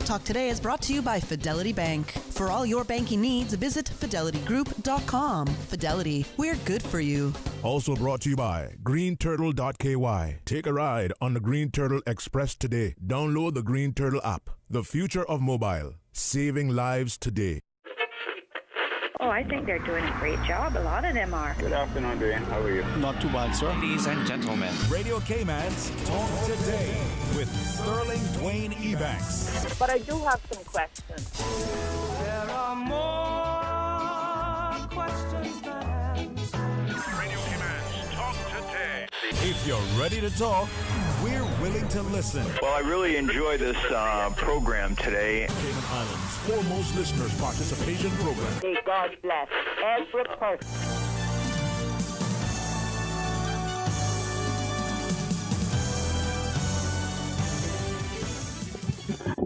Talk Today is brought to you by Fidelity Bank. For all your banking needs, visit fidelitygroup.com. Fidelity, we're good for you. Also brought to you by greenturtle.ky. Take a ride on the Green Turtle Express today. Download the Green Turtle app. The future of mobile. Saving lives today. Oh, I think they're doing a great job. A lot of them are. Good afternoon, Dwayne. How are you? Not too bad, sir. Ladies and gentlemen, Radio Cayman's Talk Today with Sterling Dwayne Ebanks. But I do have some questions. There are more questions than answers. Radio Cayman's Talk Today. If you're ready to talk, we're willing to listen. Well, I really enjoy this program today. Cayman Islands' foremost listeners participation program. May God bless every person.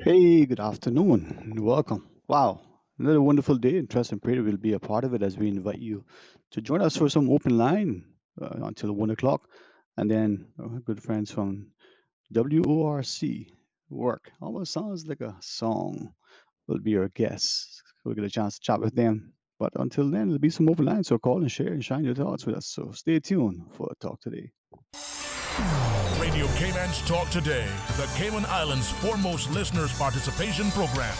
Hey, good afternoon. Welcome. Wow, another wonderful day. Trust and pray will be a part of it as we invite you to join us for some open line until 1 o'clock. And then our good friends from WORC work. Almost sounds like a song. Will be our guests. We'll get a chance to chat with them. But until then, there'll be some open lines. So call and share and shine your thoughts with us. So stay tuned for Talk Today. Radio Cayman's Talk Today, the Cayman Islands' foremost listeners participation program.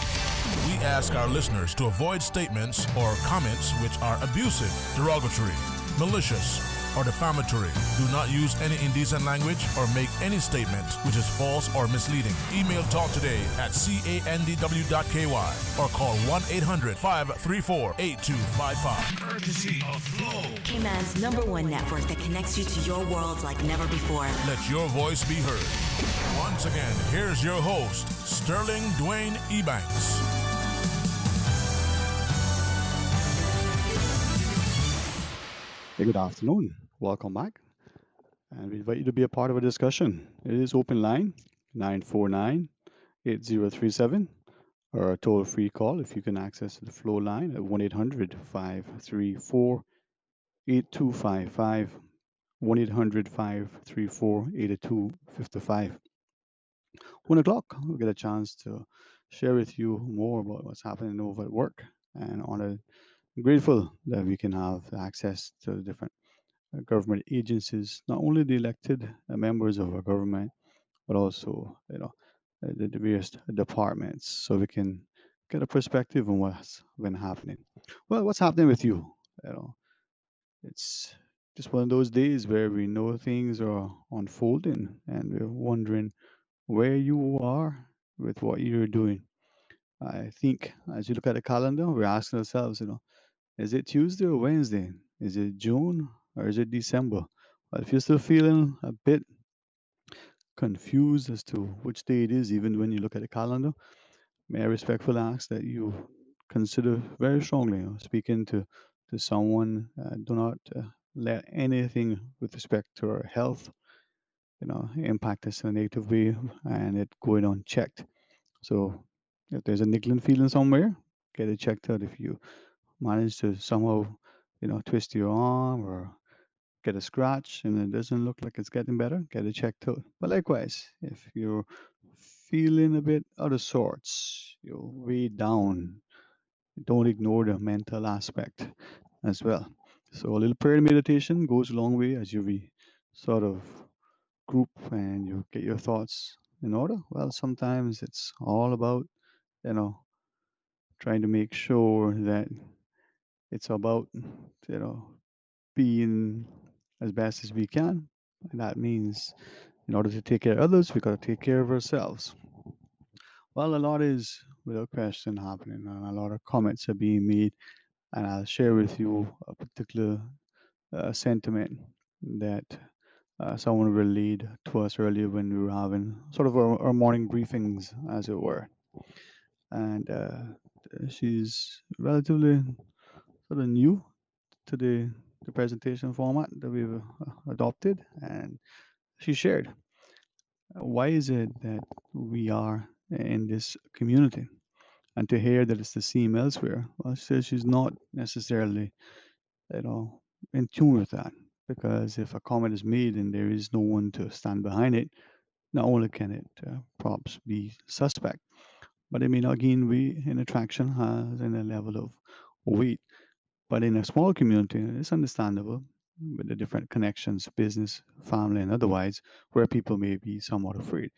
We ask our listeners to avoid statements or comments which are abusive, derogatory, malicious, or defamatory. Do not use any indecent language or make any statement which is false or misleading. Email talktoday@candw.ky or call 1-800-534-8255. Courtesy of Flow. Cayman's #1 network that connects you to your world like never before. Let your voice be heard. Once again, here's your host, Sterling Dwayne Ebanks. Hey, good afternoon. Welcome back. And we invite you to be a part of a discussion. It is open line 949-8037 or a toll-free call if you can access the flow line at 1-800-534-8255, 1-800-534-8255. 1 o'clock, we'll get a chance to share with you more about what's happening over at work, and grateful that we can have access to different government agencies, not only the elected members of our government, but also the various departments, so we can get a perspective on what's been happening. Well, what's happening with you? It's just one of those days where we know things are unfolding, and we're wondering where you are with what you're doing. I think as you look at the calendar, we're asking ourselves, is it Tuesday or Wednesday? Is it June or is it December? Well, if you're still feeling a bit confused as to which day it is, even when you look at the calendar, may I respectfully ask that you consider very strongly speaking to someone. Do not let anything with respect to our health, impact us in a negative way and it going unchecked. So if there's a niggling feeling somewhere, get it checked out. If you manage to somehow, twist your arm or get a scratch and it doesn't look like it's getting better, get it checked out. But likewise, if you're feeling a bit out of sorts, you're weighed down, don't ignore the mental aspect as well. So a little prayer and meditation goes a long way as you sort of group and you get your thoughts in order. Well, sometimes it's all about, trying to make sure that it's about, being as best as we can. And that means in order to take care of others, we got to take care of ourselves. Well, a lot is without question happening, and a lot of comments are being made. And I'll share with you a particular sentiment that someone relayed to us earlier when we were having sort of our morning briefings, as it were. And she's relatively sort of new to the presentation format that we've adopted, and she shared why is it that we are in this community, and to hear that it's the same elsewhere. Well, she says she's not necessarily in tune with that, because if a comment is made and there is no one to stand behind it, not only can it perhaps be suspect, but they may not gain weight in attraction has in a level of weight. But in a small community, it's understandable with the different connections, business, family, and otherwise, where people may be somewhat afraid.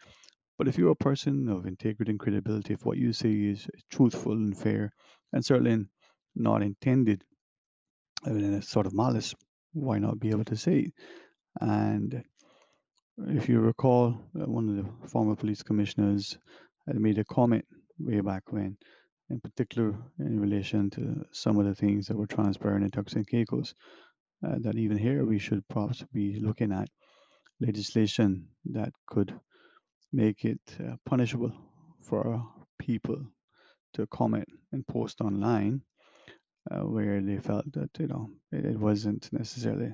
But if you're a person of integrity and credibility, if what you say is truthful and fair, and certainly not intended in a sort of malice, why not be able to say it? And if you recall, one of the former police commissioners had made a comment way back when, in particular in relation to some of the things that were transparent in Turks and Caicos, that even here we should perhaps be looking at legislation that could make it punishable for people to comment and post online where they felt that it wasn't necessarily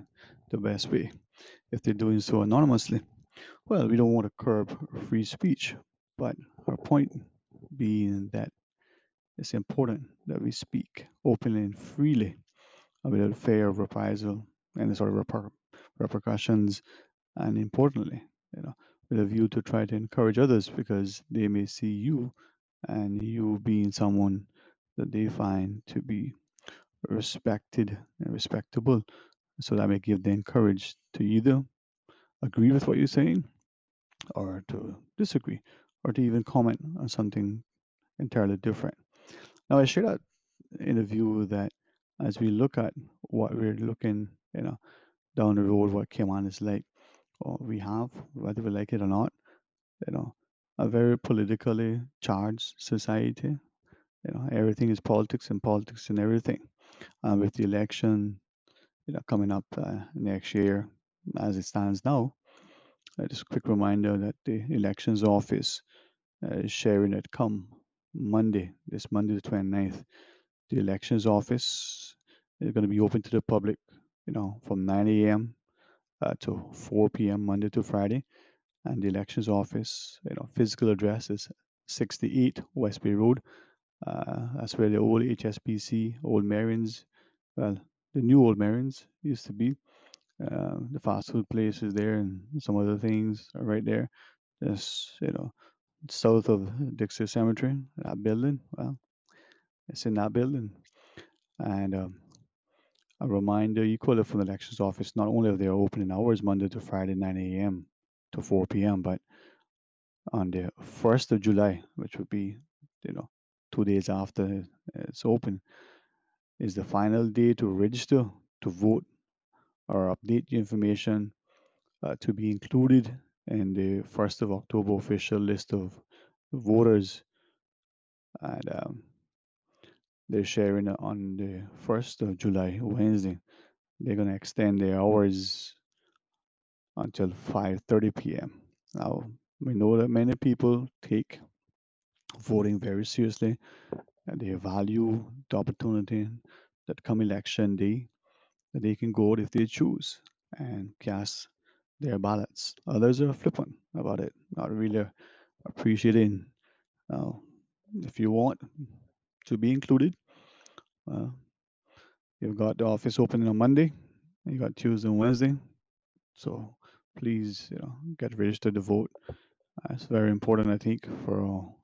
the best way if they're doing so anonymously. Well, we don't want to curb free speech, but our point being that it's important that we speak openly and freely without fear of reprisal and the sort of repercussions, and importantly, you know, with a view to try to encourage others because they may see you and you being someone that they find to be respected and respectable. So that may give them courage to either agree with what you're saying or to disagree or to even comment on something entirely different. Now, I share that in a view that as we look at what we're looking, down the road, what Cayman is like, or we have, whether we like it or not, you know, a very politically charged society. Everything is politics and politics and everything. With the election, coming up next year, as it stands now, just a quick reminder that the elections office is sharing that come Monday, this Monday the 29th, the elections office is going to be open to the public, from 9 a.m. To 4 p.m. Monday to Friday. And the elections office, physical address is 68 West Bay Road. That's where the old HSBC, Old Marions, well, the new Old Marions used to be. The fast food place is there and some other things are right there. Just, south of Dixie Cemetery, that building. Well, it's in that building. And a reminder, you call it from the elections office, not only are they opening hours Monday to Friday, 9 a.m. to 4 p.m., but on the 1st of July, which would be, 2 days after it's open, is the final day to register to vote or update the information to be included in the 1st of October official list of voters. And they're sharing it on the 1st of July, Wednesday. They're going to extend their hours until 5:30 p.m. Now, we know that many people take voting very seriously and they value the opportunity that come election day that they can go out if they choose and cast their ballots. Others are flippant about it, not really appreciating. Now, if you want to be included, uh, you've got the office opening on Monday, you got Tuesday and Wednesday. So please, get registered to vote. It's very important, I think, for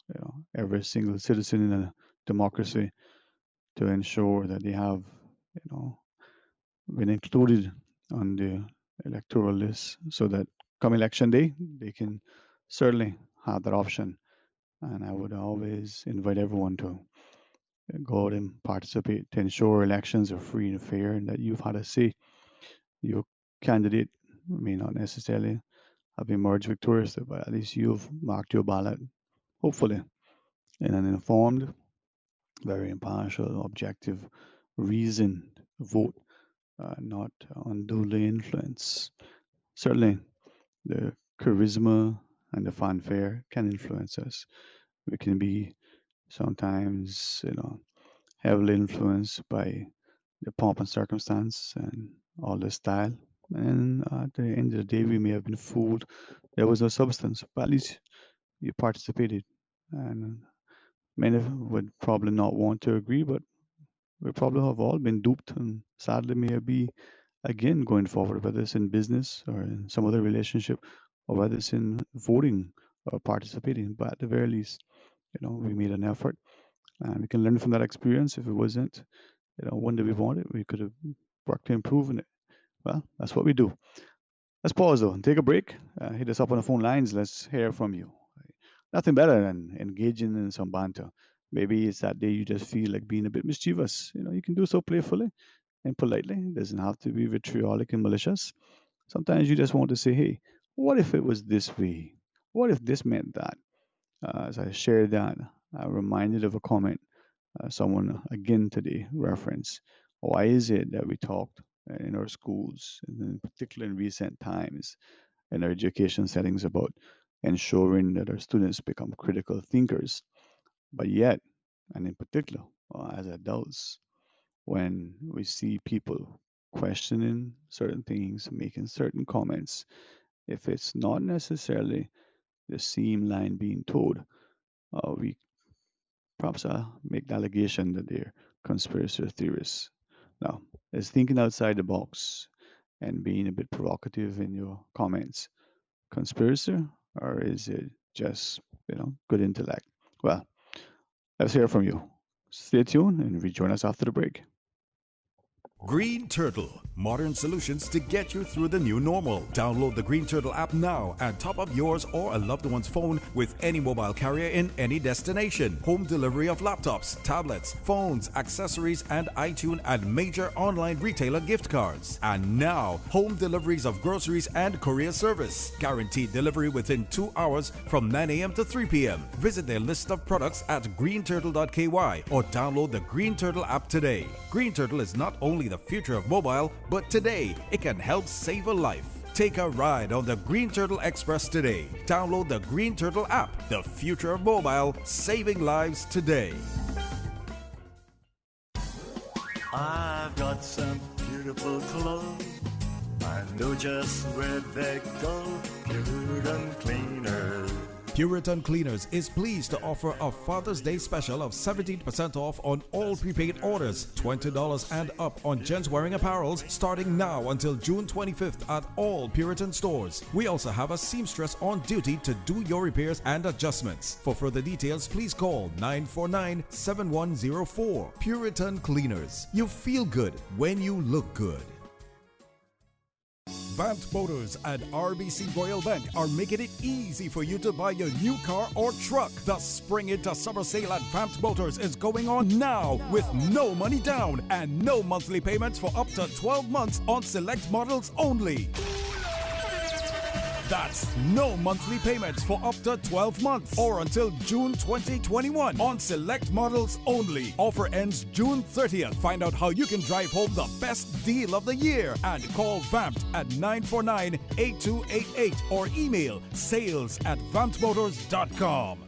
every single citizen in a democracy to ensure that they have, you know, been included on the electoral list so that come election day, they can certainly have that option. And I would always invite everyone to go out and participate to ensure elections are free and fair and that you've had a say. Your candidate may not necessarily have emerged victorious, but at least you've marked your ballot, hopefully, in an informed, very impartial, objective, reasoned vote, not unduly influenced. Certainly, the charisma and the fanfare can influence us. We can be sometimes, heavily influenced by the pomp and circumstance and all the style. And at the end of the day, we may have been fooled. There was no substance, but at least you participated. And many would probably not want to agree, but we probably have all been duped and sadly maybe again going forward, whether it's in business or in some other relationship or whether it's in voting or participating. But at the very least, we made an effort, and we can learn from that experience. If it wasn't, one that we wanted, we could have worked to improve in it. Well, that's what we do. Let's pause though and take a break. Hit us up on the phone lines. Let's hear from you. Nothing better than engaging in some banter. Maybe it's that day you just feel like being a bit mischievous. You can do so playfully and politely. It doesn't have to be vitriolic and malicious. Sometimes you just want to say, hey, what if it was this way? What if this meant that? As I shared that, I'm reminded of a comment someone again today referenced. Why is it that we talked in our schools, and in particular in recent times, in our education settings about ensuring that our students become critical thinkers, but yet, and in particular, as adults, when we see people questioning certain things, making certain comments, if it's not necessarily the same line being told, we perhaps make the allegation that they're conspiracy theorists. Now, is thinking outside the box and being a bit provocative in your comments conspiracy, or is it just, good intellect? Well, let's hear from you. Stay tuned and rejoin us after the break. Green Turtle, modern solutions to get you through the new normal. Download the Green Turtle app now and top up yours or a loved one's phone with any mobile carrier in any destination. Home delivery of laptops, tablets, phones, accessories, and iTunes and major online retailer gift cards. And now, home deliveries of groceries and courier service. Guaranteed delivery within 2 hours from 9 a.m. to 3 p.m. Visit their list of products at greenturtle.ky or download the Green Turtle app today. Green Turtle is not only the future of mobile, but today it can help save a life. Take a ride on the Green Turtle Express today. Download the Green Turtle app, the future of mobile, saving lives today. I've got some beautiful clothes. I know just where they go. Puritan Cleaners. Puritan Cleaners is pleased to offer a Father's Day special of 17% off on all prepaid orders, $20 and up on gents wearing apparels starting now until June 25th at all Puritan stores. We also have a seamstress on duty to do your repairs and adjustments. For further details, please call 949-7104. Puritan Cleaners. You feel good when you look good. Vant Motors and RBC Royal Bank are making it easy for you to buy your new car or truck. The Spring into Summer Sale at Vant Motors is going on now with no money down and no monthly payments for up to 12 months on select models only. That's no monthly payments for up to 12 months or until June 2021 on select models only. Offer ends June 30th. Find out how you can drive home the best deal of the year and call VAMT at 949-8288 or email sales@vamptmotors.com.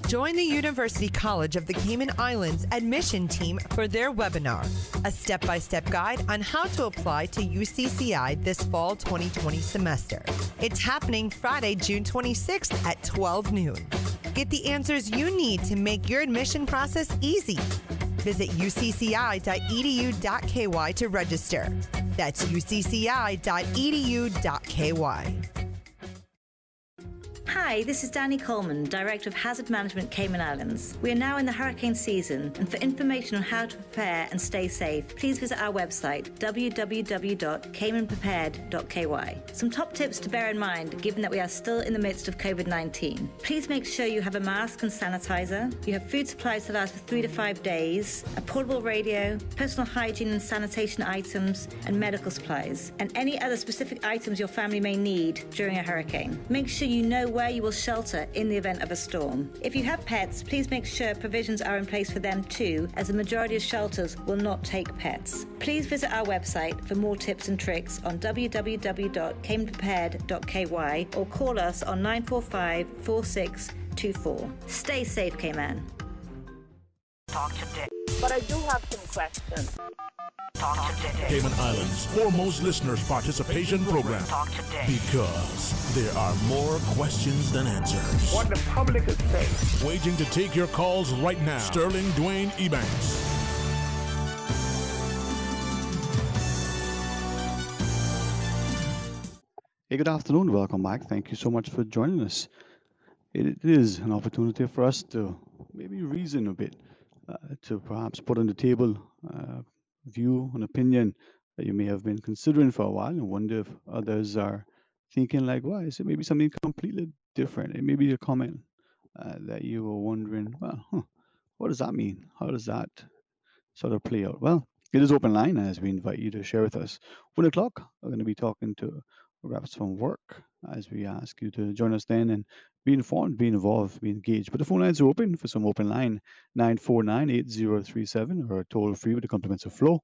Join the University College of the Cayman Islands admission team for their webinar, a step-by-step guide on how to apply to UCCI this fall 2020 semester. It's happening Friday, June 26th at 12 noon. Get the answers you need to make your admission process easy. Visit ucci.edu.ky to register. That's ucci.edu.ky. Hi, this is Danny Coleman, Director of Hazard Management Cayman Islands. We are now in the hurricane season, and for information on how to prepare and stay safe, please visit our website, www.caymanprepared.ky. Some top tips to bear in mind, given that we are still in the midst of COVID-19. Please make sure you have a mask and sanitizer, you have food supplies to last for 3 to 5 days, a portable radio, personal hygiene and sanitation items, and medical supplies, and any other specific items your family may need during a hurricane. Make sure you know where you will shelter in the event of a storm. If you have pets, please make sure provisions are in place for them too, as the majority of shelters will not take pets. Please visit our website for more tips and tricks on www.caymanprepared.ky or call us on 945-4624. Stay safe, Cayman. Talk today. But I do have some questions. Talk today. Cayman Islands' foremost listeners participation program. Talk today. Because there are more questions than answers. What the public is saying. Waiting to take your calls right now. Sterling Dwayne Ebanks. Hey, good afternoon. Welcome back. Thank you so much for joining us. it is an opportunity for us to maybe reason a bit, to perhaps put on the table a view, an opinion that you may have been considering for a while and wonder if others are thinking likewise. It may be something completely different. It may be a comment that you were wondering, well, what does that mean? How does that sort of play out? Well, it is open line as we invite you to share with us. 1 o'clock, we're going to be talking to reps from work as we ask you to join us then and be informed, be involved, be engaged. But the phone lines are open for some open line 949-8037 or toll free with the compliments of flow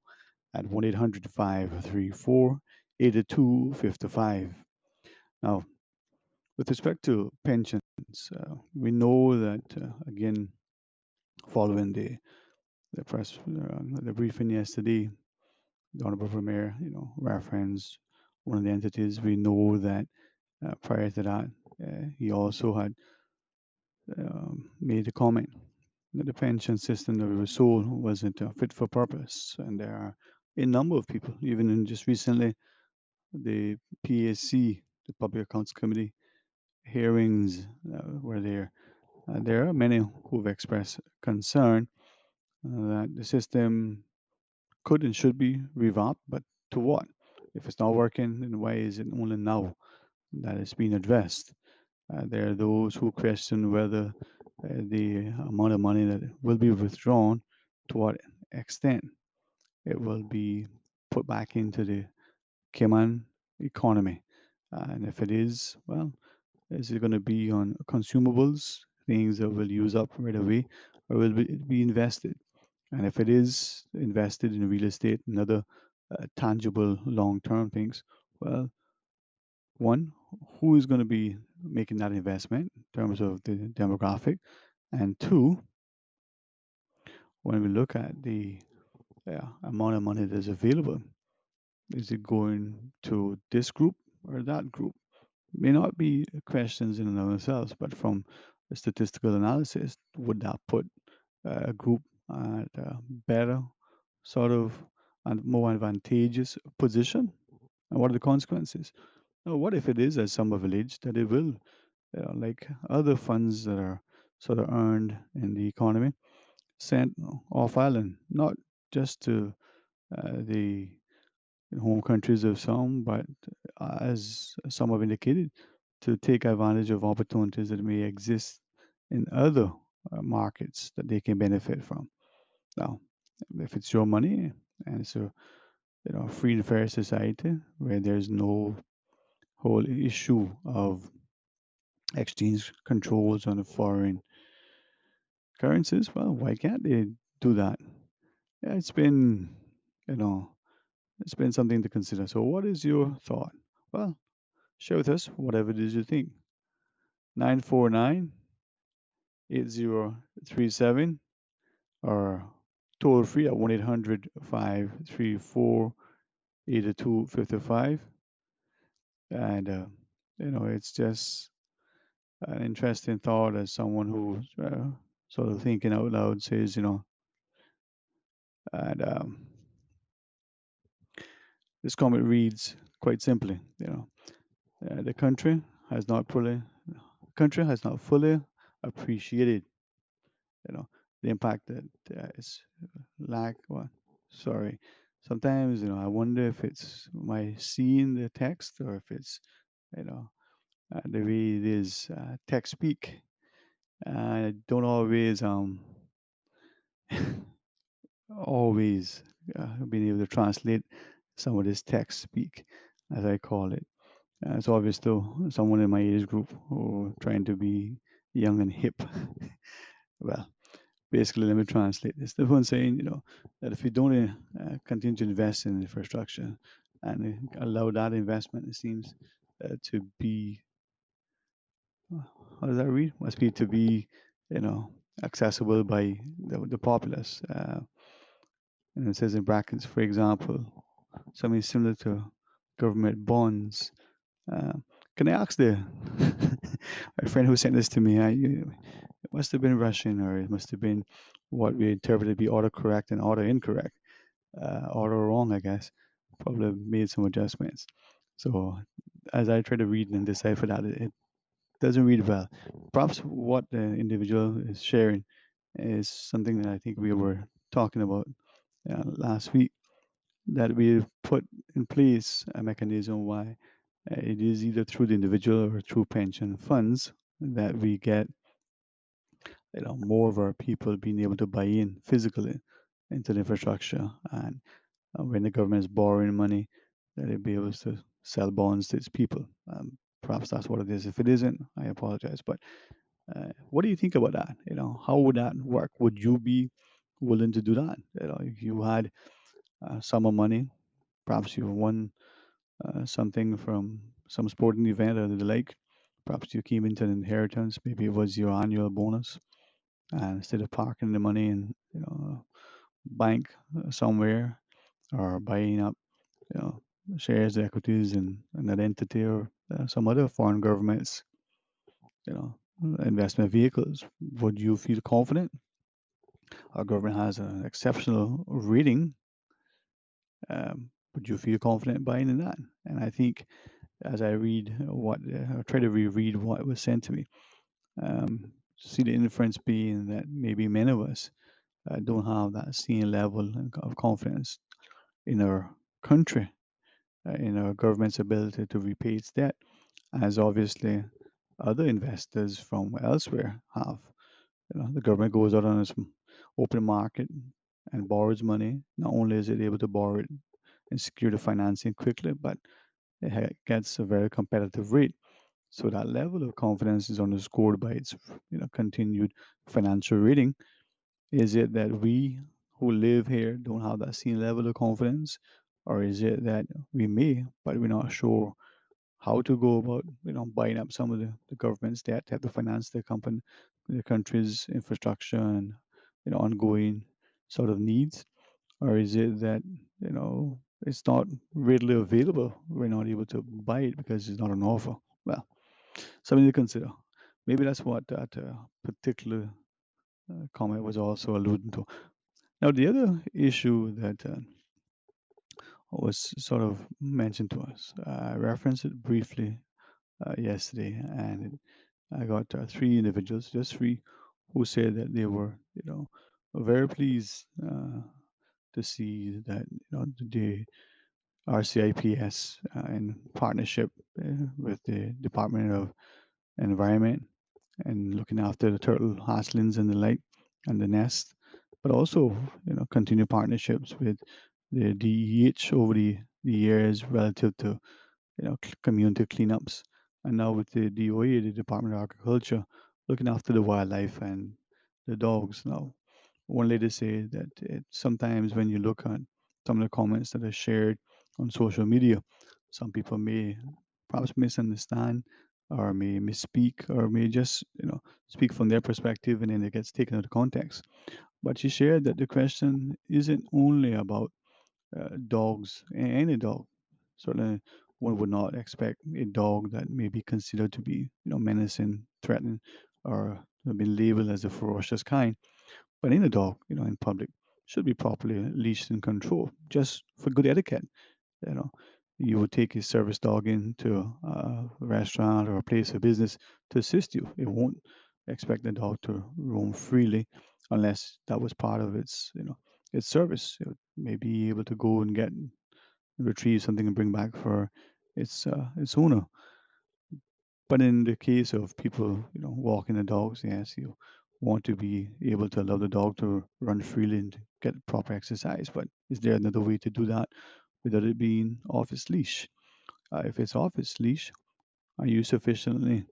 at 1-800-534-8255. Now, with respect to pensions, we know that, again, following the press, the briefing yesterday, the Honorable Premier, referenced one of the entities. We know that prior to that, he also had made a comment that the pension system that we were sold wasn't fit for purpose. And there are a number of people, even in just recently, the PAC, the Public Accounts Committee hearings were there. There are many who've expressed concern that the system could and should be revamped, but to what? If it's not working, then why is it only now that it's being addressed? There are those who question whether the amount of money that will be withdrawn, to what extent it will be put back into the Cayman economy. And if it is, well, is it going to be on consumables, things that will use up right away, or will it be invested? And if it is invested in real estate and other tangible long term things, well, one, who is going to be making that investment in terms of the demographic? And two, when we look at the amount of money that's available, is it going to this group or that group? May not be questions in and of themselves, but from a statistical analysis, would that put a group at a better sort of and more advantageous position? And what are the consequences? Now, what if it is, as some have alleged, that it will, like other funds that are sort of earned in the economy, sent off island, not just to the home countries of some, but as some have indicated, to take advantage of opportunities that may exist in other markets that they can benefit from. Now, if it's your money and it's a free and fair society where there's no whole issue of exchange controls on the foreign currencies, well, why can't they do that? Yeah, you know, it's been something to consider. So, what is your thought? Well, share with us whatever it is you think. 949-8037 or toll free at 1-800-534-8255. And, it's just an interesting thought as someone who's sort of thinking out loud says, and this comment reads quite simply, the country has not fully appreciated, the impact that is lack. What? Sorry. Sometimes, I wonder if it's my seeing the text or if it's, the way it is text speak. I don't always always being able to translate some of this text speak, as I call it. It's obvious though, someone in my age group who trying to be young and hip. Well, basically, let me translate this. The one saying, that if you don't continue to invest in infrastructure and allow that investment, it seems to be, how does that read? Must be to be, accessible by the populace. And it says in brackets, for example, something similar to government bonds. Uh, can I ask my friend who sent this to me? It must have been Russian, or it must have been what we interpreted to be autocorrect and auto incorrect, auto wrong, I guess. Probably made some adjustments. So as I try to read and decipher that, it doesn't read well. Perhaps what the individual is sharing is something that I think we were talking about last week, that we put in place a mechanism why it is either through the individual or through pension funds that we get more of our people being able to buy in physically into the infrastructure, and when the government is borrowing money, that it be able to sell bonds to its people. Perhaps that's what it is. If it isn't, I apologize. But what do you think about that? How would that work? Would you be willing to do that? If you had a sum of money, perhaps you won something from some sporting event or the like. Perhaps you came into an inheritance. Maybe it was your annual bonus, and instead of parking the money in bank somewhere, or buying up you know shares, equities in that entity, or some other foreign governments, you know investment vehicles, would you feel confident? Our government has an exceptional rating. Would you feel confident buying in that? And I think, as I read or try to reread what was sent to me, see the inference being that maybe many of us don't have that same level of confidence in our country, in our government's ability to repay its debt, as obviously other investors from elsewhere have. The government goes out on its open market and borrows money. Not only is it able to borrow it and secure the financing quickly, but it gets a very competitive rate. So that level of confidence is underscored by its continued financial rating. Is it that we who live here don't have that same level of confidence, or is it that we may, but we're not sure how to go about, buying up some of the government's debt to have to finance the country's infrastructure and ongoing sort of needs, or is it that it's not readily available? We're not able to buy it because it's not on offer. Well, something to consider. Maybe that's what that particular comment was also alluding to. Now, the other issue that was sort of mentioned to us, I referenced it briefly yesterday, and I got three individuals, just three, who said that they were, very pleased to see that, the RCIPS, in partnership with the Department of Environment, and looking after the turtle hatchlings and the like, and the nest, but also continue partnerships with the DEH over the years relative to community cleanups, and now with the DOA, the Department of Agriculture, looking after the wildlife and the dogs. Now, one lady said that sometimes when you look at some of the comments that are shared on social media, some people may perhaps misunderstand, or may misspeak, or may just speak from their perspective, and then it gets taken out of context. But she shared that the question isn't only about dogs, any dog. Certainly, one would not expect a dog that may be considered to be, menacing, threatening, or have been labeled as a ferocious kind. But any dog, in public, should be properly leashed and controlled, just for good etiquette. You know, you would take a service dog into a restaurant or a place of business to assist you. It won't expect the dog to roam freely unless that was part of its service. It may be able to go and get retrieve something and bring back for its owner. But in the case of people, walking the dogs, yes, you want to be able to allow the dog to run freely and get proper exercise. But is there another way to do that without it being off its leash? If it's off its leash, are you sufficiently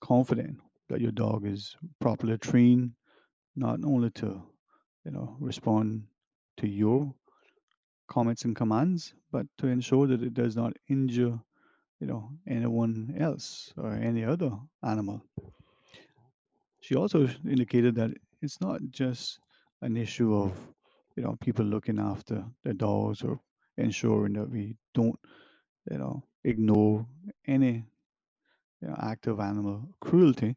confident that your dog is properly trained, not only to, respond to your comments and commands, but to ensure that it does not injure, anyone else or any other animal? She also indicated that it's not just an issue of, people looking after their dogs or ensuring that we don't, ignore any, act of animal cruelty,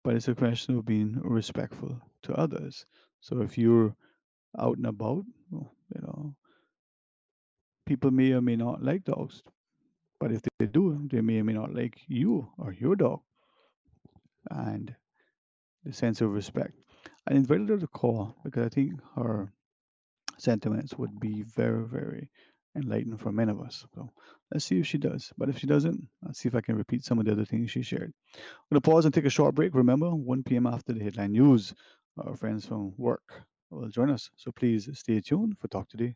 but it's a question of being respectful to others. So if you're out and about, well, people may or may not like dogs. But if they do, they may or may not like you or your dog, and the sense of respect. I invited her to call because I think her sentiments would be very, very enlightening for many of us. So let's see if she does. But if she doesn't, I'll see if I can repeat some of the other things she shared. I'm going to pause and take a short break. Remember, 1 p.m. after the headline news, our friends from work will join us. So please stay tuned for Talk Today.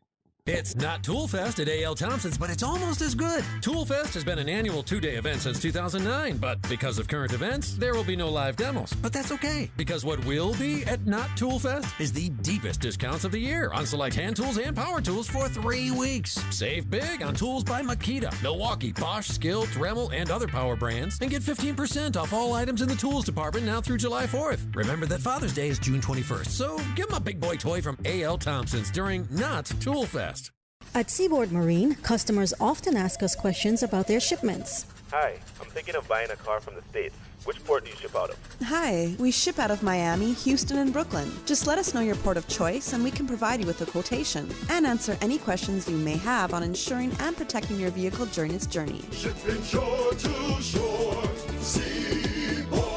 It's not Toolfest at A.L. Thompson's, but it's almost as good. Toolfest has been an annual two-day event since 2009, but because of current events, there will be no live demos. But that's okay, because what will be at Not Toolfest is the deepest discounts of the year on select hand tools and power tools for 3 weeks. Save big on tools by Makita, Milwaukee, Bosch, Skill, Dremel, and other power brands, and get 15% off all items in the tools department now through July 4th. Remember that Father's Day is June 21st, so give them a big boy toy from A.L. Thompson's during Not Toolfest. At Seaboard Marine, customers often ask us questions about their shipments. Hi, I'm thinking of buying a car from the States. Which port do you ship out of? Hi, we ship out of Miami, Houston, and Brooklyn. Just let us know your port of choice and we can provide you with a quotation and answer any questions you may have on insuring and protecting your vehicle during its journey. Shipping shore to shore, Seaboard.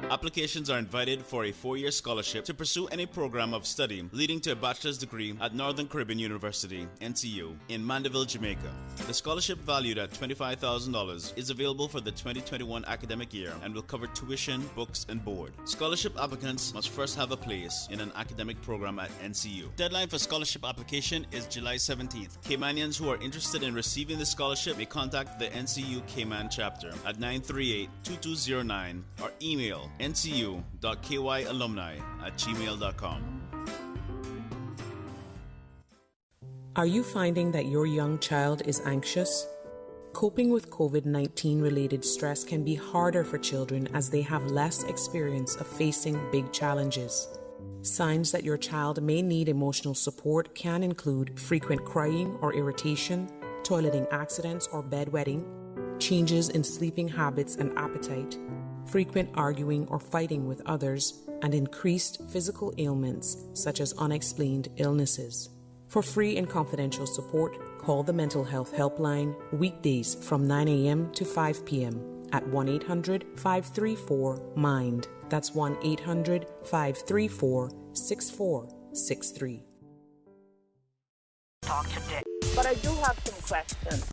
Applications are invited for a 4-year scholarship to pursue any program of study leading to a bachelor's degree at Northern Caribbean University, NCU, in Mandeville, Jamaica. The scholarship, valued at $25,000, is available for the 2021 academic year and will cover tuition, books, and board. Scholarship applicants must first have a place in an academic program at NCU. Deadline for scholarship application is July 17th. Caymanians who are interested in receiving the scholarship may contact the NCU Cayman chapter at 938-2209 or email ncu.kyalumni@gmail.com. Are you finding that your young child is anxious? Coping with COVID-19 related stress can be harder for children as they have less experience of facing big challenges. Signs that your child may need emotional support can include frequent crying or irritation, toileting accidents or bedwetting, changes in sleeping habits and appetite, frequent arguing or fighting with others, and increased physical ailments such as unexplained illnesses. For free and confidential support, call the Mental Health Helpline weekdays from 9 a.m. to 5 p.m. at 1-800-534-MIND. That's 1-800-534-6463. Talk today. But I do have some questions.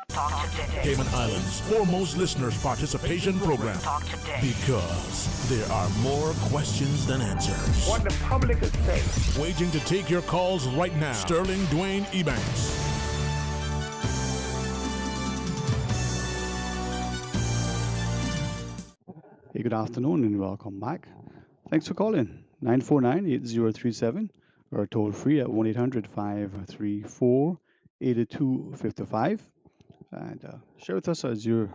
Talk today. Cayman Islands' foremost listeners participation program. Talk today. Because there are more questions than answers. What the public is saying. Waging to take your calls right now. Sterling Dwayne Ebanks. Hey, good afternoon and welcome back. Thanks for calling 949-8037 or toll free at 1-800-534-8255 and share with us as you're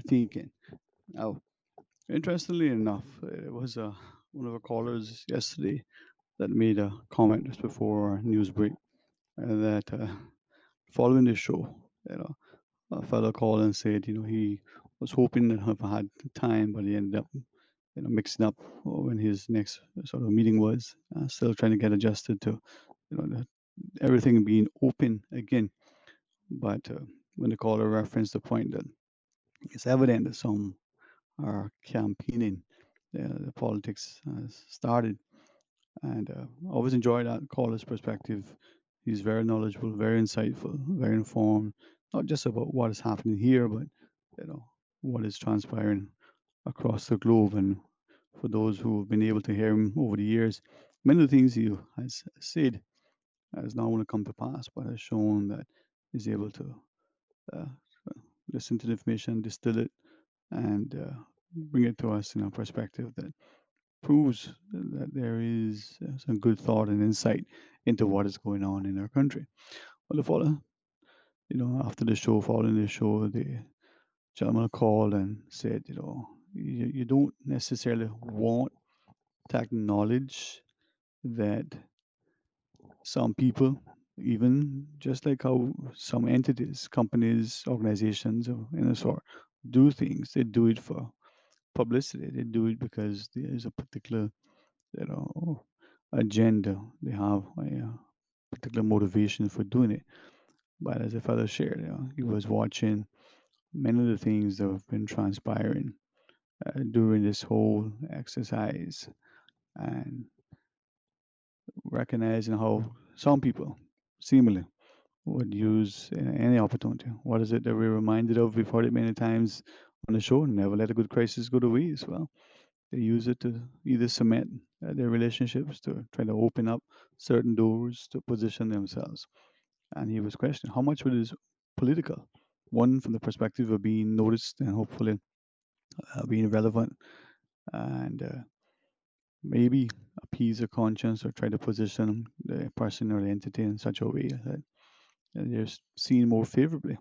thinking. Now, interestingly enough, it was one of our callers yesterday that made a comment just before our news break that following the show, a fellow called and said, he was hoping to have had time, but he ended up, mixing up when his next sort of meeting was. Still trying to get adjusted to, everything being open again. But when the caller referenced the point that it's evident that some are campaigning, the politics has started, and I always enjoy that caller's perspective. He's very knowledgeable, very insightful, very informed, not just about what is happening here, but what is transpiring across the globe. And for those who have been able to hear him over the years, many of the things he has said has not only come to pass, but has shown that he's able to uh, listen to the information, distill it, and bring it to us in a perspective that proves that there is some good thought and insight into what is going on in our country. Well, the follow, after the show, following the show, the gentleman called and said, you don't necessarily want to acknowledge that some people, even just like how some entities, companies, organizations, or any sort, do things, they do it for publicity. They do it because there is a particular, agenda. They have a particular motivation for doing it. But as a fellow shared, he was watching many of the things that have been transpiring during this whole exercise and recognizing how some people seemingly would use any opportunity. What is it that we're reminded of? We've heard it many times on the show. Never let a good crisis go to waste. Well, they use it to either cement their relationships, to try to open up certain doors, to position themselves. And he was questioning how much of it is political. One, from the perspective of being noticed and hopefully being relevant, and maybe appease a conscience or try to position the person or the entity in such a way that they're seen more favorably.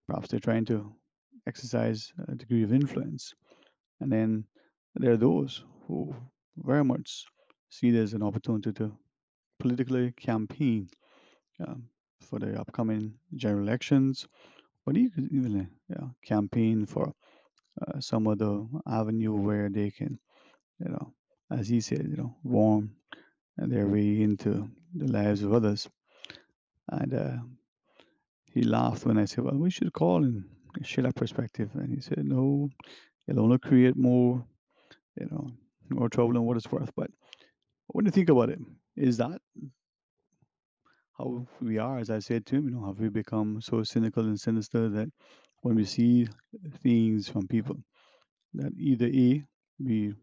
Perhaps they're trying to exercise a degree of influence. And then there are those who very much see it as an opportunity to politically campaign um, for the upcoming general elections, but even campaign for some other avenue where they can, you know, as he said, warm their way into the lives of others. And he laughed when I said, "Well, we should call and share that perspective." And he said, "No, it'll only create you know, more trouble than what it's worth." But when you think about it, is that how we are? As I said to him, have we become so cynical and sinister that when we see things from people, that either A, we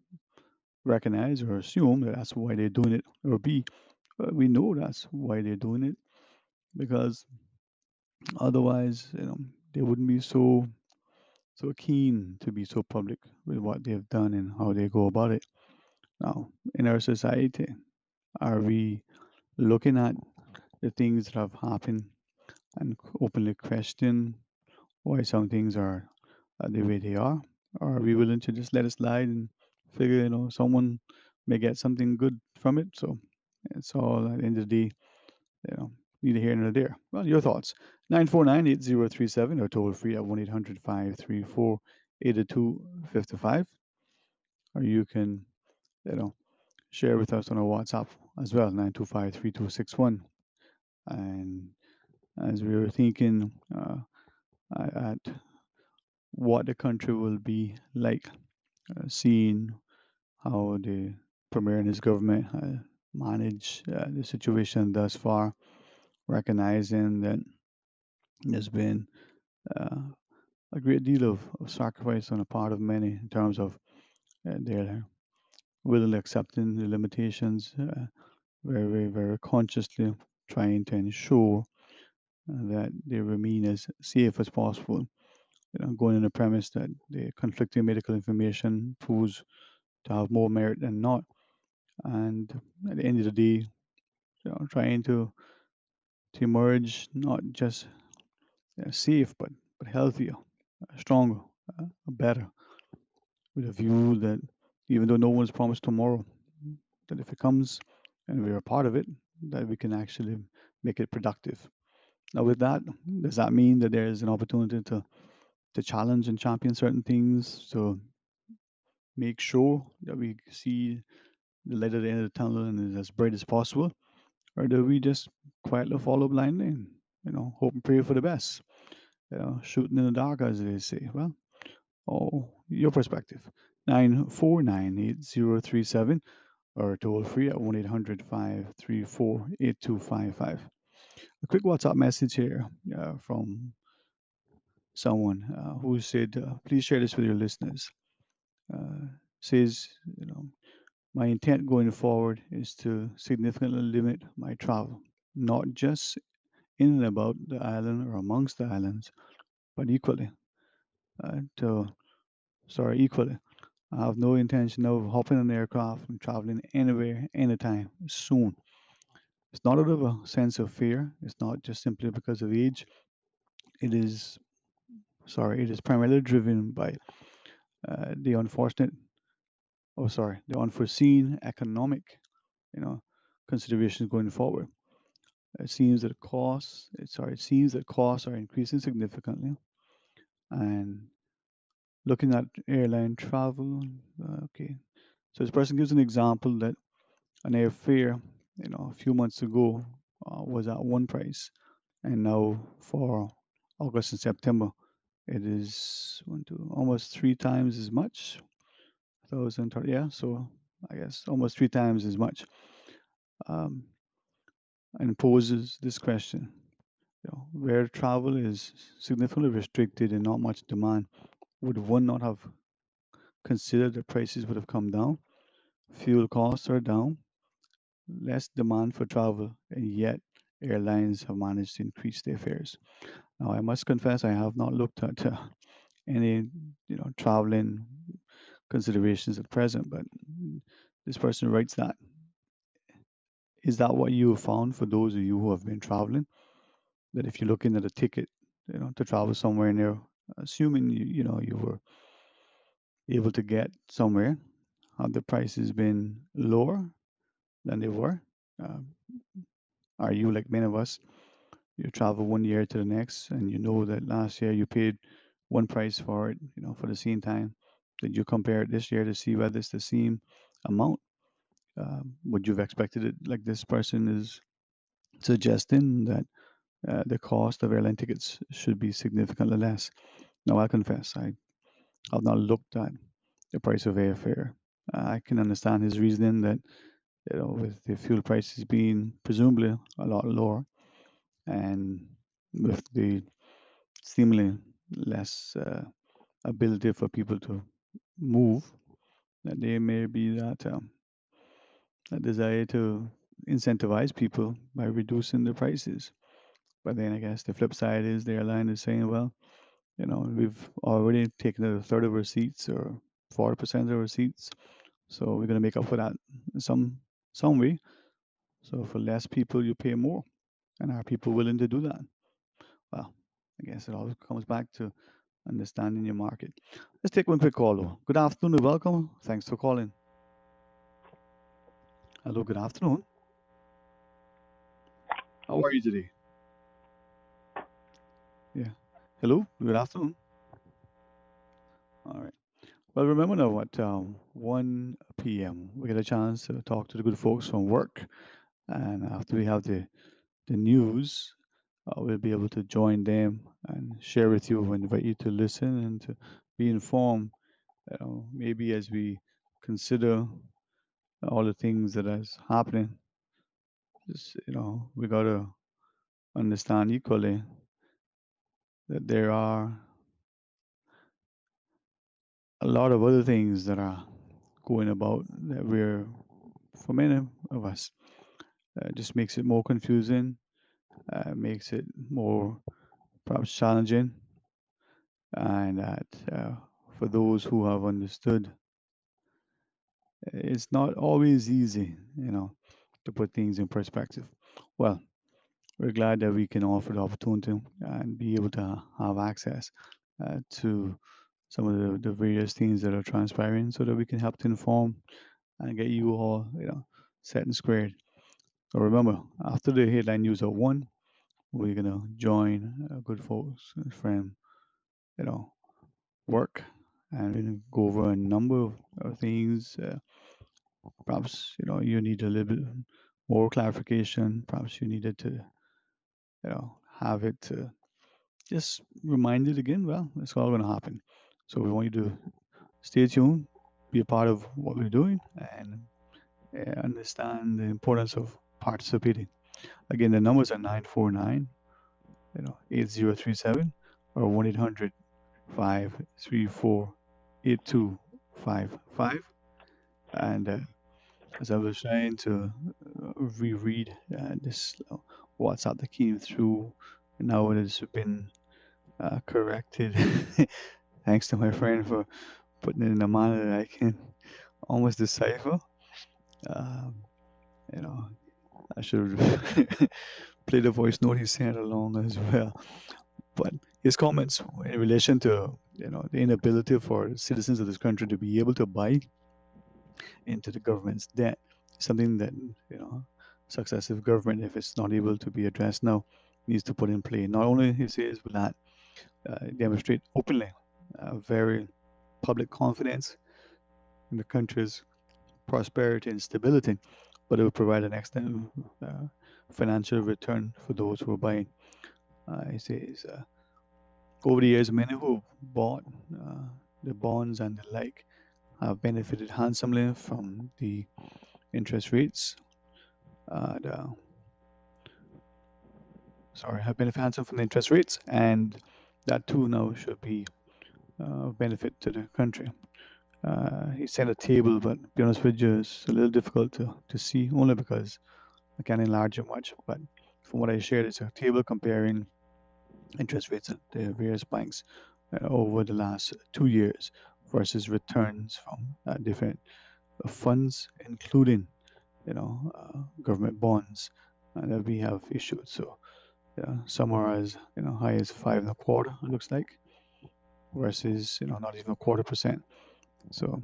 recognize or assume that that's why they're doing it, or B, we know that's why they're doing it because otherwise, they wouldn't be so keen to be so public with what they've done and how they go about it. Now, in our society, are we looking at the things that have happened and openly question why some things are the way they are? Or are we willing to just let it slide and figure, someone may get something good from it? So it's all at the end of the day, neither here nor there. Well, your thoughts. 949-8037 or toll free at 1-800-534-8255. Or you can, you know, share with us on our WhatsApp as well, 925-3261. And as we were thinking at what the country will be like, seeing how the premier and his government manage the situation thus far, recognizing that there's been uh, a great deal of sacrifice on the part of many in terms of their willingly accepting the limitations, very, very consciously trying to ensure that they remain as safe as possible. Going on the premise that the conflicting medical information proves to have more merit than not. And at the end of the day, trying to emerge not just safe, but healthier, stronger, better, with a view that even though no one's promised tomorrow, that if it comes and we're a part of it, that we can actually make it productive. Now, with that, does that mean that there is an opportunity to challenge and champion certain things to make sure that we see the light at the end of the tunnel and is as bright as possible? Or do we just quietly follow blindly and, hope and pray for the best? Shooting in the dark, as they say. Well, your perspective. 949-8037 or toll free at 1-800-534-8255. A quick WhatsApp message here from someone who said, please share this with your listeners. Says, my intent going forward is to significantly limit my travel, not just in and about the island or amongst the islands, but equally. I have no intention of hopping on an aircraft and traveling anywhere, anytime, soon. It's not out of a sense of fear. It's not just simply because of age. It is, it is primarily driven by the the unforeseen economic, you know, considerations going forward. It seems that costs are increasing significantly, and looking at airline travel, okay. So this person gives an example that an airfare, a few months ago was at one price, and now for August and September, it is almost three times as much. 1,030, yeah. So I guess almost three times as much. Um, and poses this question: where travel is significantly restricted and not much demand, would one not have considered the prices would have come down? Fuel costs are down, less demand for travel, and yet airlines have managed to increase their fares. Now, I must confess, I have not looked at any, traveling considerations at present, but this person writes that. Is that what you have found for those of you who have been traveling? That if you're looking at a ticket, to travel somewhere near, assuming you were able to get somewhere, have the prices been lower than they were? Uh, are you like many of us? You travel one year to the next, and you know that last year you paid one price for it, for the same time. Did you compare it this year to see whether it's the same amount? Would you have expected it like this person is suggesting that the cost of airline tickets should be significantly less? Now, I confess, I have not looked at the price of airfare. I can understand his reasoning that, with the fuel prices being presumably a lot lower, and with the seemingly less ability for people to move, that there may be that desire to incentivize people by reducing the prices. But then I guess the flip side is the airline is saying, well, we've already taken a third of our seats or 40% of our seats, so we're going to make up for that in some way. So for less people, you pay more, and are people willing to do that? Well, I guess it all comes back to understanding your market. Let's take one quick call, though. Good afternoon and welcome. Thanks for calling. Hello, good afternoon. How are you today? Yeah. Hello, good afternoon. All right. Well, remember now at 1 p.m., we get a chance to talk to the good folks from work. And after we have the news, we'll be able to join them and share with you, invite you to listen and to be informed. Maybe as we consider all the things that is happening, just, we got to understand equally that there are a lot of other things that are going about that we're, for many of us, just makes it more confusing, makes it more perhaps challenging, and that for those who have understood, it's not always easy, to put things in perspective. Well, we're glad that we can offer the opportunity and be able to have access to some of the various things that are transpiring so that we can help to inform and get you all, set and squared. So remember, after the headline news at 1, we're going to join good folks from, you know, work, and we're going to go over a number of things. Perhaps, you need a little bit more clarification. Perhaps you needed to, have it just reminded again. Well, it's all going to happen. So we want you to stay tuned, be a part of what we're doing, and understand the importance of participating. Again, the numbers are 949, 8037 or 1-800 534 8255. And as I was trying to reread this WhatsApp that came through, and now it has been corrected. Thanks to my friend for putting it in a manner that I can almost decipher. Um, you know, I should play the voice note he sent along as well. But his comments in relation to the inability for citizens of this country to be able to buy into the government's debt is something that successive government, if it's not able to be addressed now, needs to put in play. Not only he says will that demonstrate openly very public confidence in the country's prosperity and stability, but it will provide an extent financial return for those who are buying. It says, over the years, many who bought the bonds and the like have benefited handsomely from the interest rates. The, sorry, have benefited handsomely from the interest rates, and that too now should be benefit to the country. He sent a table, but to be honest with you, it's a little difficult to see only because I can't enlarge it much. But from what I shared, it's a table comparing interest rates at the various banks over the last 2 years versus returns from different funds, including government bonds that we have issued. So some are as high as 5.25%. It looks like versus not even 0.25%. So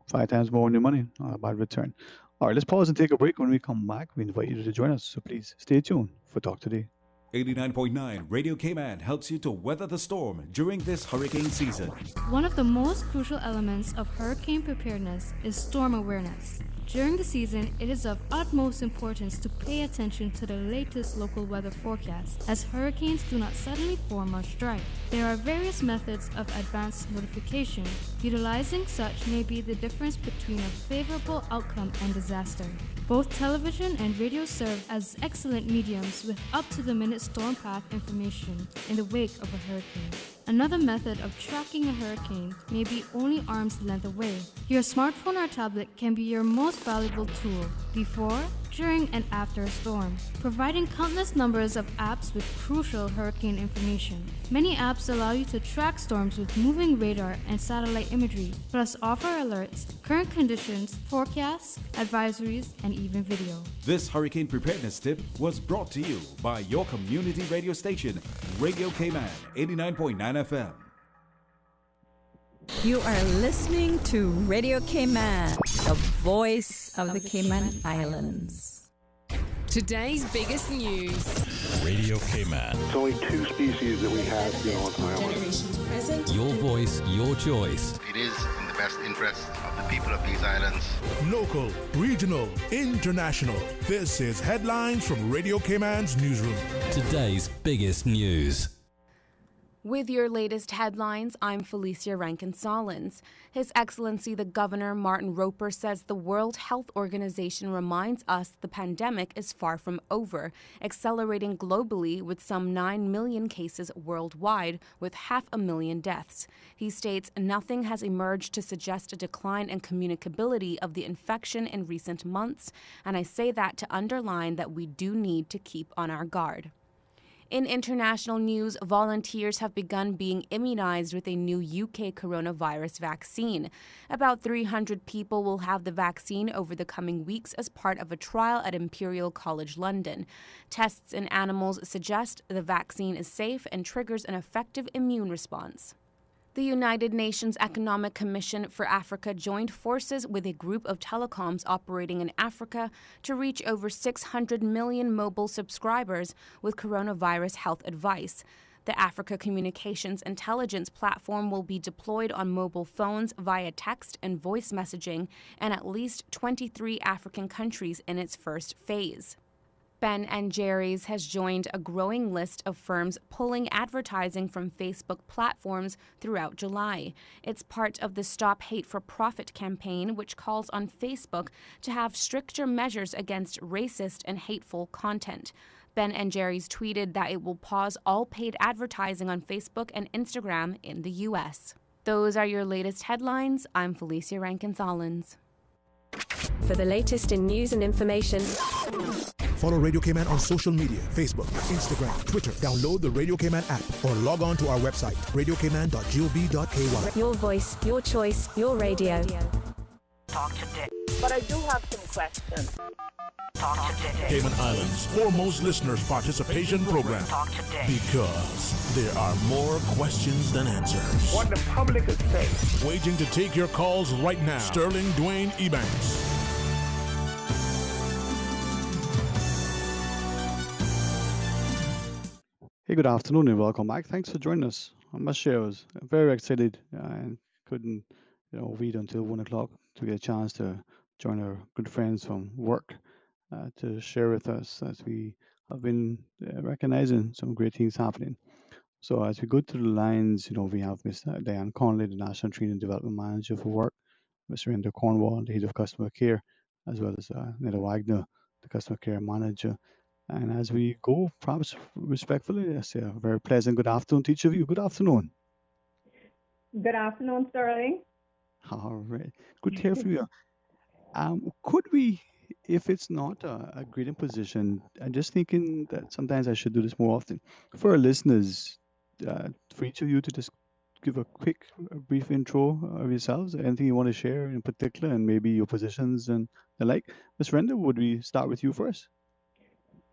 5 times more on your money by return. All right, let's pause and take a break. When we come back, we invite you to join us. So please stay tuned for Talk Today. 89.9 Radio Cayman helps you to weather the storm during this hurricane season. One of the most crucial elements of hurricane preparedness is storm awareness. During the season, it is of utmost importance to pay attention to the latest local weather forecast, as hurricanes do not suddenly form or strike. There are various methods of advanced notification. Utilizing such may be the difference between a favorable outcome and disaster. Both television and radio serve as excellent mediums with up-to-the-minute storm path information in the wake of a hurricane. Another method of tracking a hurricane may be only arm's length away. Your smartphone or tablet can be your most valuable tool before, during, and after a storm, providing countless numbers of apps with crucial hurricane information. Many apps allow you to track storms with moving radar and satellite imagery, plus offer alerts, current conditions, forecasts, advisories, and even video. This hurricane preparedness tip was brought to you by your community radio station, Radio Cayman 89.9 FM. You are listening to Radio Cayman, the voice of the Cayman Islands. Today's biggest news. Radio Cayman. It's only 2 species that we have on the island. Generations present. Your voice, your choice. It is in the best interest of the people of these islands. Local, regional, international. This is Headlines from Radio Cayman's newsroom. Today's biggest news. With your latest headlines, I'm Felicia Rankin-Solins. His Excellency the Governor Martin Roper says the World Health Organization reminds us the pandemic is far from over, accelerating globally with some 9 million cases worldwide with 500,000 deaths. He states nothing has emerged to suggest a decline in communicability of the infection in recent months, and I say that to underline that we do need to keep on our guard. In international news, volunteers have begun being immunized with a new UK coronavirus vaccine. About 300 people will have the vaccine over the coming weeks as part of a trial at Imperial College London. Tests in animals suggest the vaccine is safe and triggers an effective immune response. The United Nations Economic Commission for Africa joined forces with a group of telecoms operating in Africa to reach over 600 million mobile subscribers with coronavirus health advice. The Africa Communications Intelligence Platform will be deployed on mobile phones via text and voice messaging in at least 23 African countries in its first phase. Ben & Jerry's has joined a growing list of firms pulling advertising from Facebook platforms throughout July. It's part of the Stop Hate for Profit campaign, which calls on Facebook to have stricter measures against racist and hateful content. Ben & Jerry's tweeted that it will pause all paid advertising on Facebook and Instagram in the U.S. Those are your latest headlines. I'm Felicia Rankin-Solins. For the latest in news and information, follow Radio Cayman on social media, Facebook, Instagram, Twitter. Download the Radio Cayman app or log on to our website, radiocayman.gov.ky. Your voice, your choice, your radio. Talk today. But I do have some questions. Talk today. Cayman Islands' foremost listeners participation program. Talk today. Because there are more questions than answers. What the public is saying. Waiting to take your calls right now. Sterling Dwayne Ebanks. Hey, good afternoon and welcome back. Thanks for joining us. I must share, I was very excited and couldn't, wait until 1 o'clock to get a chance to join our good friends from work to share with us as we have been recognizing some great things happening. So as we go through the lines, we have Miss Diane Conley, the National Training and Development Manager for Work, Mr. Render Cornwall, the Head of Customer Care, as well as Neda Wagner, the Customer Care Manager. And as we go, perhaps respectfully, I say a very pleasant good afternoon to each of you. Good afternoon. Good afternoon, Sterling. All right. Good to hear from you. Could we, if it's not a grading position, I'm just thinking that sometimes I should do this more often. For our listeners, for each of you to just give a quick, brief intro of yourselves, anything you want to share in particular, and maybe your positions and the like. Ms. Renda, would we start with you first?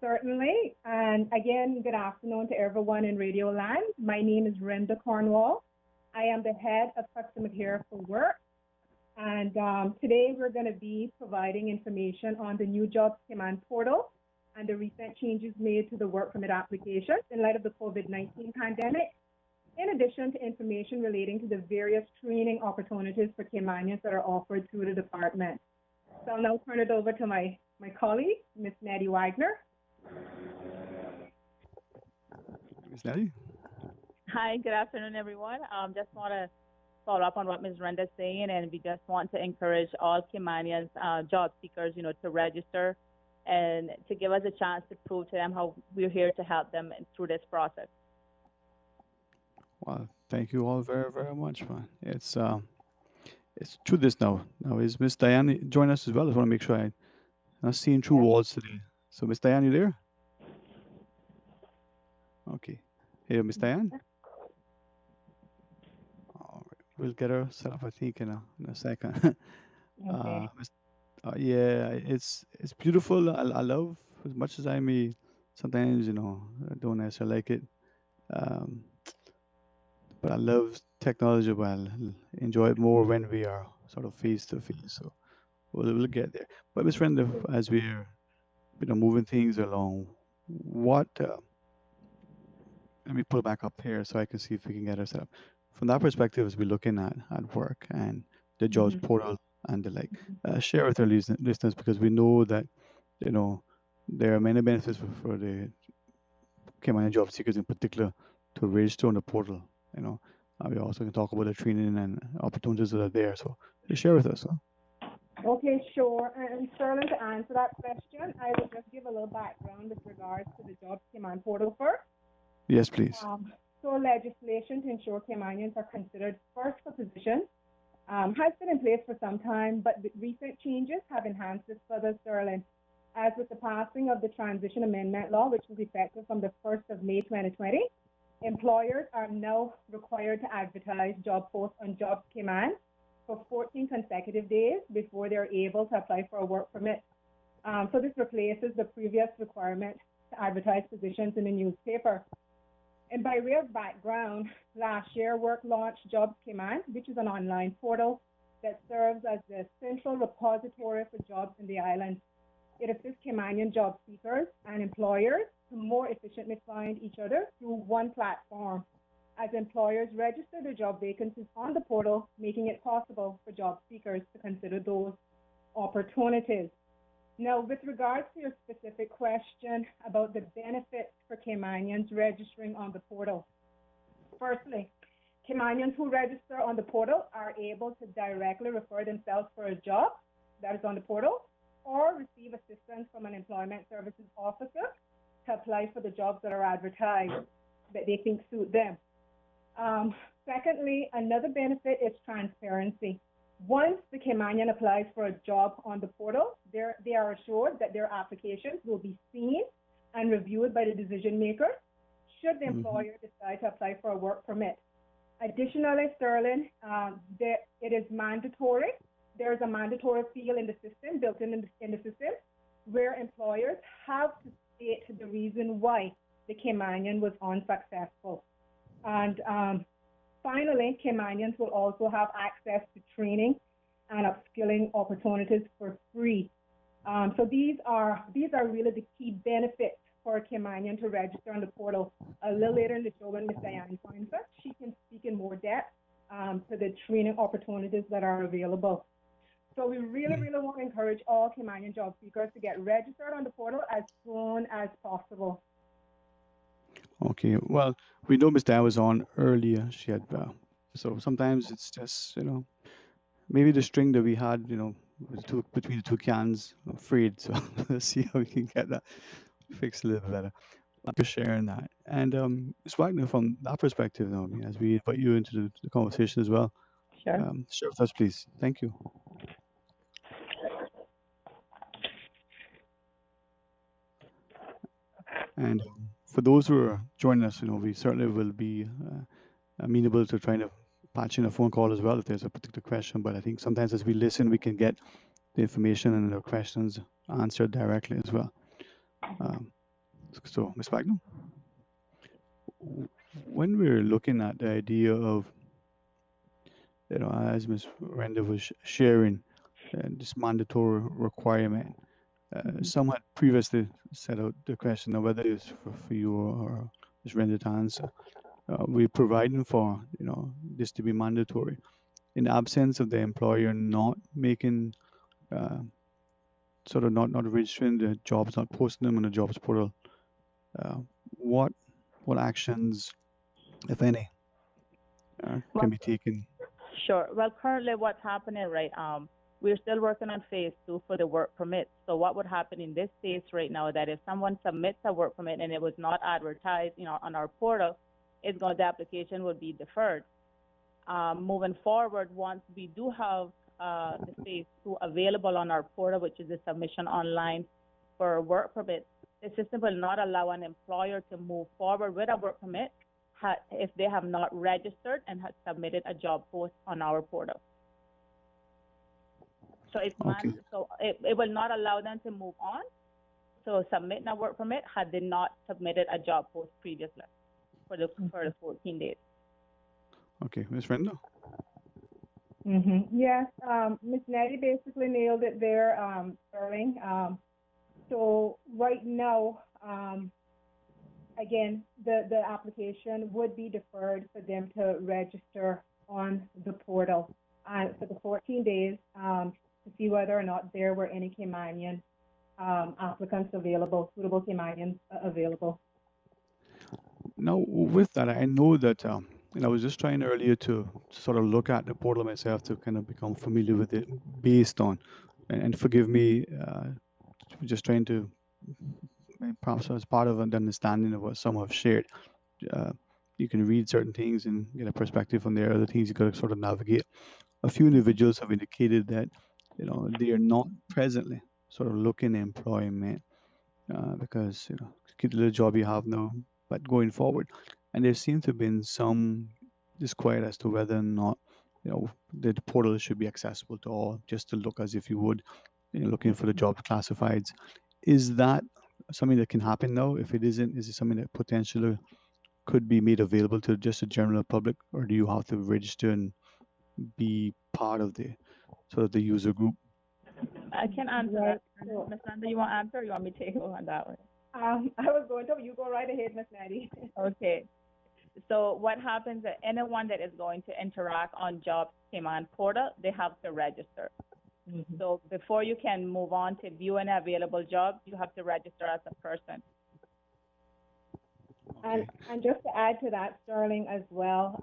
Certainly. And again, good afternoon to everyone in Radio Land. My name is Renda Cornwall. I am the head of Customer Care for Work. And today we're going to be providing information on the new Jobs Command portal and the recent changes made to the work permit applications in light of the COVID-19 pandemic, in addition to information relating to the various training opportunities for Caymanians that are offered through the department. So I'll now turn it over to my colleague, Ms. Nettie Wagner. Ms. Nettie? Hi, good afternoon, everyone. Just want to follow up on what Ms. Renda is saying, and we just want to encourage all Caymanians, job seekers, to register and to give us a chance to prove to them how we're here to help them through this process. Well, thank you all very, very much, man. It's through this now. Now, is Miss Diane join us as well? I just want to make sure I'm seeing through walls today. So, Miss Diane, you there? Okay. Hey, Miss Diane? All right. We'll get her set up, I think, in a second. Okay. Yeah, it's beautiful. I love, as much as I may sometimes, I don't necessarily like it. Um, but I love technology, but I'll enjoy it more when we are sort of face to face. So we'll get there. But Miss Friend, as we're moving things along, what let me pull back up here so I can see if we can get her set up. From that perspective, as we're looking at work and the jobs portal and the like, share with our listeners, because we know that there are many benefits for the Cayman job seekers in particular to register on the portal. We also can talk about the training and opportunities that are there. So just share with us. Huh? Okay, sure. And Sterling, to answer that question, I will just give a little background with regards to the Jobs Command portal first. Yes, please. So legislation to ensure Caymanians are considered first for positions has been in place for some time, but the recent changes have enhanced this further, Sterling. As with the passing of the Transition Amendment Law, which was effective from the 1st of May 2020, employers are now required to advertise job posts on Jobs Command for 14 consecutive days before they're able to apply for a work permit. So this replaces the previous requirement to advertise positions in the newspaper. And by way of background, last year, Work launched Jobs Command, which is an online portal that serves as the central repository for jobs in the island. It assists Caymanian job seekers and employers to more efficiently find each other through one platform, as employers register their job vacancies on the portal, making it possible for job seekers to consider those opportunities. Now, with regards to your specific question about the benefits for Caymanians registering on the portal, firstly, Caymanians who register on the portal are able to directly refer themselves for a job that is on the portal, or receive assistance from an employment services officer to apply for the jobs that are advertised that they think suit them. Secondly, another benefit is transparency. Once the Caymanian applies for a job on the portal, they are assured that their applications will be seen and reviewed by the decision maker should the employer decide to apply for a work permit. Additionally, Sterling, it is mandatory. There is a mandatory field in the system, built in the system, where employers have to state the reason why the Caymanian was unsuccessful. And finally, Caymanians will also have access to training and upskilling opportunities for free. So these are really the key benefits for a Caymanian to register on the portal. A little later in the show, when Ms. Diane finds us, she can speak in more depth to the training opportunities that are available. So we really, really want to encourage all Caymanian job seekers to get registered on the portal as soon as possible. Okay, well, we know Miss Diane was on earlier. She had, so sometimes it's just, maybe the string that we had, between the two cans, frayed. So let's see how we can get that fixed a little better. Thank you for sharing that. And Ms. Wagner, from that perspective, Naomi, as we invite you into the conversation as well, Sure. share with us, please. Thank you. And for those who are joining us, we certainly will be amenable to trying to patch in a phone call as well if there's a particular question. But I think sometimes as we listen, we can get the information and the questions answered directly as well. So, Ms. Wagner, when we're looking at the idea of, as Ms. Renda was sharing, this mandatory requirement, some had previously set out the question of whether it's for you or Ms. Renda to answer. We're providing for, this to be mandatory. In the absence of the employer not making, sort of not registering the jobs, not posting them on the jobs portal, what actions, if any, can be taken? Sure. Well, currently what's happening, right, we're still working on phase 2 for the work permit. So what would happen in this phase right now, that if someone submits a work permit and it was not advertised, on our portal, the application would be deferred. Moving forward, once we do have the phase 2 available on our portal, which is the submission online for work permit, the system will not allow an employer to move forward with a work permit if they have not registered and have submitted a job post on our portal. So it will not allow them to move on. So submitting a work permit had they not submitted a job post previously for the 14 days. Okay, Ms. Renda? Yes, Ms. Nettie basically nailed it there, Sterling. So right now, again, the application would be deferred for them to register on the portal for the 14 days to see whether or not there were any Caymanian applicants available, suitable Caymanians available. Now, with that, I know that, I was just trying earlier to sort of look at the portal myself to kind of become familiar with it based on, and forgive me, just trying to, perhaps as part of an understanding of what some have shared. You can read certain things and get a perspective from there. Other things you got to sort of navigate. A few individuals have indicated that, they are not presently sort of looking employment because, keep the little job you have now, but going forward. And there seems to have been some disquiet as to whether or not, the portal should be accessible to all, just to look as if you would, looking for the job classifieds. Is that something that can happen now? If it isn't, is it something that potentially could be made available to just the general public, or do you have to register and be part of the sort of the user group? I can answer that. Ms. Randa, you want to answer, or you want me to take over on that one? I was going to, you go right ahead, Ms. Nettie. Okay. So what happens is anyone that is going to interact on Jobs Cayman portal, they have to register. So before you can move on to view an available job, you have to register as a person. And just to add to that, Sterling, as well,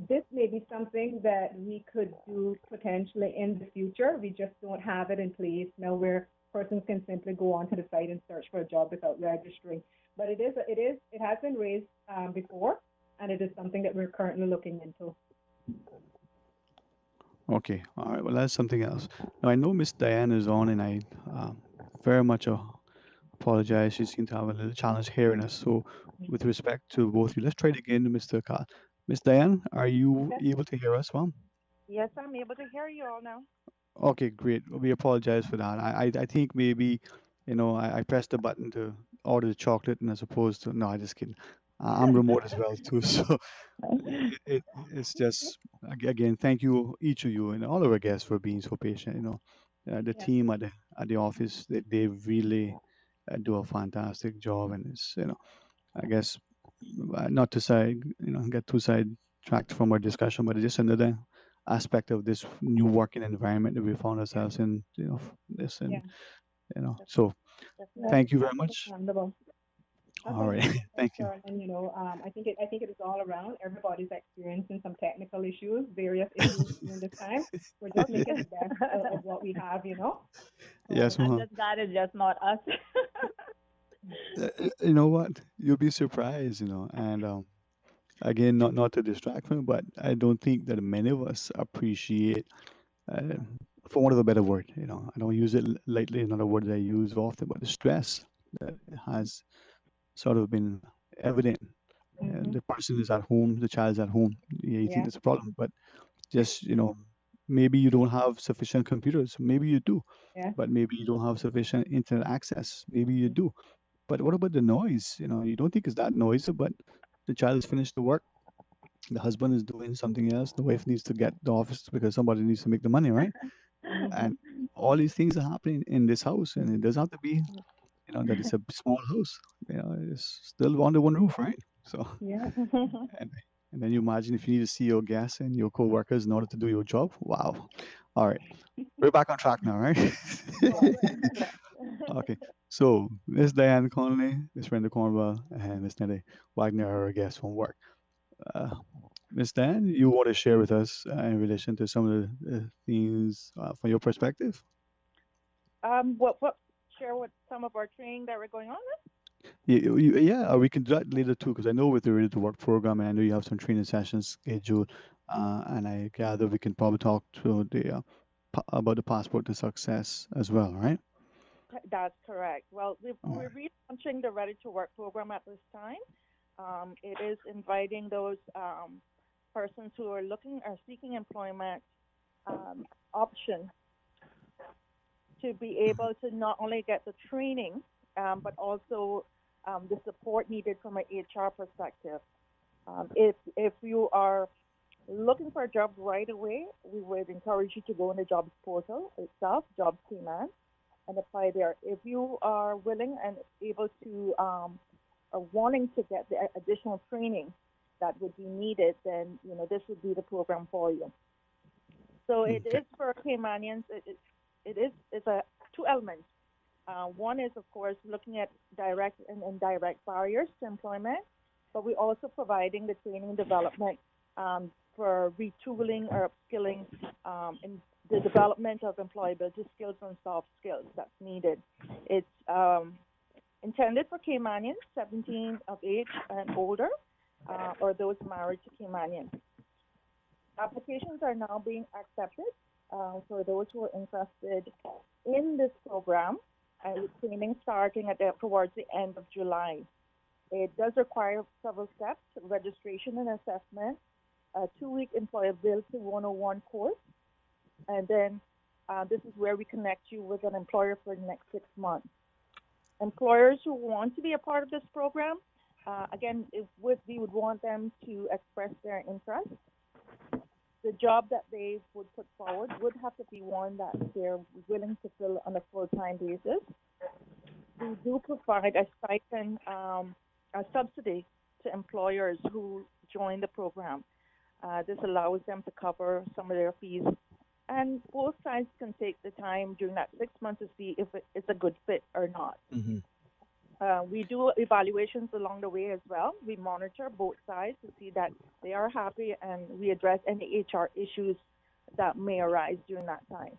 this may be something that we could do potentially in the future. We just don't have it in place now, where persons can simply go onto the site and search for a job without registering. But it has been raised before, and it is something that we're currently looking into. Okay, all right. Well, that's something else. Now, I know Miss Diane is on, and I very much apologize. She seemed to have a little challenge hearing us. So, with respect to both of you, let's try it again, Mr. Carl. Miss Diane, are you able to hear us well? Yes, I'm able to hear you all now. Okay, great. We apologize for that. I think maybe, I pressed the button to order the chocolate, and as opposed to, no, I just kidding. I'm remote as well too, so it's just, again, thank you, each of you, and all of our guests for being so patient. The team at the office, they really do a fantastic job, and it's, I guess, not to say, get too sidetracked from our discussion, but it's just another aspect of this new working environment that we found ourselves in. This and Yeah, so. definitely Thank you very much. understandable. All Thank you right, so much, thank you. sir. And I think it is all around. Everybody's experiencing some technical issues, various issues during this time. We're just making the best of what we have. Yes, I'm ma'am. just glad it's just not us. You know what? You'll be surprised. And again, not to distract me, but I don't think that many of us appreciate, uh, for want of a better word, I don't use it lightly, another word that I use often, but the stress that has sort of been evident. Mm-hmm. The person is at home, the child's at home. Yeah, you think Yeah, that's a problem, but just, maybe you don't have sufficient computers. Maybe you do, yeah. but maybe you don't have sufficient internet access. Maybe you do. But what about the noise? You don't think it's that noisy, but the child has finished the work. The husband is doing something else. The wife needs to get the office because somebody needs to make the money, right? Mm-hmm. And all these things are happening in this house, and it doesn't have to be, that it's a small house. It's still under one roof, right? So, Yeah. and and then you imagine if you need to see your guests and your co-workers in order to do your job. Wow. All right, we're back on track now, right? Okay. So, Miss Diane Conley, Miss Brenda Cornwell, and Miss Nelly Wagner are our guests from work. Uh, Miss Dan, you want to share with us in relation to some of the things from your perspective? What share what some of our training that we're going on with? Yeah, or we can do that later too, because I know with the Ready to Work program, and I know you have some training sessions scheduled, and I gather we can probably talk to about the passport to success as well, right? That's correct. Well, All we're right. relaunching the Ready to Work program at this time. It is inviting those persons who are looking or seeking employment option to be able to not only get the training, but also the support needed from an HR perspective. If you are looking for a job right away, we would encourage you to go in the jobs portal itself, Jobs Cayman, and apply there. If you are willing and able to, are wanting to get the additional training that would be needed, then this would be the program for you. So it Okay. is for Caymanians. It's a two elements. One is, of course, looking at direct and indirect barriers to employment, but we're also providing the training and development for retooling or upskilling in the development of employability skills and soft skills that's needed. It's intended for Caymanians 17 of age and older, or those married to Caymanians. Applications are now being accepted for those who are interested in this program, and with training starting towards the end of July. It does require several steps: registration and assessment, a 2-week employability 101 course, and then this is where we connect you with an employer for the next 6 months. Employers who want to be a part of this program, again, we would want them to express their interest. The job that they would put forward would have to be one that they're willing to fill on a full-time basis. We do provide a stipend, a subsidy to employers who join the program. This allows them to cover some of their fees. And both sides can take the time during that 6 months to see if it's a good fit or not. Mm-hmm. We do evaluations along the way as well. We monitor both sides to see that they are happy, and we address any HR issues that may arise during that time.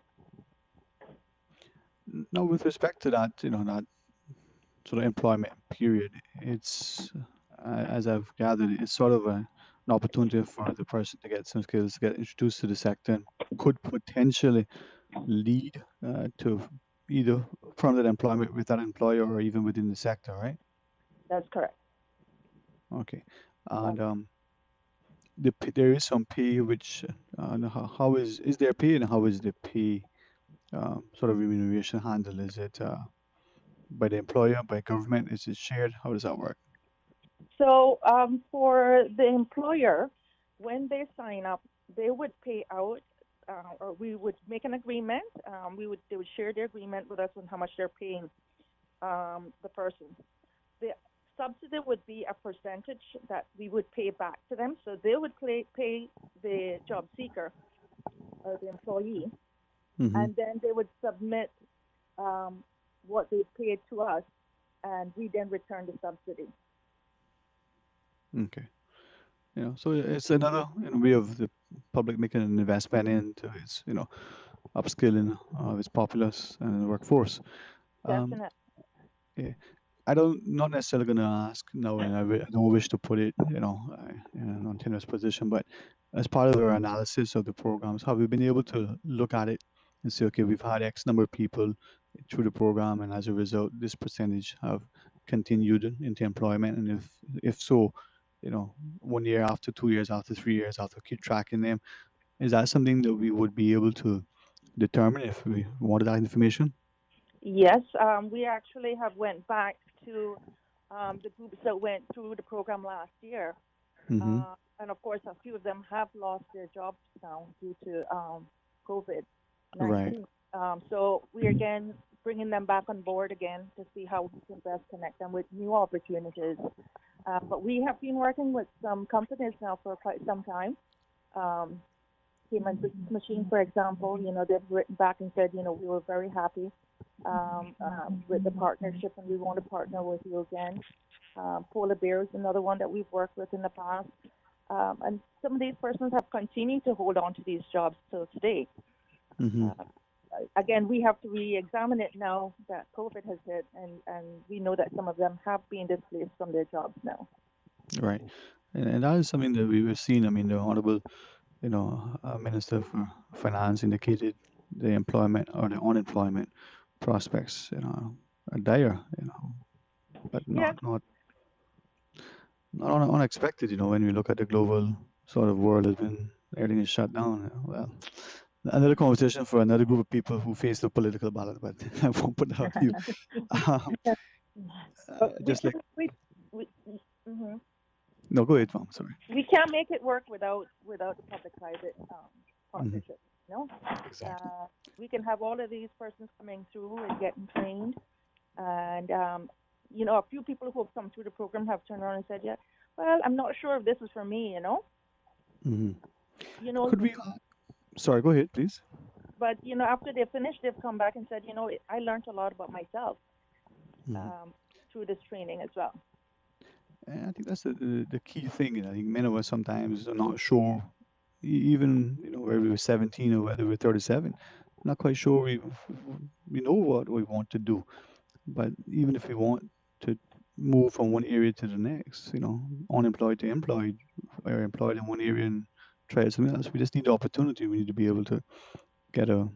Now, with respect to that, that sort of employment period, it's as I've gathered, it's sort of an opportunity for the person to get some skills, to get introduced to the sector, and could potentially lead to either from that employment with that employer or even within the sector, right? That's correct. Okay. And there is some pay which how is there pay, and how is the pay sort of remuneration handled? Is it by the employer, by government? Is it shared? How does that work? So for the employer, when they sign up, they would pay out, or we would make an agreement. They would share their agreement with us on how much they're paying the person. The subsidy would be a percentage that we would pay back to them. So they would pay the job seeker the employee, Mm-hmm. and then they would submit um, what they paid to us, and we then return the subsidy. Okay. So it's another way of the public making an investment into its, upskilling of its populace and workforce. Um, Definitely. yeah. I don't not necessarily going to ask now, and I don't wish to put it, in an tenuous position, but as part of our analysis of the programs, have we been able to look at it and say, okay, we've had X number of people through the program, and as a result, this percentage have continued into employment, and if so, 1 year after, 2 years after, 3 years after, keep tracking them. Is that something that we would be able to determine if we wanted that information? Yes, we actually have went back to the groups that went through the program last year, Mm-hmm. and of course, a few of them have lost their jobs now due to Right. COVID-19. So we are again bringing them back on board again to see how we can best connect them with new opportunities. But we have been working with some companies now for quite some time. Siemens Machine, for example, they've written back and said, we were very happy with the partnership, and we want to partner with you again. Polar Bear is another one that we've worked with in the past. And some of these persons have continued to hold on to these jobs till today. Mm-hmm. Again, we have to re-examine it now that COVID has hit, and we know that some of them have been displaced from their jobs now. Right. And that is something that we were seeing. I mean, the Honorable, Minister for Finance indicated the employment or the unemployment prospects, are dire, but Yeah. not unexpected, when we look at the global sort of world has been, everything is shut down. Well, another conversation for another group of people who face the political ballot, but I won't put that on you. Um, But just like, we, mhm. no, go ahead, Tom. Sorry. We can't make it work without the public-private Mm-hmm. partnership. You know, Exactly. we can have all of these persons coming through and getting trained, and a few people who have come through the program have turned around and said, "Yeah, well, I'm not sure if this is for me." Mm-hmm. You know, Could we? Sorry, go ahead, please. but after they finished, they've come back and said, I learned a lot about myself Mm-hmm. through this training as well. And I think that's the key thing. And I think many of us sometimes are not sure, even whether we're 17 or whether we're 37, not quite sure we know what we want to do. But even if we want to move from one area to the next, unemployed to employed, or employed in one area and try something else, we just need the opportunity. We need to be able to get a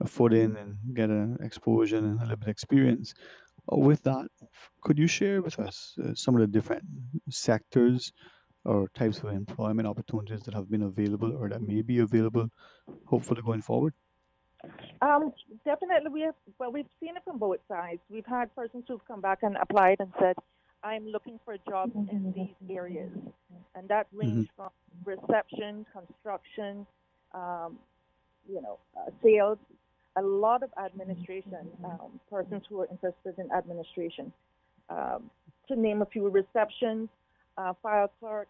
foot in and get an exposure and a little bit of experience. With that, could you share with us some of the different sectors or types of employment opportunities that have been available or that may be available, hopefully going forward? Um, Definitely, we've seen it from both sides. We've had persons who've come back and applied and said, "I'm looking for jobs in these areas," and that Mm-hmm. range from reception, construction, um, sales, a lot of administration, persons who are interested in administration. Um, to name a few, reception, file clerk,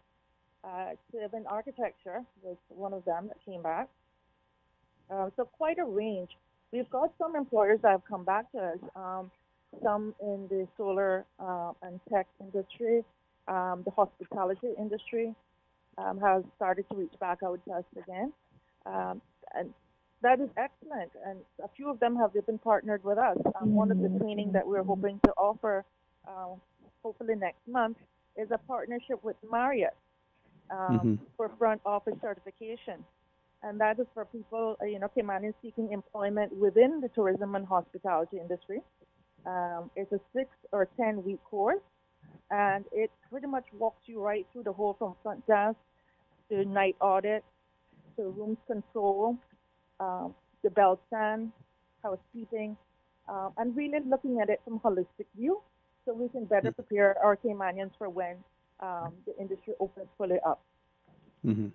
civil architecture was one of them that came back. So quite a range. We've got some employers that have come back to us, some in the solar and tech industry, the hospitality industry has started to reach back out to us again. And that is excellent. And a few of them have been partnered with us. One of the training that we're hoping to offer, hopefully next month, is a partnership with Marriott Mm-hmm. for front office certification. And that is for people, Caymanians seeking employment within the tourism and hospitality industry. It's a 6 or 10-week course, and it pretty much walks you right through the whole from front desk to night audit to rooms control, the bell stand, housekeeping, and really looking at it from a holistic view so we can better prepare our Caymanians for when the industry opens fully up. Mm-hmm.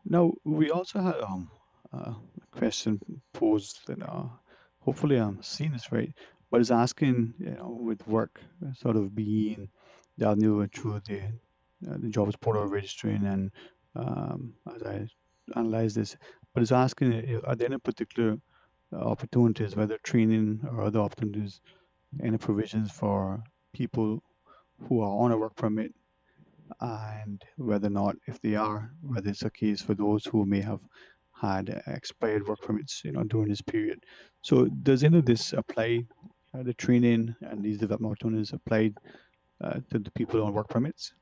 Now, we also had a question posed, and hopefully I'm seeing this right, but it's asking, with work sort of being the avenue through the jobs portal registering, and as I analyze this, but it's asking, are there any particular opportunities, whether training or other opportunities, any provisions for people who are on a work permit, and whether or not, if they are, whether it's a case for those who may have had expired work permits, during this period. So does any of this apply, the training and these development opportunities applied to the people on work permits?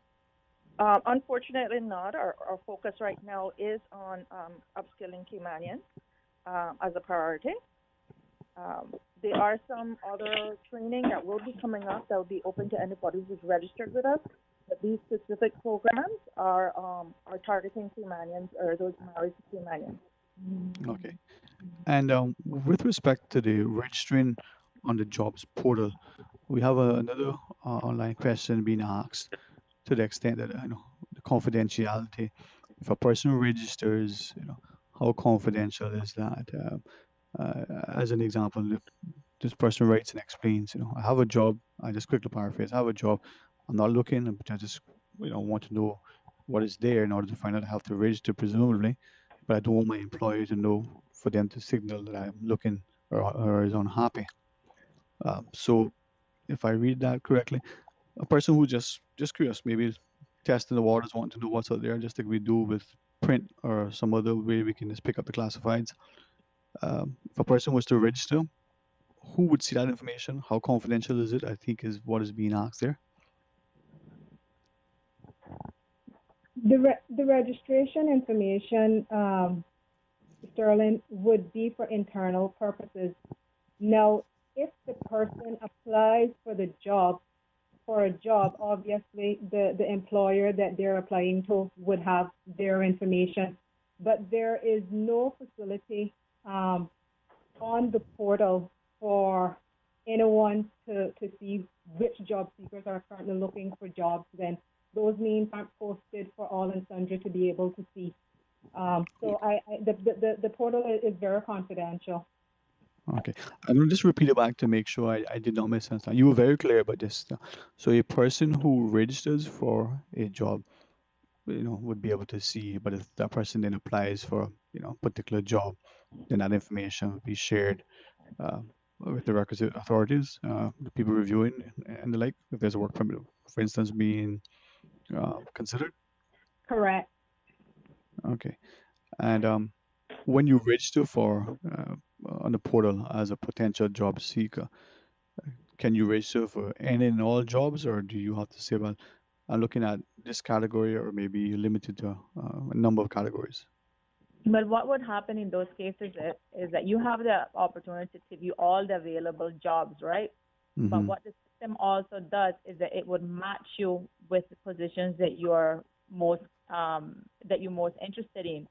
Unfortunately not. Our focus right now is on upskilling Caymanians as a priority. There are some other training that will be coming up that will be open to anybody who's registered with us. But these specific programs are targeting Caymanians or those married to Caymanians. Okay. And with respect to the registering on the jobs portal, we have another online question being asked to the extent that the confidentiality. If a person registers, how confidential is that? As an example, if this person writes and explains, I have a job. I just quickly paraphrase. I have a job. I'm not looking, but I just want to know what is there in order to find out. I have to register presumably, but I don't want my employer to know for them to signal that I'm looking or is unhappy. So if I read that correctly, a person who just curious, maybe testing the waters, wanting to know what's out there, just like we do with print or some other way we can just pick up the classifieds. If a person was to register, who would see that information? How confidential is it? I think is what is being asked there. The registration information, Sterling, would be for internal purposes. Now, if the person applies for a job, obviously the employer that they're applying to would have their information, but there is no facility on the portal for anyone to see which job seekers are currently looking for jobs. Then those names aren't posted for all and sundry to be able to see. The portal is very confidential. Okay, I'm going to just repeat it back to make sure I did not misunderstand. You were very clear about this. So a person who registers for a job, would be able to see. But if that person then applies for, a particular job, then that information would be shared with the requisite authorities, the people reviewing and the like. If there's a work permit, for instance, being considered. Correct. Okay, and when you register for on the portal as a potential job seeker, can you register for any and all jobs, or do you have to say, well, I'm looking at this category, or maybe you're limited to a number of categories? But what would happen in those cases is that you have the opportunity to view all the available jobs, right? But what the system also does is that it would match you with the positions that you're most interested in.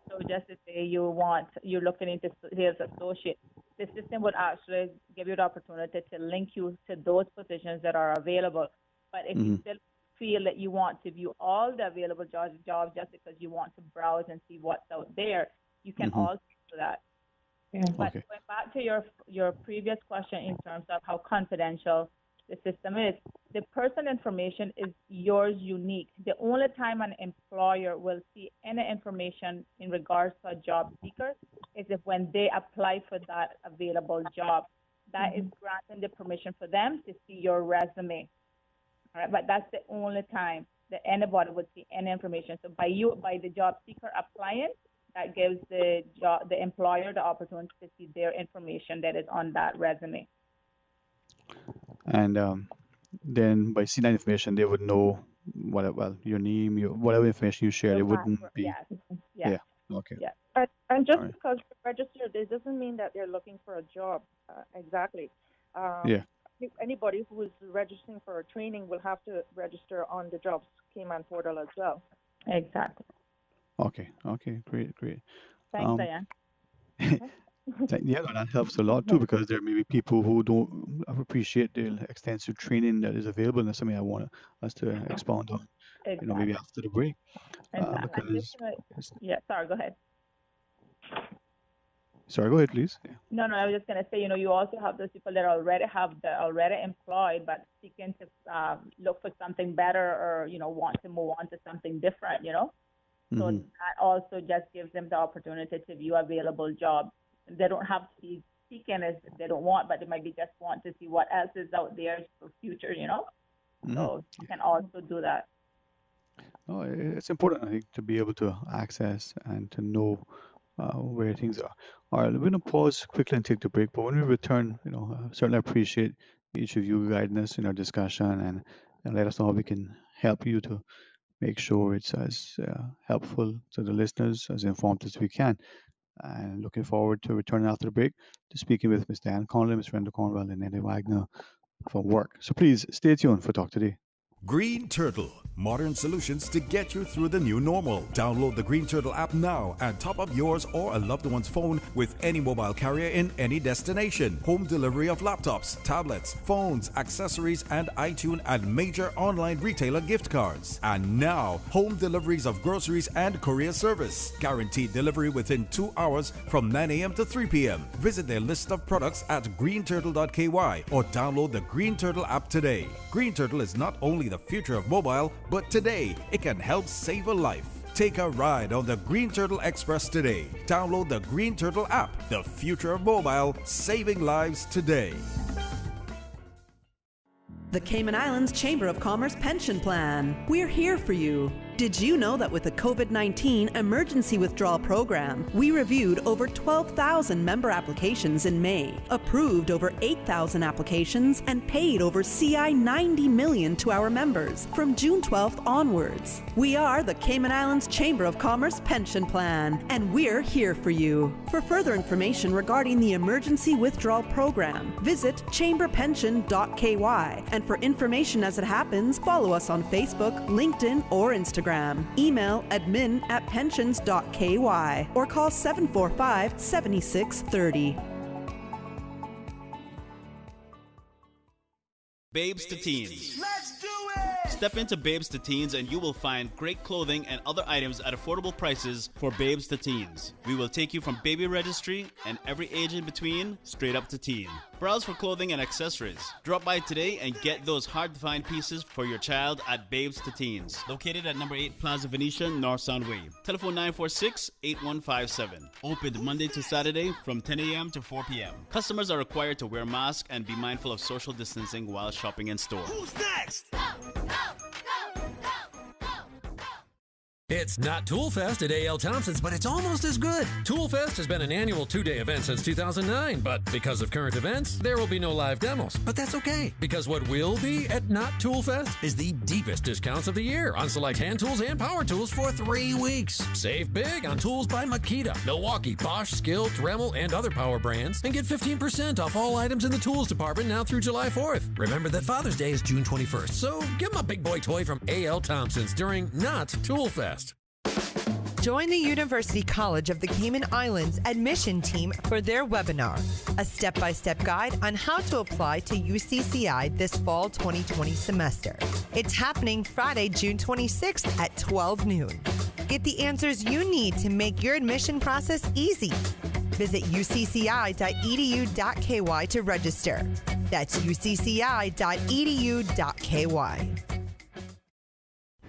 So just to say you're looking into sales associate, the system would actually give you the opportunity to link you to those positions that are available. But if you still feel that you want to view all the available jobs just because you want to browse and see what's out there, you can also do that. Yeah. But going back to your previous question in terms of how confidential the system is, the personal information is yours unique. The only time an employer will see any information in regards to a job seeker is if when they apply for that available job. That is granting the permission for them to see your resume. All right, but that's the only time that anybody would see any information. So by the job seeker applying, that gives the employer the opportunity to see their information that is on that resume. And then by seeing that information, they would know your name, whatever information you shared. It wouldn't be. Yes. Yeah. Okay. Yeah. And just because they're registered, it doesn't mean that they're looking for a job. Exactly. Yeah. Anybody who is registering for a training will have to register on the Jobs Cayman portal as well. Exactly. Okay. Great. Thanks, Diane. Yeah, that helps a lot too, because there may be people who don't appreciate the extensive training that is available, and that's something I want us to expound on. Exactly. Maybe after the break. Exactly. Sorry, go ahead. Sorry, go ahead, please. Yeah. No, I was just going to say, you also have those people that already employed, but seeking to look for something better, or, want to move on to something different, So Mhm. that also just gives them the opportunity to view available jobs. They don't have to be seeking if they don't want, but they might be just want to see what else is out there for future, So you can also do that. Oh, it's important, I think, to be able to access and to know where things are. All right, we're going to pause quickly and take the break. But when we return, certainly appreciate each of you guiding us in our discussion and let us know how we can help you to make sure it's as helpful to the listeners, as informed as we can. And looking forward to returning after the break to speaking with Mr. Ann Conley, Ms. Brenda Cornwell, and Eddie Wagner for work. So please stay tuned for Talk Today. Green Turtle, modern solutions to get you through the new normal. Download the Green Turtle app now and top up yours or a loved one's phone with any mobile carrier in any destination. Home delivery of laptops, tablets, phones, accessories, and iTunes and major online retailer gift cards. And now, home deliveries of groceries and courier service. Guaranteed delivery within 2 hours from 9 a.m. to 3 p.m. Visit their list of products at greenturtle.ky or download the Green Turtle app today. Green Turtle is not only the future of mobile, but today it can help save a life. Take a ride on the Green Turtle Express today. Download the Green Turtle app. The future of mobile, saving lives today. The Cayman Islands Chamber of Commerce Pension Plan. We're here for you. Did you know that with the COVID-19 Emergency Withdrawal Program, we reviewed over 12,000 member applications in May, approved over 8,000 applications, and paid over CI 90 million to our members from June 12th onwards? We are the Cayman Islands Chamber of Commerce Pension Plan, and we're here for you. For further information regarding the Emergency Withdrawal Program, visit chamberpension.ky, and for information as it happens, follow us on Facebook, LinkedIn, or Instagram. Email admin@pensions.ky or call 745-7630. Babes to Teens. Let's do it! Step into Babes to Teens and you will find great clothing and other items at affordable prices for Babes to Teens. We will take you from baby registry and every age in between straight up to teen. Browse for clothing and accessories. Drop by today and get those hard-to-find pieces for your child at Babes to Teens. Located at number 8 Plaza Venetia, North Sound Way. Telephone 946-8157. Open Monday to Saturday from 10 a.m. to 4 p.m. Customers are required to wear masks and be mindful of social distancing while shopping in store. Who's next? It's not Tool Fest at A.L. Thompson's, but it's almost as good. Tool Fest has been an annual 2-day event since 2009, but because of current events, there will be no live demos. But that's okay, because what will be at Not Tool Fest is the deepest discounts of the year on select hand tools and power tools for 3 weeks. Save big on tools by Makita, Milwaukee, Bosch, Skill, Dremel, and other power brands, and get 15% off all items in the tools department now through July 4th. Remember that Father's Day is June 21st, so give them a big boy toy from A.L. Thompson's during Not Tool Fest. Join the University College of the Cayman Islands admission team for their webinar, a step-by-step guide on how to apply to UCCI this fall 2020 semester. It's happening Friday, June 26th at 12 noon. Get the answers you need to make your admission process easy. Visit ucci.edu.ky to register. That's ucci.edu.ky.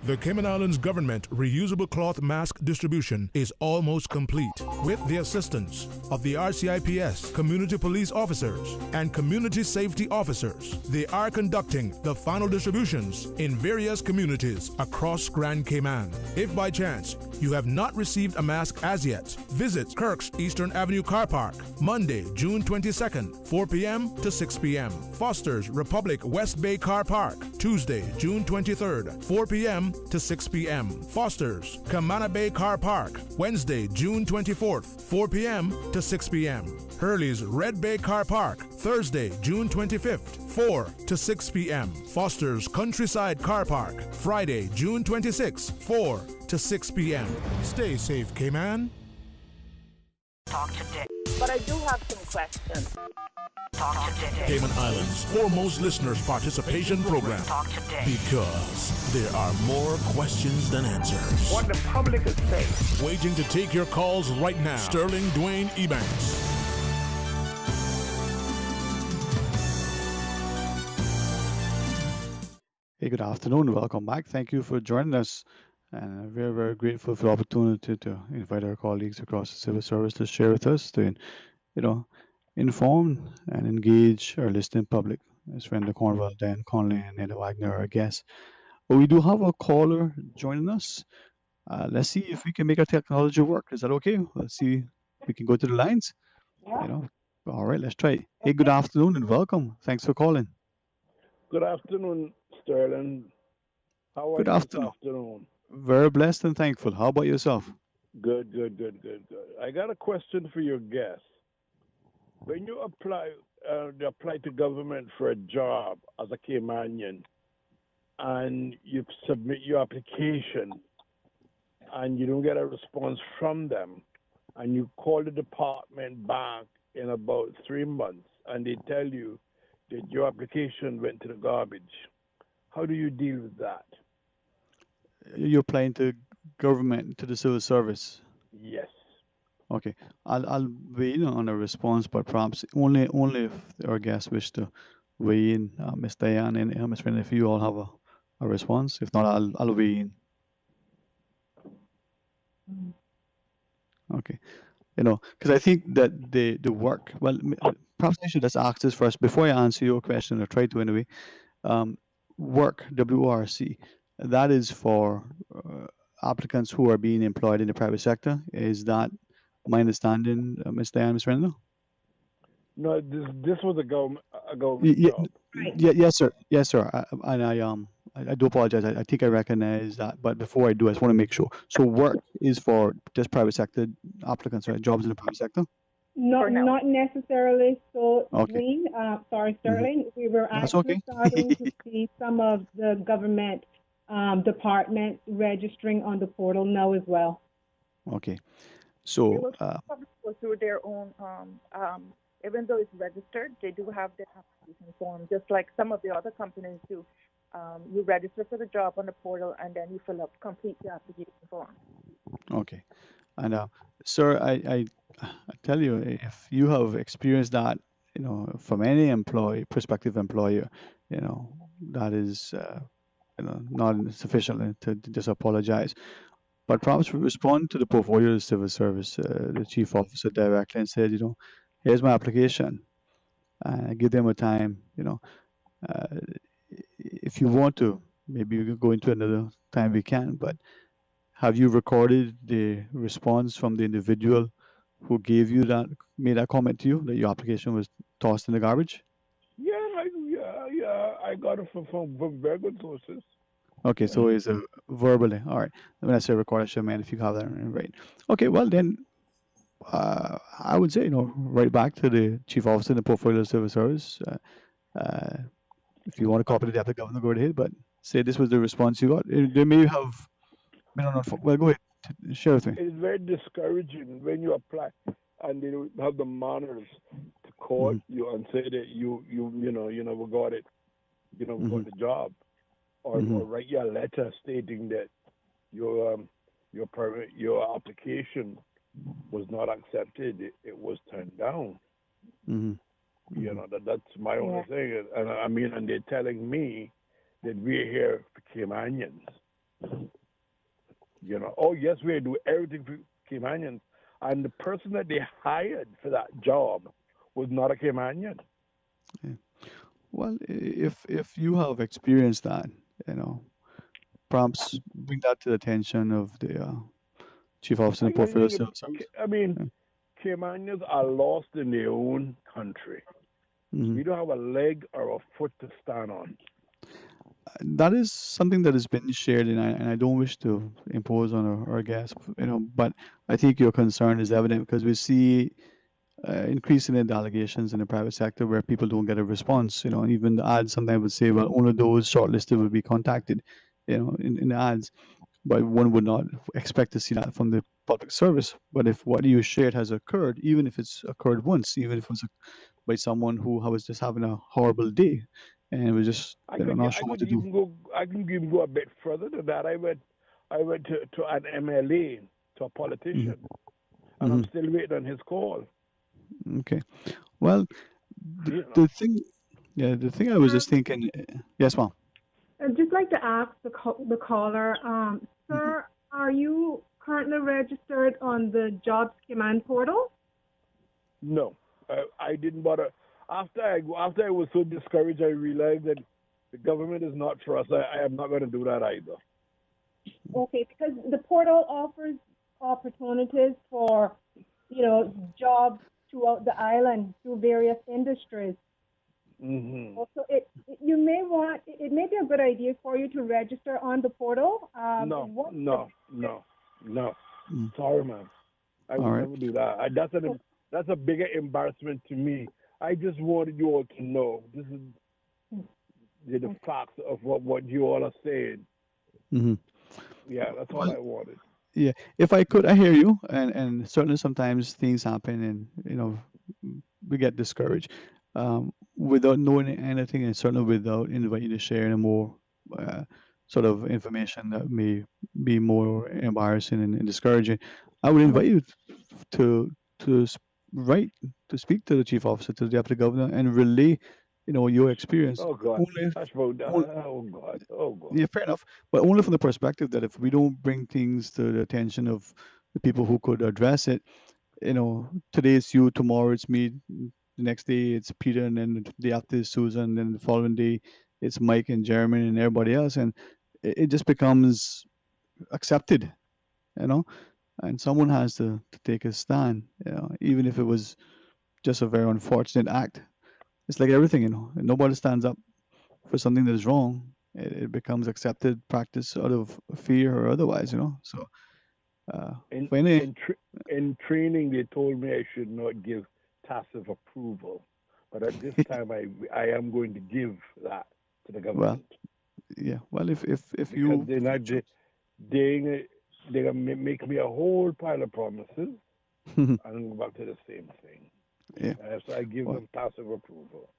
The Cayman Islands government reusable cloth mask distribution is almost complete. With the assistance of the RCIPS community police officers and community safety officers, they are conducting the final distributions in various communities across Grand Cayman. If by chance you have not received a mask as yet, visit Kirk's Eastern Avenue Car Park, Monday, June 22nd, 4 p.m. to 6 p.m. Foster's Republic West Bay Car Park, Tuesday, June 23rd, 4 p.m. to 6 p.m. Foster's Camana Bay Car Park, Wednesday, June 24th, 4 p.m. to 6 p.m. Hurley's Red Bay Car Park, Thursday, June 25th, 4 to 6 p.m. Foster's Countryside Car Park, Friday, June 26th, 4 to 6 p.m. Stay safe, Cayman. Talk today. But I do have some questions. Talk today. Cayman Islands' foremost listeners participation program. Talk today. Because there are more questions than answers. What the public is saying. Waiting to take your calls right now. Sterling Dwayne Ebanks. Hey, good afternoon. Welcome back. Thank you for joining us. And we're very grateful for the opportunity to invite our colleagues across the civil service to share with us, to you know, inform and engage our listening public. As Brenda Cornwell, Dan Conley, and Neda Wagner are our guests. But we do have a caller joining us. Let's see if we can make our technology work. Is that okay? Let's see if we can go to the lines. Yeah. You know, all right, let's try it. Hey, good afternoon and welcome. Thanks for calling. Good afternoon, Sterling. How are Good you this afternoon. afternoon? Very blessed and thankful. How about yourself? Good, good, good, good, good. I got a question for your guest. When you apply to government for a job as a Caymanian, and you submit your application, and you don't get a response from them, and you call the department back in about 3 months, and they tell you that your application went to the garbage. How do you deal with that? You're applying to government, to the civil service. Yes. Okay, I'll weigh in on a response, but perhaps only if our guests wish to weigh in, Miss Diane and Miss Brenda, if you all have a response. If not, I'll weigh in. Okay, because I think that the work. Well, perhaps I should just ask this first before I answer your question, or try to anyway. Um, Work, WRC, that is for applicants who are being employed in the private sector. Is that my understanding, Ms. Diane, Ms. Randall? No, this was a government Yeah, job. yes, sir. Yes, sir. I do apologize. I think I recognize that, but before I do, I just want to make sure. So work is for just private sector applicants, right? Jobs in the private sector? Not necessarily. So, Okay. Dwayne, sorry, Sterling, we were That's actually okay. starting to see some of the government departments registering on the portal now as well. Okay. They So, will probably go through their own, even though it's registered, they do have their application form, just like some of the other companies do. You register for the job on the portal, and then you complete the application form. okay. And sir, I tell you, if you have experienced that, from any prospective employer, that is, not sufficient to just apologize. But perhaps we respond to the portfolio of the civil service, the chief officer directly, and said, here's my application. Give them a time, uh, if you want to, maybe we could go into another time we can, but have you recorded the response from the individual who made that comment to you that your application was tossed in the garbage? Yeah. I got it from very good sources. Okay, so it's verbally. All right. When I say record, I should mean if you have that right. Okay, well then, I would say, right back to the chief officer in the portfolio civil service. If you want to copy the deputy governor, go ahead. But say this was the response you got. They may have been on. Well, go ahead. Share with me. It's very discouraging when you apply and they don't have the manners to call you and say that you never got it, you never got the job, or write you a letter stating that your application was not accepted. It was turned down. That's my only thing. And I mean, and they're telling me that we're here for Caymanians. Oh yes, we do everything for Caymanians. And the person that they hired for that job was not a Caymanian. Okay. Well, if you have experienced that, perhaps bring that to the attention of the chief officer in the portfolio civil service. I mean, Caymanians are lost in their own country. We don't have a leg or a foot to stand on. That is something that has been shared, and I don't wish to impose on our guests, but I think your concern is evident because we see increasing in the allegations in the private sector where people don't get a response, and even the ads sometimes would say, well, only those shortlisted will be contacted, in the ads. But one would not expect to see that from the public service. But if what you shared has occurred, even if it's occurred once, even if it was by someone who was just having a horrible day and was just not sure what to do. I can even go a bit further than that. I went to an MLA, to a politician, and I'm still waiting on his call. Okay. Well, the thing I was just thinking, yes, ma'am. I'd just like to ask the caller, sir, are you currently registered on the Jobs Command portal? No, I didn't bother. After I was so discouraged, I realized that the government is not for us. I am not going to do that either. Okay, because the portal offers opportunities for, jobs throughout the island through various industries. Mm-hmm. Also, it may be a good idea for you to register on the portal. No. Sorry, man. I will never do that. That's a bigger embarrassment to me. I just wanted you all to know this is the facts of what you all are saying. Mm-hmm. Yeah, that's all I wanted. Yeah, if I could, I hear you, and certainly sometimes things happen, and we get discouraged without knowing anything, and certainly without inviting you to share any more sort of information that may be more embarrassing and discouraging. I would invite you to write to speak to the chief officer, to the deputy governor, and relay, your experience. Oh God, Only, that's about that. only, Oh God, oh God. yeah, fair enough. But only from the perspective that if we don't bring things to the attention of the people who could address it, today it's you, tomorrow it's me, the next day it's Peter, and then the day after it's Susan, and then the following day it's Mike and Jeremy and everybody else, and it just becomes accepted, you know. And someone has to take a stand, even if it was just a very unfortunate act. It's like everything, and nobody stands up for something that is wrong. It becomes accepted practice out of fear or otherwise, So, In for any, in tr- in training, they told me I should not give tacit approval, but at this time, I am going to give that to the well, government yeah, well, if because you they're if you not choose, they're gonna make me a whole pile of promises and go back to the same thing. yeah, So I give well, them passive approval.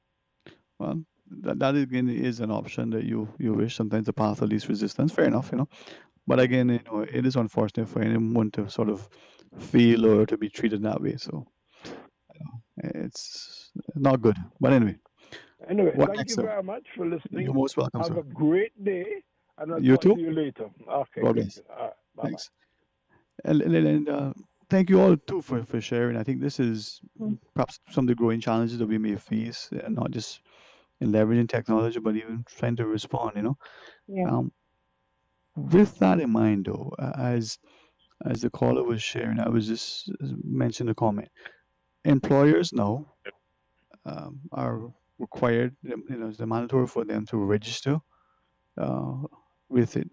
well, that again is an option that you wish. Sometimes the path of least resistance. Fair enough. But again, it is unfortunate for anyone to sort of feel or to be treated that way. So it's not good. But anyway, Anyway, what thank next, you sir? very much for You're listening. most welcome, Have sir. a great day, and I'll You talk too. to you later. Okay, God good. bless. All right, bye bye. Thanks. And thank you all too for sharing. I think this is perhaps some of the growing challenges that we may face, not just in leveraging technology, but even trying to respond. Yeah. With that in mind, though, as the caller was sharing, I was just mentioning a comment. Employers now are required, it's mandatory for them to register uh, with it.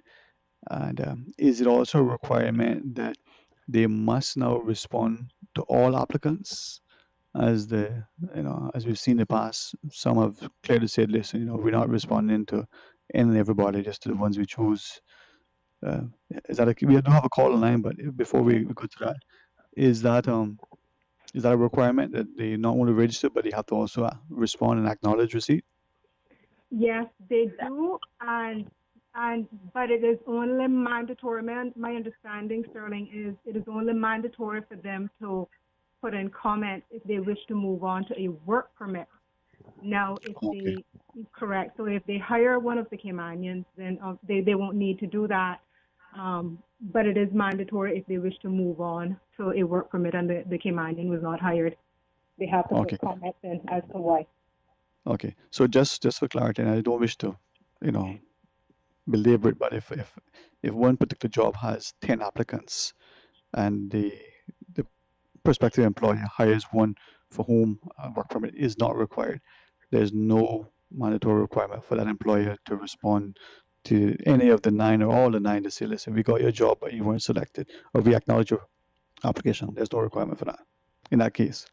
And is it also a requirement that they must now respond to all applicants? As we've seen in the past, some have clearly said, listen, we're not responding to any and everybody, just to the ones we choose. Uh, we do have a call line, but before we go to that, is that a requirement that they not only register, but they have to also respond and acknowledge receipt? Yes, they do, but it is only mandatory. My understanding, Sterling, is it is only mandatory for them to put in comments if they wish to move on to a work permit. Now, if Okay. correct, so if they hire one of the Caymanians, then they won't need to do that. But it is mandatory if they wish to move on to a work permit and the Caymanian was not hired. They have to Okay. put comments in as to why. Okay. So just for clarity, and I don't wish to, you know, belabor it, but if one particular job has 10 applicants and the prospective employer hires one for whom a work permit is not required, there's no mandatory requirement for that employer to respond to any of the nine or all the nine to say, listen, we got your job, but you weren't selected, or we acknowledge your application. There's no requirement for that in that case.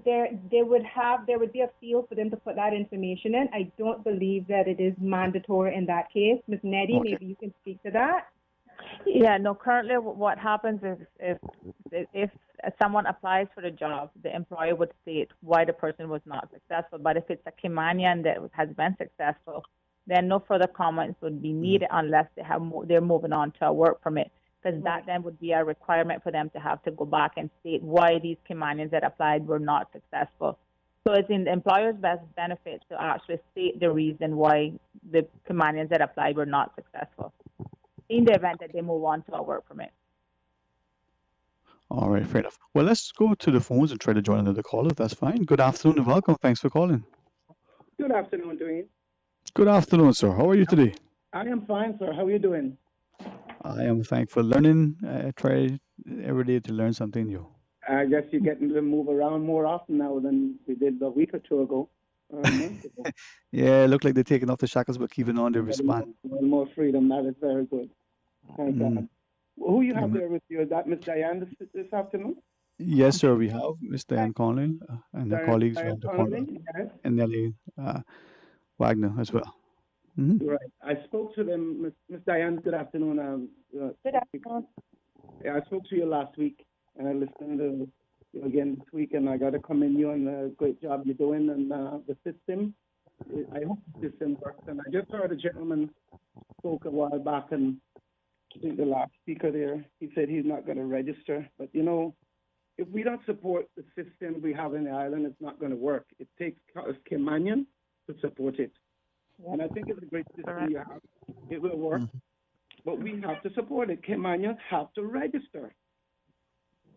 There would be a field for them to put that information in. I don't believe that it is mandatory in that case. Ms. Neddy, Okay. maybe you can speak to that. Yeah, no, currently what happens is if someone applies for the job, the employer would state why the person was not successful. But if it's a Caymanian that has been successful, then no further comments would be needed unless they're moving on to a work permit, because that then would be a requirement for them to have to go back and state why these Caymanians that applied were not successful. So it's in the employer's best benefit to actually state the reason why the Caymanians that applied were not successful. in the event that they move on to a work permit. All right, fair enough. Well, let's go to the phones and try to join another call if that's fine. Good afternoon and welcome. Thanks for calling. Good afternoon, Dwayne. Good afternoon, sir. How are you today? I am fine, sir. How are you doing? I am thankful. Learning, I try every day to learn something new. I guess you're getting to move around more often now than we did a week or two ago, or a month ago. Yeah, look like they're taking off the shackles but keeping on their wristband. More freedom. That is very good. Thank God. Who you have Mm. there with you? Is that Miss Diane this afternoon? Yes, sir. We have Miss Diane Conley and her colleagues Diane around the corner, Connolly? Yes. and Nellie Wagner as well. Right. I spoke to them, Miss Diane. Good afternoon. Good afternoon. Yeah, I spoke to you last week, and I listened to you again this week, and I got to commend you on the great job you're doing and the system. I hope the system works. And I just heard a gentleman spoke a while back, and I think the last speaker there, he said he's not going to register. But, you know, if we don't support the system we have in the island, it's not going to work. It takes Caymanian to support it. And I think it's a great system you have. It will work. But we have to support it. Caymanians have to register.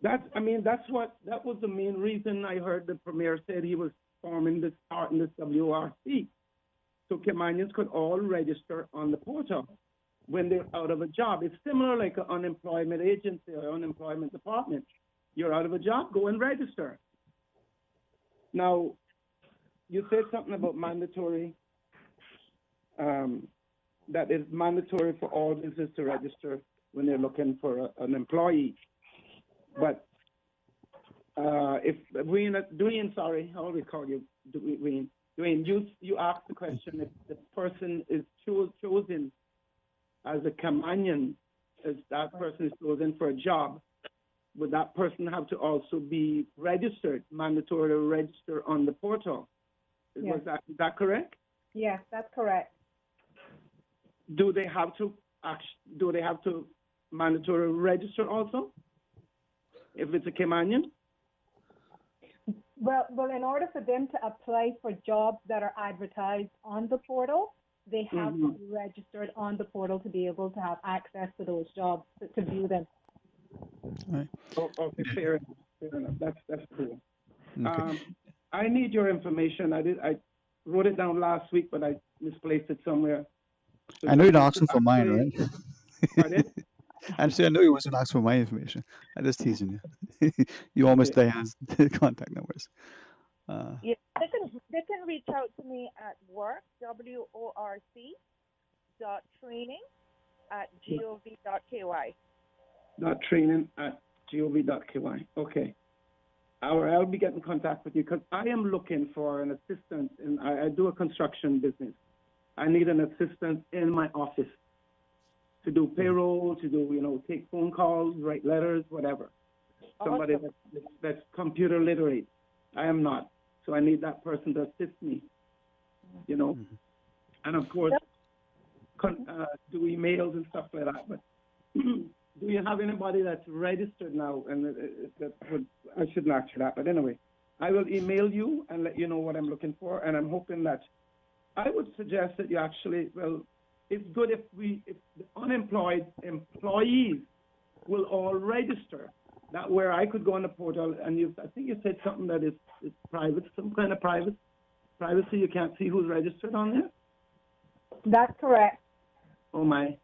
That was the main reason I heard the premier said he was starting this WRC. So Caymanians could all register on the portal when they're out of a job. It's similar like an unemployment agency or unemployment department. You're out of a job, go and register. Now, you said something about mandatory, that is mandatory for all businesses to register when they're looking for an employee. But if Dwayne, sorry, I always call you Dwayne. Dwayne, you asked the question if the person is chosen as a Caymanian, as that person is chosen for a job, would that person have to also be registered, mandatory to register on the portal? Yes. Is that correct? Yes, that's correct. Do they have to mandatory register also if it's a Caymanian? Well, in order for them to apply for jobs that are advertised on the portal, they have to be registered on the portal to be able to have access to those jobs, to view them. Right. Okay, fair enough. That's cool. Okay. I need your information. I wrote it down last week, but I misplaced it somewhere. So I know you're asking for mine, right? Pardon? I know you wasn't asking for my information. I'm just teasing you. You almost Diane's contact numbers. Yeah, they can reach out to me at work, WORC .training at gov.ky. .training@gov.ky. Okay. I'll be getting in contact with you because I am looking for an assistant, and I do a construction business. I need an assistant in my office to do payroll, to do, take phone calls, write letters, whatever. Somebody that's computer literate. I am not. So I need that person to assist me, And of course, do emails and stuff like that. But do you have anybody that's registered now? And I shouldn't ask you that. But anyway, I will email you and let you know what I'm looking for. And I'm hoping that I would suggest that you actually, it's good if the unemployed employees will all register. That where I could go on the portal and I think you said something that is private, some kind of privacy. You can't see who's registered on there. That's correct. Oh my.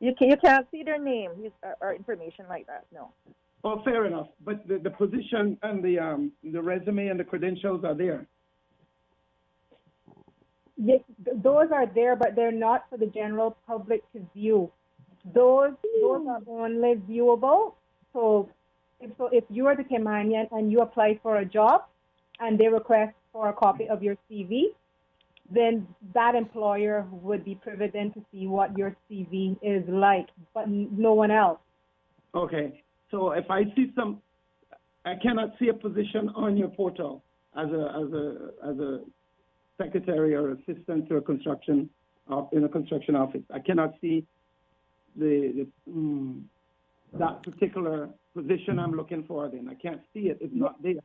You can't see their name or information like that. No. Oh, fair enough. But the position and the resume and the credentials are there. Yes, those are there, but they're not for the general public to view. Those are only viewable. So if you are the Caymanian and you apply for a job and they request for a copy of your CV, then that employer would be privy then to see what your CV is like, but no one else. Okay. So if I see I cannot see a position on your portal as a secretary or assistant to in a construction office. I cannot see that particular position I'm looking for. Then I can't see it. It's not there.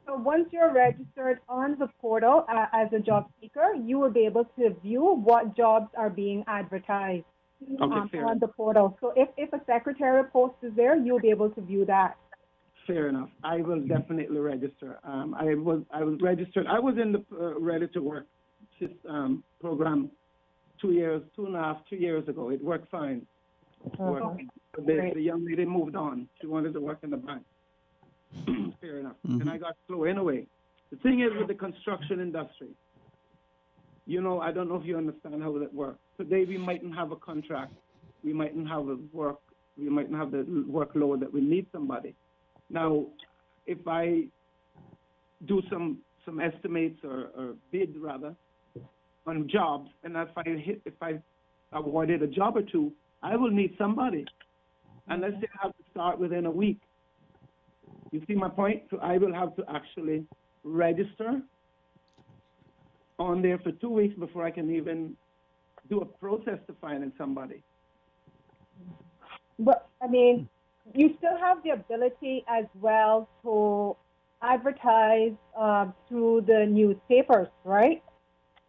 So once you're registered on the portal as a job seeker, you will be able to view what jobs are being advertised. on the portal. So if a secretary post is there, you'll be able to view that. Fair enough. I will definitely register. I was registered. I was in the Ready to Work program 2 years, 2.5, 2 years ago. It worked fine. The young lady moved on. She wanted to work in the bank. Fair enough. And I got slow anyway. The thing is with the construction industry, you know, I don't know if you understand how that works. Today we mightn't have a contract. We mightn't have the workload that we need somebody. Now, if I do some estimates or bid rather on jobs, and if I awarded a job or two, I will need somebody. And let's say I have to start within a week. You see my point? So I will have to actually register on there for 2 weeks before I can even do a process to finding somebody. But, I mean, you still have the ability as well to advertise through the newspapers, right?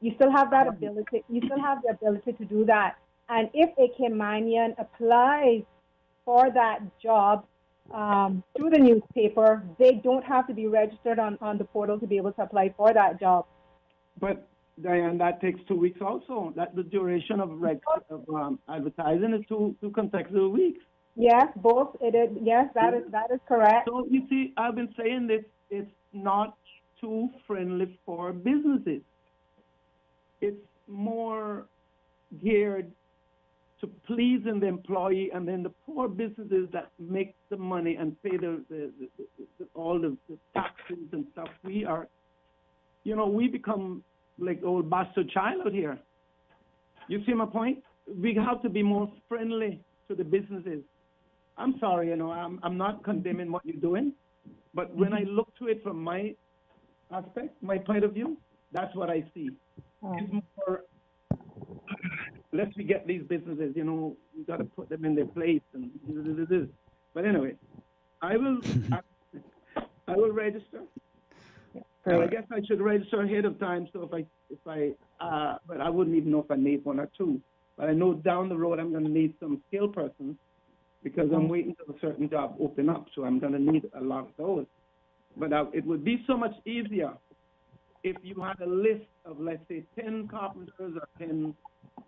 You still have that ability. You still have the ability to do that. And if a Caymanian applies for that job through the newspaper, they don't have to be registered on the portal to be able to apply for that job. But Diane, that takes 2 weeks also. That the duration of advertising is two consecutive weeks. Yes, both. It is. Yes, that is correct. So you see, I've been saying this. It's not too friendly for businesses. It's more geared to pleasing the employee, and then the poor businesses that make the money and pay all the taxes and stuff. We are, you know, we become like old bastard child out here. You see my point? We have to be more friendly to the businesses. I'm sorry, you know, I'm not condemning what you're doing, but when I look to it from my aspect, my point of view, that's what I see. It's more, let's get these businesses, you know, we got to put them in their place and this. But anyway, I will register. I guess I should register ahead of time. So but I wouldn't even know if I need one or two. But I know down the road I'm going to need some skilled persons because I'm waiting till a certain job open up. So I'm going to need a lot of those. But it would be so much easier if you had a list of, let's say, 10 carpenters or 10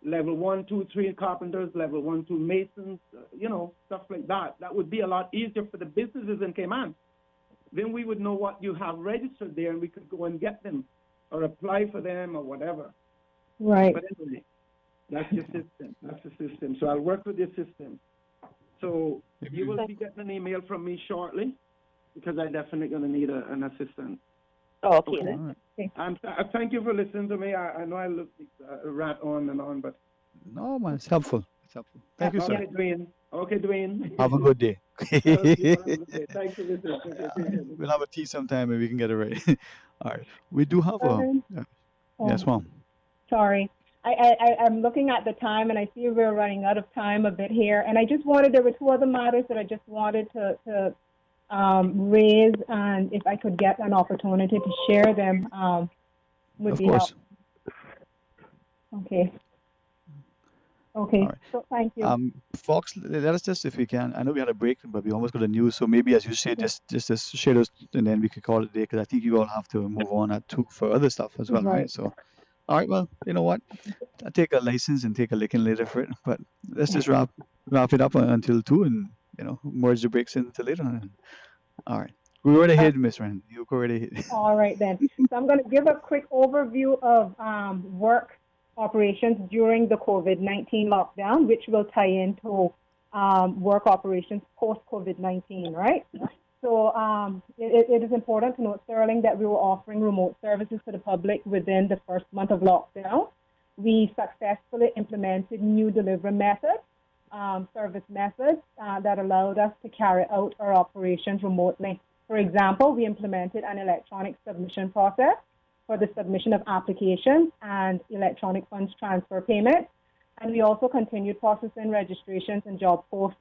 level 1, 2, 3 carpenters, level 1, 2 masons, you know, stuff like that. That would be a lot easier for the businesses in Cayman. Then we would know what you have registered there, and we could go and get them or apply for them or whatever. Right. But anyway, that's your system. That's the system. So I'll work with your system. So you will be getting an email from me shortly because I'm definitely going to need an assistant. Oh, okay. Then. Thank you for listening to me. I know I look rat on and on, but no, man, it's helpful. It's helpful. Thank you, sir. Okay, Dwayne. Have a good day. Thanks for listening. We'll have a tea sometime and we can get it ready. All right. We do have yes, ma'am. Sorry. I'm looking at the time and I see we're running out of time a bit here. And I just wanted, there were two other matters that I just wanted to raise, and if I could get an opportunity to share them, would be helpful. Okay. Okay. Right. So thank you. Fox, let us just, if we can. I know we had a break, but we almost got the news. So maybe, as you say, just share those, and then we could call it a day because I think you all have to move on for other stuff as well, right? So, all right. Well, you know what? I'll take a license and take a licking later for it. But let's just wrap it up until 2, and merge the breaks into later. All right. Go right ahead, Miss Rand. You go right ahead. All right then. So I'm going to give a quick overview of work operations during the COVID-19 lockdown, which will tie into work operations post-COVID-19, right? So it is important to note, Sterling, that we were offering remote services to the public within the first month of lockdown. We successfully implemented new delivery methods, service methods that allowed us to carry out our operations remotely. For example, we implemented an electronic submission process for the submission of applications and electronic funds transfer payments. And we also continued processing registrations and job posts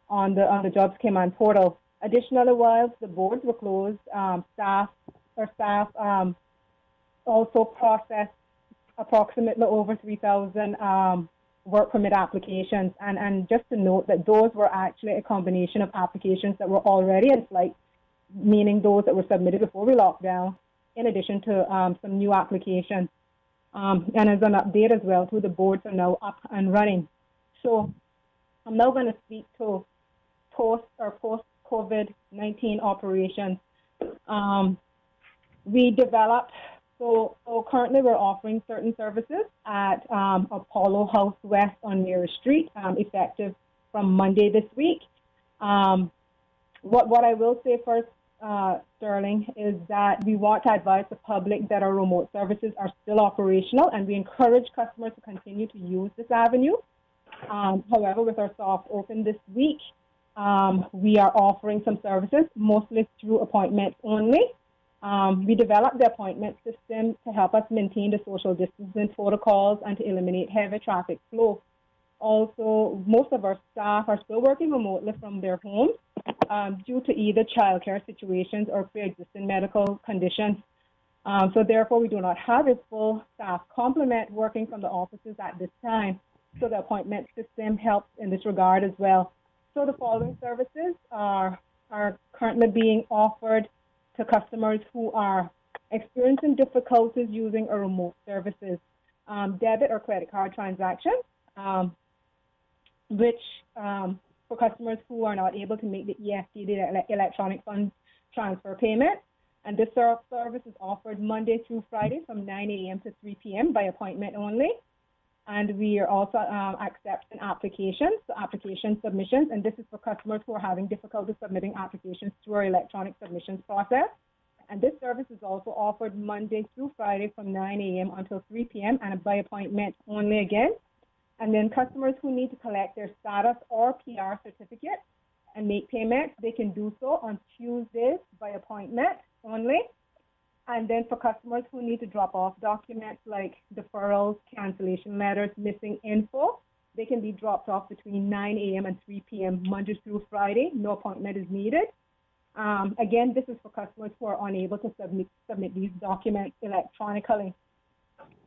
on the Jobs Cayman portal. Additionally, while the boards were closed, staff also processed approximately over 3,000 work permit applications. And just to note that those were actually a combination of applications that were already in flight, meaning those that were submitted before we locked down, in addition to some new applications. And as an update as well, too, the boards are now up and running. So I'm now going to speak to post-COVID-19 operations. We developed, so currently we're offering certain services at Apollo House West on Mirror Street, effective from Monday this week. What I will say first, Sterling, is that we want to advise the public that our remote services are still operational, and we encourage customers to continue to use this avenue. However, with our soft open this week, we are offering some services, mostly through appointments only. We developed the appointment system to help us maintain the social distancing protocols and to eliminate heavy traffic flow. Also, most of our staff are still working remotely from their homes due to either childcare situations or pre-existing medical conditions. So therefore, we do not have a full staff complement working from the offices at this time. So the appointment system helps in this regard as well. So the following services are currently being offered to customers who are experiencing difficulties using our remote services. Debit or credit card transactions, which for customers who are not able to make the EFT, the electronic fund transfer payment. And this service is offered Monday through Friday from 9 a.m. to 3 p.m. by appointment only. And we are also accepting applications, so application submissions, and this is for customers who are having difficulty submitting applications through our electronic submissions process. And this service is also offered Monday through Friday from 9 a.m. until 3 p.m. and by appointment only again. And then customers who need to collect their status or PR certificate and make payments, they can do so on Tuesdays by appointment only. And then for customers who need to drop off documents like deferrals, cancellation letters, missing info, they can be dropped off between 9 a.m. and 3 p.m. Monday through Friday. No appointment is needed. Again, this is for customers who are unable to submit these documents electronically.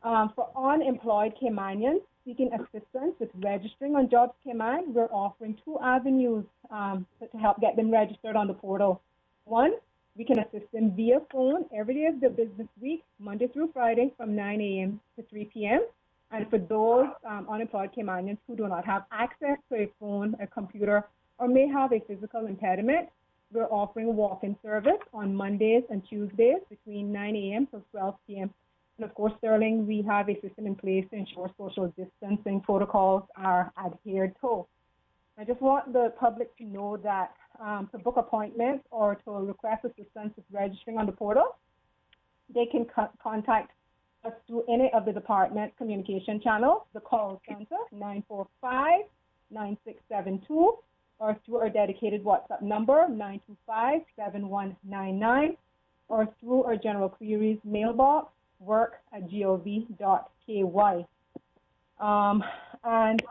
For unemployed Caymanians seeking assistance with registering on Jobs Cayman, we're offering two avenues to help get them registered on the portal. One, we can assist them via phone every day of the business week, Monday through Friday from 9 a.m. to 3 p.m. And for those unemployed Caymanians who do not have access to a phone, a computer, or may have a physical impediment, we're offering walk-in service on Mondays and Tuesdays between 9 a.m. to 12 p.m. And of course, Sterling, we have a system in place to ensure social distancing protocols are adhered to. I just want the public to know that to book appointments or to request assistance with registering on the portal, they can contact us through any of the department communication channels, the call center, 945-9672, or through our dedicated WhatsApp number, 925-7199, or through our general queries mailbox, work@gov.ky. And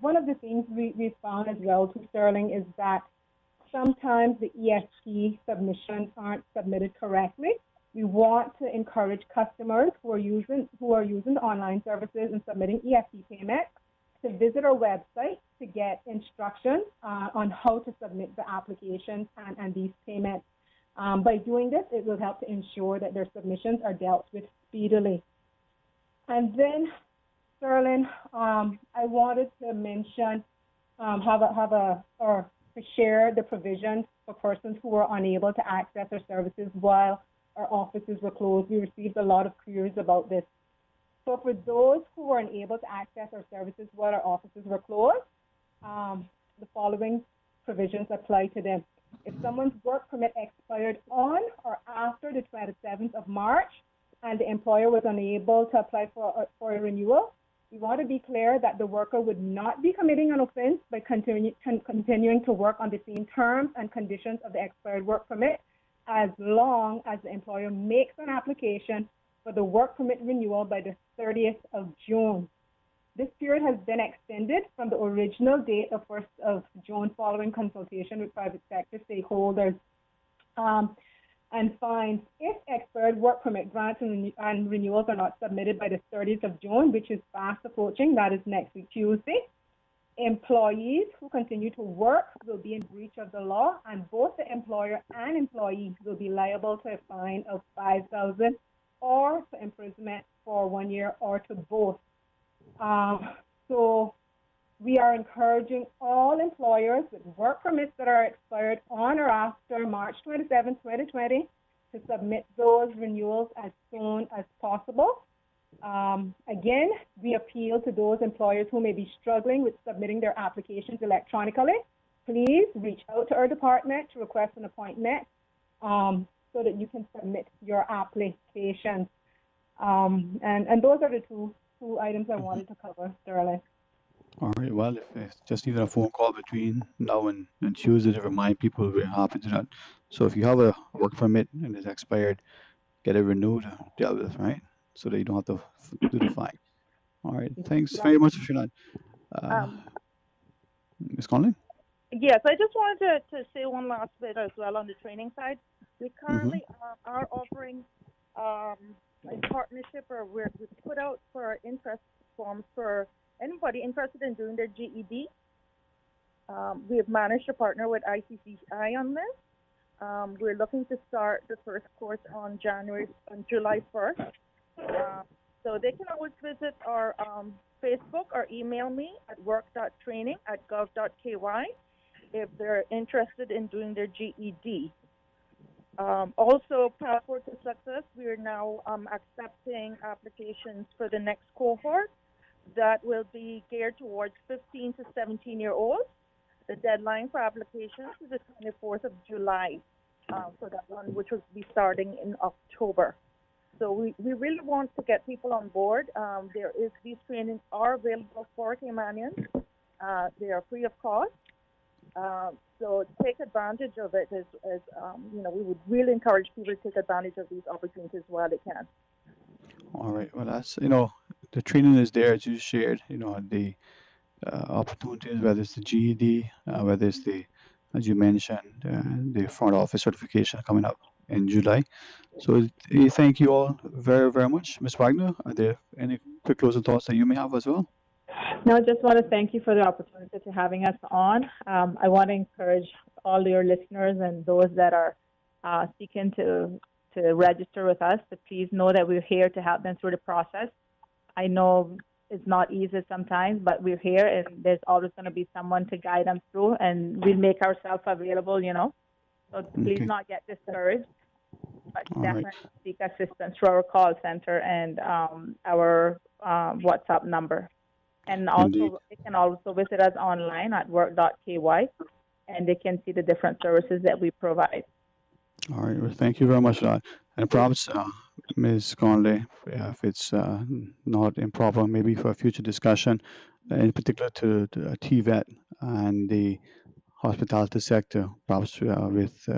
one of the things we found as well to Sterling is that sometimes the EFT submissions aren't submitted correctly. We want to encourage customers who are using the online services and submitting EFT payments to visit our website to get instructions on how to submit the applications and these payments. By doing this, it will help to ensure that their submissions are dealt with speedily. And then, Sterling, I wanted to mention, to share the provisions for persons who were unable to access our services while our offices were closed. We received a lot of queries about this. So for those who were unable to access our services while our offices were closed, the following provisions apply to them. If someone's work permit expired on or after the 27th of March and the employer was unable to apply for a renewal, we want to be clear that the worker would not be committing an offense by continuing to work on the same terms and conditions of the expired work permit as long as the employer makes an application for the work permit renewal by the 30th of June. This period has been extended from the original date of 1st of June following consultation with private sector stakeholders. and fines if expired work permit grants and renewals are not submitted by the 30th of June, which is fast approaching. That is next week, Tuesday. Employees who continue to work will be in breach of the law, and both the employer and employee will be liable to a fine of $5,000 or to imprisonment for 1 year or to both. So we are encouraging all employers with work permits that are expired on or after March 27, 2020 to submit those renewals as soon as possible. Again, we appeal to those employers who may be struggling with submitting their applications electronically. Please reach out to our department to request an appointment so that you can submit your applications. And those are the two items I wanted to cover, Sterling. All right. Well, if it's just even a phone call between now and Tuesday to remind people, we're happy to that. So if you have a work permit and it's expired, get it renewed, dealt with, right? So that you don't have to do the fine. All right. Thanks very much for that. Ms. Conley? Yes, I just wanted to say one last bit as well on the training side. We currently are offering a partnership, or we put out for interest forms for anybody interested in doing their GED. We have managed to partner with ICCI on this. We're looking to start the first course on July 1st. So they can always visit our Facebook or email me at work.training@gov.ky if they're interested in doing their GED. Also, Passport to Success, we are now accepting applications for the next cohort that will be geared towards 15 to 17-year-olds. The deadline for applications is the 24th of July for that one, which will be starting in October. So we really want to get people on board. These trainings are available for Caymanians. They are free of cost. So take advantage of it. We would really encourage people to take advantage of these opportunities while they can. All right. Well, that's, the training is there, as you shared, the opportunities, whether it's the GED, whether it's as you mentioned, the front office certification coming up in July. So thank you all very, very much. Ms. Wagner, are there any quick closing thoughts that you may have as well? No, I just want to thank you for the opportunity to having us on. I want to encourage all your listeners and those that are seeking to register with us to please know that we're here to help them through the process. I know it's not easy sometimes, but we're here, and there's always going to be someone to guide them through, and we'll make ourselves available, So please not get discouraged, but definitely seek assistance through our call center and our WhatsApp number. And also, they can also visit us online at work.ky, and they can see the different services that we provide. All right. Well, thank you very much for that. And perhaps, Ms. Conley, if it's not improper, maybe for a future discussion, in particular to TVET and the hospitality sector, perhaps with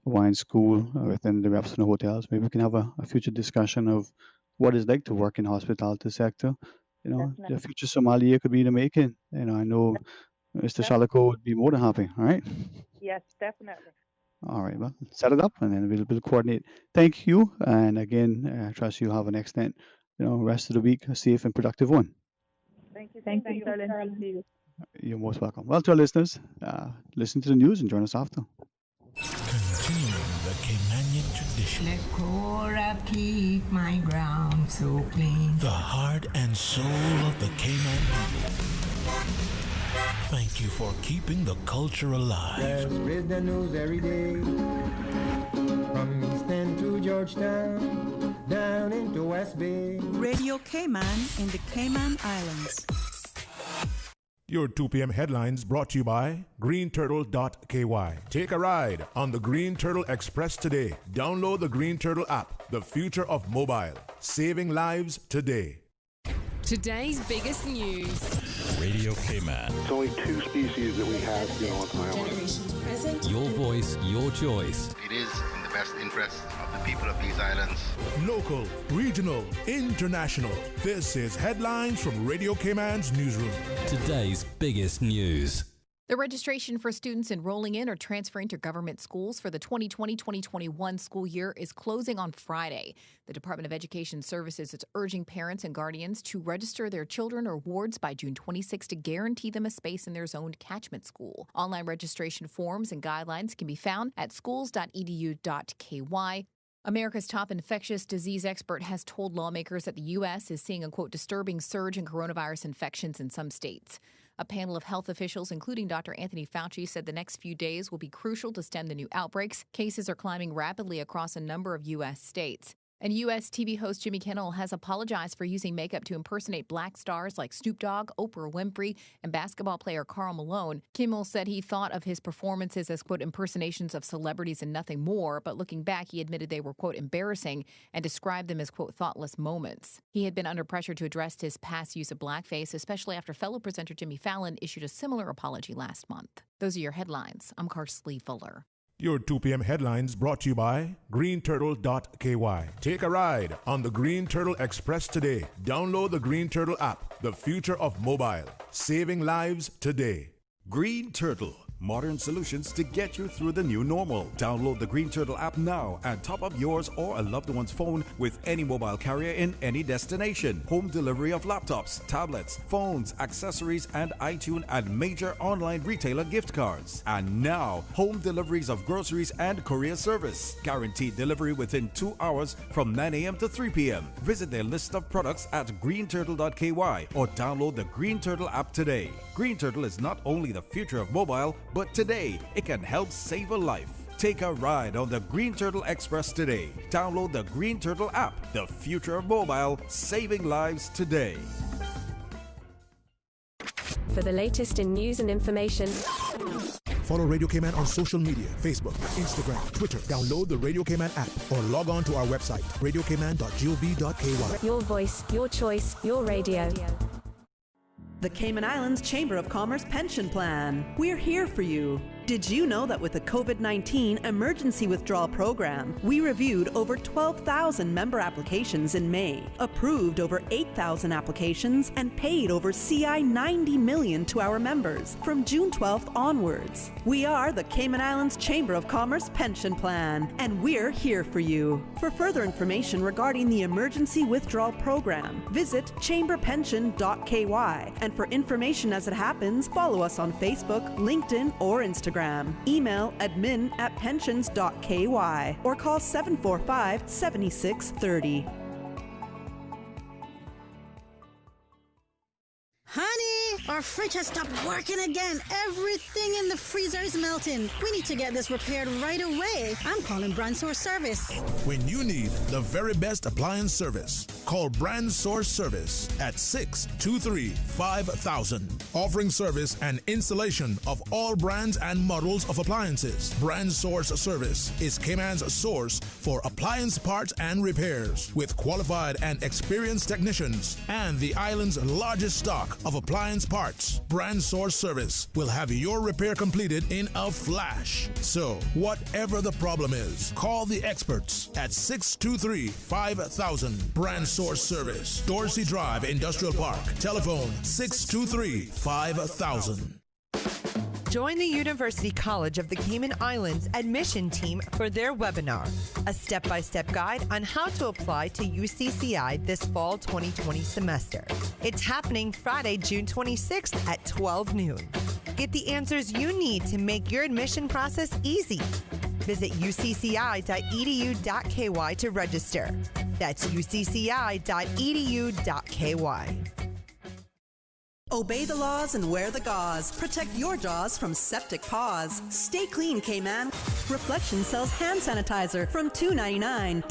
wine school within the reps and the hotels, maybe we can have a future discussion of what it's like to work in the hospitality sector. The future Somalia could be in the making. I know Mr. Shalako would be more than happy. All right. Yes, definitely. All right. Well, set it up, and then we'll coordinate. Thank you, and again, I trust you have an excellent, rest of the week, a safe and productive one. Thank you. Thank you, Sterling. You're most welcome. Well, to our listeners, listen to the news and join us after. Continuing the Caymanian tradition. Let Cora keep my ground so clean. The heart and soul of the Cayman people. Thank you for keeping the culture alive. Let's spread the news every day. From East End to Georgetown, down into West Bay. Radio Cayman in the Cayman Islands. Your 2 p.m. headlines brought to you by greenturtle.ky. Take a ride on the Green Turtle Express today. Download the Green Turtle app, the future of mobile. Saving lives today. Today's biggest news. Radio Cayman. It's only 2 species that we have, on the island. Generations present. Your voice, your choice. It is in the best interest of the people of these islands. Local, regional, international. This is Headlines from Radio Cayman's newsroom. Today's biggest news. The registration for students enrolling in or transferring to government schools for the 2020-2021 school year is closing on Friday. The Department of Education Services is urging parents and guardians to register their children or wards by June 26 to guarantee them a space in their zoned catchment school. Online registration forms and guidelines can be found at schools.edu.ky. America's top infectious disease expert has told lawmakers that the U.S. is seeing a, quote, disturbing surge in coronavirus infections in some states. A panel of health officials, including Dr. Anthony Fauci, said the next few days will be crucial to stem the new outbreaks. Cases are climbing rapidly across a number of U.S. states. And U.S. TV host Jimmy Kimmel has apologized for using makeup to impersonate black stars like Snoop Dogg, Oprah Winfrey, and basketball player Karl Malone. Kimmel said he thought of his performances as, quote, impersonations of celebrities and nothing more, but looking back, he admitted they were, quote, embarrassing and described them as, quote, thoughtless moments. He had been under pressure to address his past use of blackface, especially after fellow presenter Jimmy Fallon issued a similar apology last month. Those are your headlines. I'm Karsley Fuller. Your 2 p.m. headlines brought to you by greenturtle.ky. Take a ride on the Green Turtle Express today. Download the Green Turtle app, the future of mobile, saving lives today. Green Turtle, modern solutions to get you through the new normal. Download the Green Turtle app now and top up yours or a loved one's phone with any mobile carrier in any destination. Home delivery of laptops, tablets, phones, accessories, and iTunes and major online retailer gift cards. And now, home deliveries of groceries and courier service. Guaranteed delivery within 2 hours from 9 a.m. to 3 p.m. Visit their list of products at greenturtle.ky or download the Green Turtle app today. Green Turtle is not only the future of mobile, but today it can help save a life. Take a ride on the Green Turtle Express today. Download the Green Turtle app, the future of mobile, saving lives today. For the latest in news and information, Follow Radio K-Man on social media, Facebook, Instagram, Twitter. Download the Radio K-Man app or log on to our website, radiokman.gov.ky. your voice, your choice, your radio. The Cayman Islands Chamber of Commerce Pension Plan. We're here for you. Did you know that with the COVID-19 emergency withdrawal program, we reviewed over 12,000 member applications in May, approved over 8,000 applications, and paid over CI $90 million to our members from June 12th onwards? We are the Cayman Islands Chamber of Commerce Pension Plan, and we're here for you. For further information regarding the emergency withdrawal program, visit chamberpension.ky, and for information as it happens, follow us on Facebook, LinkedIn, or Instagram. Email admin@pensions.ky or call 745-7630. Honey, our fridge has stopped working again. Everything in the freezer is melting. We need to get this repaired right away. I'm calling Brand Source Service. When you need the very best appliance service, call Brand Source Service at 623-5000. Offering service and installation of all brands and models of appliances. Brand Source Service is Cayman's source for appliance parts and repairs with qualified and experienced technicians and the island's largest stock of appliance parts. Brand Source Service will have your repair completed in a flash. So, whatever the problem is, call the experts at 623-5000. Brand Source Service, Dorsey Drive, Industrial Park. Telephone 623-5000. Join the University College of the Cayman Islands admission team for their webinar, a step-by-step guide on how to apply to UCCI this fall 2020 semester. It's happening Friday, June 26th at 12 noon. Get the answers you need to make your admission process easy. Visit ucci.edu.ky to register. That's ucci.edu.ky. Obey the laws and wear the gauze. Protect your jaws from septic paws. Stay clean, K-Man. Reflection sells hand sanitizer from $2.99.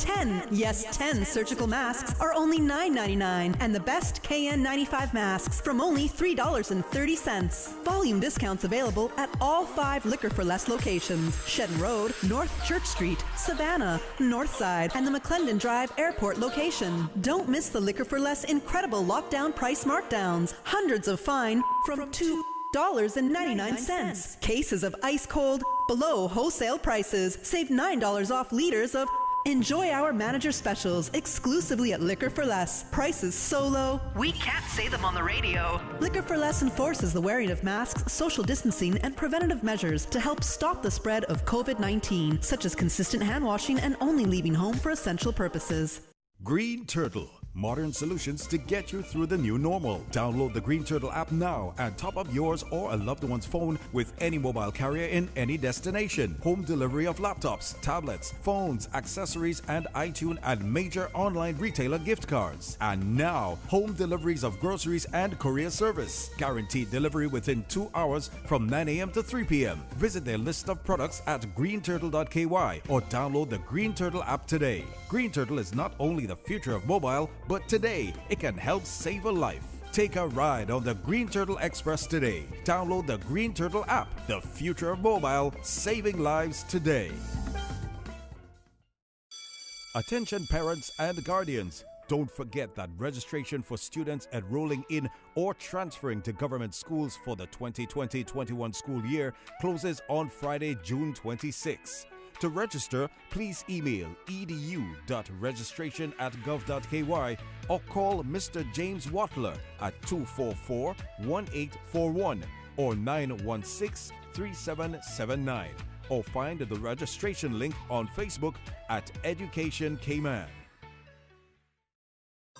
10 surgical masks are only $9.99. And the best KN95 masks from only $3.30. Volume discounts available at all 5 Liquor for Less locations. Shedden Road, North Church Street, Savannah, Northside, and the McClendon Drive Airport location. Don't miss the Liquor for Less incredible lockdown price markdowns. Hundreds of fine from $2.99. Cases of ice cold below wholesale prices. Save $9 off liters of Enjoy our manager specials exclusively at Liquor for Less. Prices so low, We can't say them on the radio. Liquor for Less enforces the wearing of masks, social distancing, and preventative measures to help stop the spread of COVID-19, such as consistent hand washing and only leaving home for essential purposes. Green Turtle, modern solutions to get you through the new normal. Download the Green Turtle app now and top up yours or a loved one's phone with any mobile carrier in any destination. Home delivery of laptops, tablets, phones, accessories, and iTunes and major online retailer gift cards. And now, home deliveries of groceries and courier service. Guaranteed delivery within 2 hours from 9 a.m. to 3 p.m. Visit their list of products at greenturtle.ky or download the Green Turtle app today. Green Turtle is not only the future of mobile, but today it can help save a life. Take a ride on the Green Turtle Express today. Download the Green Turtle app, the future of mobile, saving lives today. Attention parents and guardians. Don't forget that registration for students enrolling in or transferring to government schools for the 2020-21 school year closes on Friday, June 26. To register, please email edu.registration@gov.ky or call Mr. James Watler at 244-1841 or 916-3779 or find the registration link on Facebook at Education Cayman.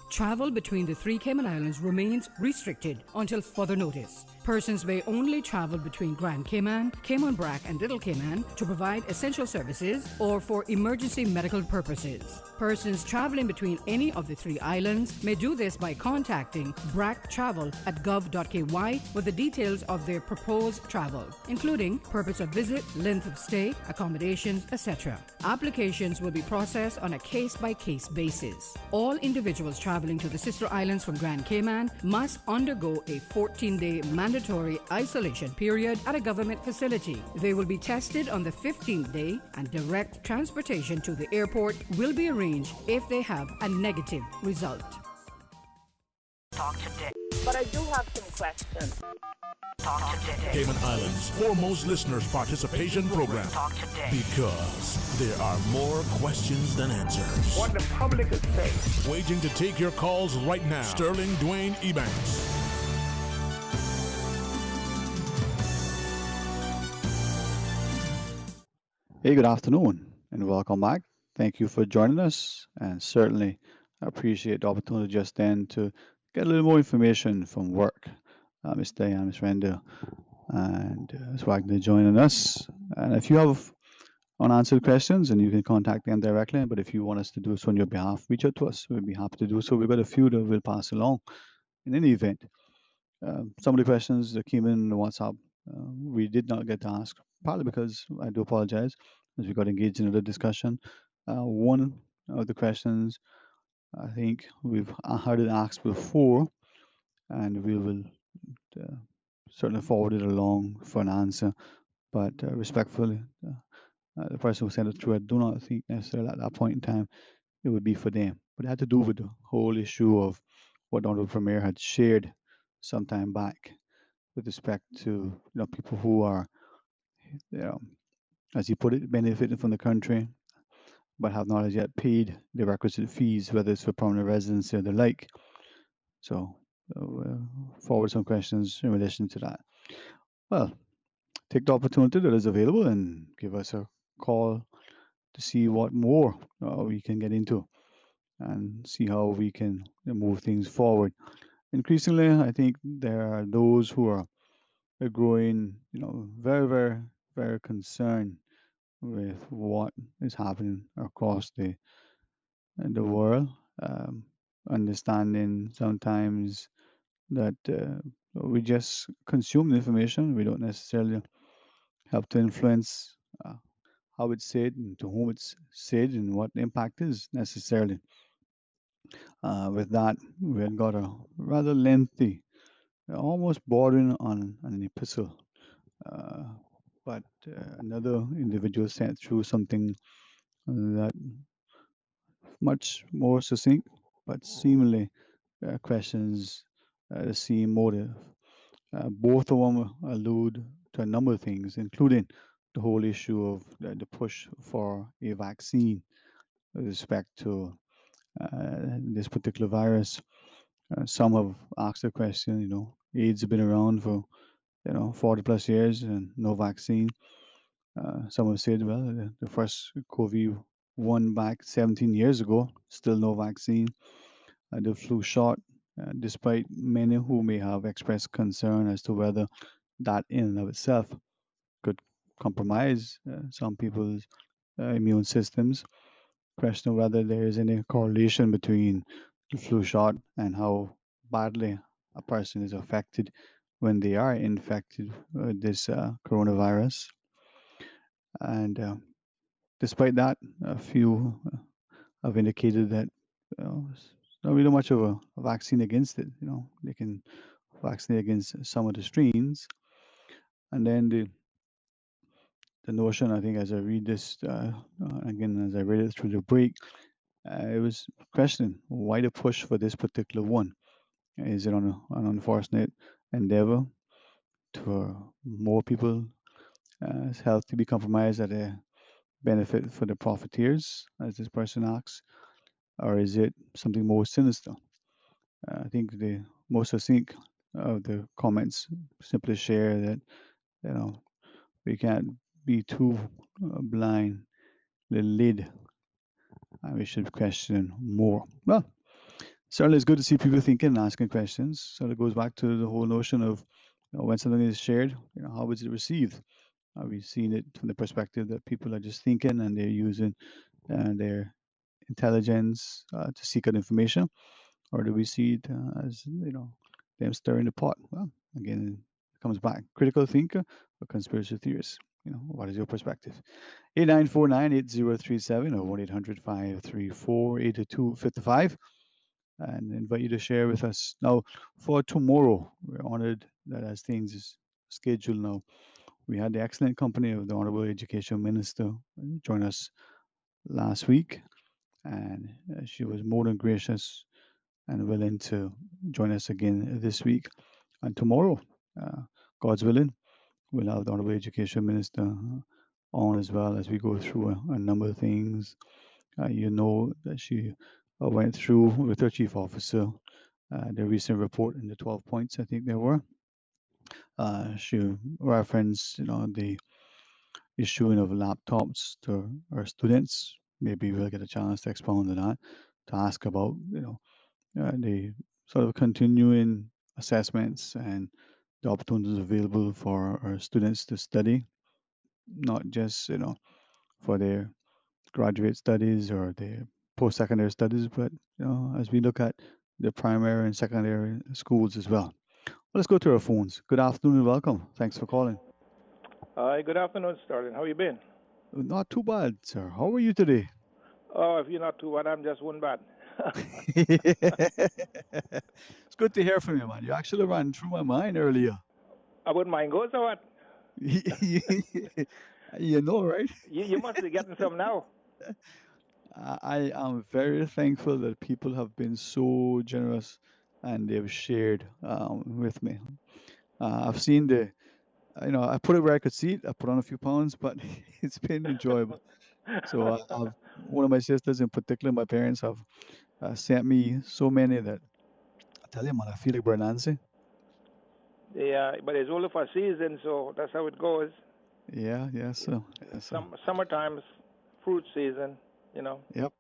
Travel between the three Cayman Islands remains restricted until further notice. Persons may only travel between Grand Cayman, Cayman Brac, and Little Cayman to provide essential services or for emergency medical purposes. Persons traveling between any of the three islands may do this by contacting bractravel@gov.ky with the details of their proposed travel, including purpose of visit, length of stay, accommodations, etc. Applications will be processed on a case-by-case basis. All individuals traveling to the sister islands from Grand Cayman must undergo a 14-day mandatory isolation period at a government facility. They will be tested on the 15th day, and direct transportation to the airport will be arranged if they have a negative result. Talk today. But I do have some questions. Talk today. Cayman Islands' foremost listeners participation program. Talk today. Because there are more questions than answers. What the public is saying. Waiting to take your calls right now. Sterling Dwayne Ebanks. Hey, good afternoon and welcome back. Thank you for joining us, and certainly appreciate the opportunity just then to get a little more information from work. Miss Diane, Miss Renda, and Miss Wagner joining us. And if you have unanswered questions, and you can contact them directly, but if you want us to do so on your behalf, reach out to us. We'll be happy to do so. We've got a few that we'll pass along in any event. Some of the questions that came in the WhatsApp, we did not get to ask, partly because I do apologize, as we got engaged in the discussion. One of the questions I think we've heard it asked before, and we will certainly forward it along for an answer. But respectfully, the person who sent it through, I do not think necessarily at that point in time it would be for them. But it had to do with the whole issue of what the Honorable Premier had shared some time back with respect to people who are, as he put it, benefiting from the country but have not as yet paid the requisite fees, whether it's for permanent residency or the like. So forward some questions in relation to that. Well, take the opportunity that is available and give us a call to see what more we can get into and see how we can move things forward. Increasingly, I think there are those who are growing, very, very, very concerned with what is happening across the world. Understanding sometimes that we just consume the information. We don't necessarily help to influence how it's said and to whom it's said and what the impact is necessarily. With that, we had got a rather lengthy, almost bordering on an epistle. But another individual sent through something that much more succinct, but seemingly questions the same motive. Both of them allude to a number of things, including the whole issue of the push for a vaccine. with respect to this particular virus. Some have asked the question, AIDS has been around for 40 plus years and no vaccine. Some have said, well, the first COVID one back 17 years ago, still no vaccine. The flu shot, despite many who may have expressed concern as to whether that in and of itself could compromise some people's immune systems. Question whether there is any correlation between the flu shot and how badly a person is affected when they are infected with this coronavirus. And despite that, a few have indicated that there's not really much of a vaccine against it. They can vaccinate against some of the strains. And then the notion, I think, as I read this again, as I read it through the break, it was questioning why the push for this particular one. Is it on an unfortunate endeavor for more people's health to be compromised at a benefit for the profiteers, as this person asks, or is it something more sinister? I think the most succinct of the comments simply share that we can't be too blind, led, and we should question more. Well, certainly it's good to see people thinking and asking questions. So it goes back to the whole notion of when something is shared, how is it received? Are we seeing it from the perspective that people are just thinking and they're using their intelligence to seek out information, or do we see it as them stirring the pot? Well, again, it comes back critical thinker or conspiracy theorist. What is your perspective? 8949-8037 or 1-800-534-8255, and invite you to share with us. Now, for tomorrow, we're honored that as things is scheduled now, we had the excellent company of the Honorable Education Minister join us last week, and she was more than gracious and willing to join us again this week. And tomorrow, God's willing, we'll have the Honorable Education Minister on as well as we go through a number of things. That she went through with her chief officer the recent report in the 12 points, I think there were. She referenced, the issuing of laptops to our students. Maybe we'll get a chance to expound on that, to ask about, the sort of continuing assessments and the opportunities available for our students to study, not just, for their graduate studies or their post-secondary studies, but, as we look at the primary and secondary schools as well. Well, let's go to our phones. Good afternoon and welcome. Thanks for calling. Hi, good afternoon, Sterling. How you been? Not too bad, sir. How are you today? Oh, if you're not too bad, I'm just one bad. It's good to hear from you, man. You actually ran through my mind earlier. I wouldn't mind goes or what? You know, right? You must be getting some now. I am very thankful that people have been so generous and they've shared with me. I've seen I put it where I could see it. I put on a few pounds, but it's been enjoyable. So one of my sisters in particular, my parents have sent me so many that I tell you, man, I feel like Bernanke. Yeah, but it's only for season, so that's how it goes. Yeah, yes, sir. Yes, sir. Summertime's fruit season, Yep.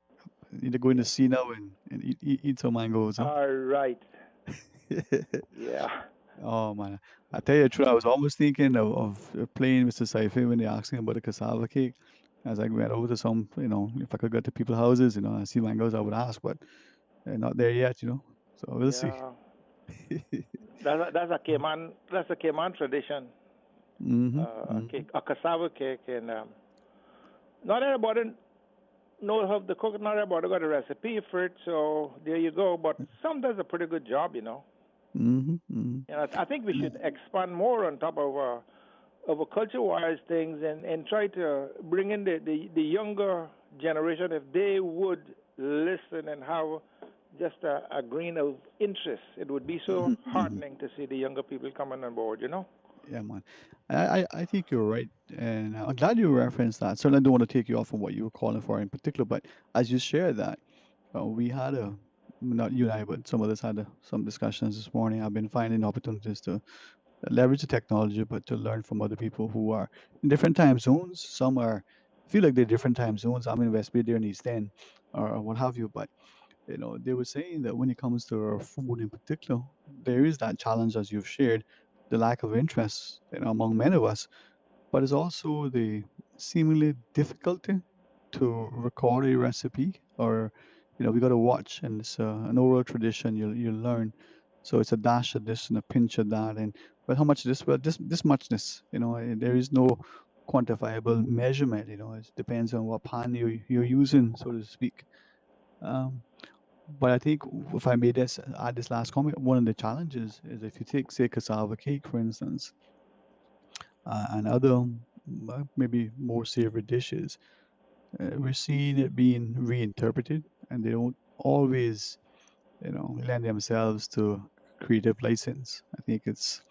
Need to go in the sea now and eat some mangoes, huh? All right. Yeah. Oh man, I tell you the truth, I was almost thinking of playing Mr. Saifi when they asked me about the cassava cake. As I went over to some, if I could get to people's houses, I see mangoes, I would ask, but they're not there yet, So we'll see. That's a Cayman tradition. Cake, a cassava cake, and not everybody knows how to cook. Not everybody got a recipe for it, so there you go. But some does a pretty good job, And I think we should expand more on top of a culture-wise things and try to bring in the younger generation if they would listen and have just a grain of interest. It would be so heartening to see the younger people coming on board, Yeah, man. I think you're right, and I'm glad you referenced that. Certainly, I don't want to take you off from what you were calling for in particular, but as you share that, we had not you and I, but some others had some discussions this morning. I've been finding opportunities to leverage the technology, but to learn from other people who are in different time zones. Some are feel like they're different time zones. I'm in West Bay, they're in East End, or what have you. But they were saying that when it comes to our food in particular, there is that challenge as you've shared, the lack of interest, among many of us, but it's also the seemingly difficulty to record a recipe, or we got to watch, and it's an oral tradition. You learn, so it's a dash of this and a pinch of that, and but how much this, well, this muchness, there is no quantifiable measurement. It depends on what pan you're using, so to speak. um, but I think, if I made this add this last comment, one of the challenges is, if you take, say, cassava cake, for instance, and other maybe more savory dishes, we're seeing it being reinterpreted, and they don't always, lend themselves to creative license. I think it's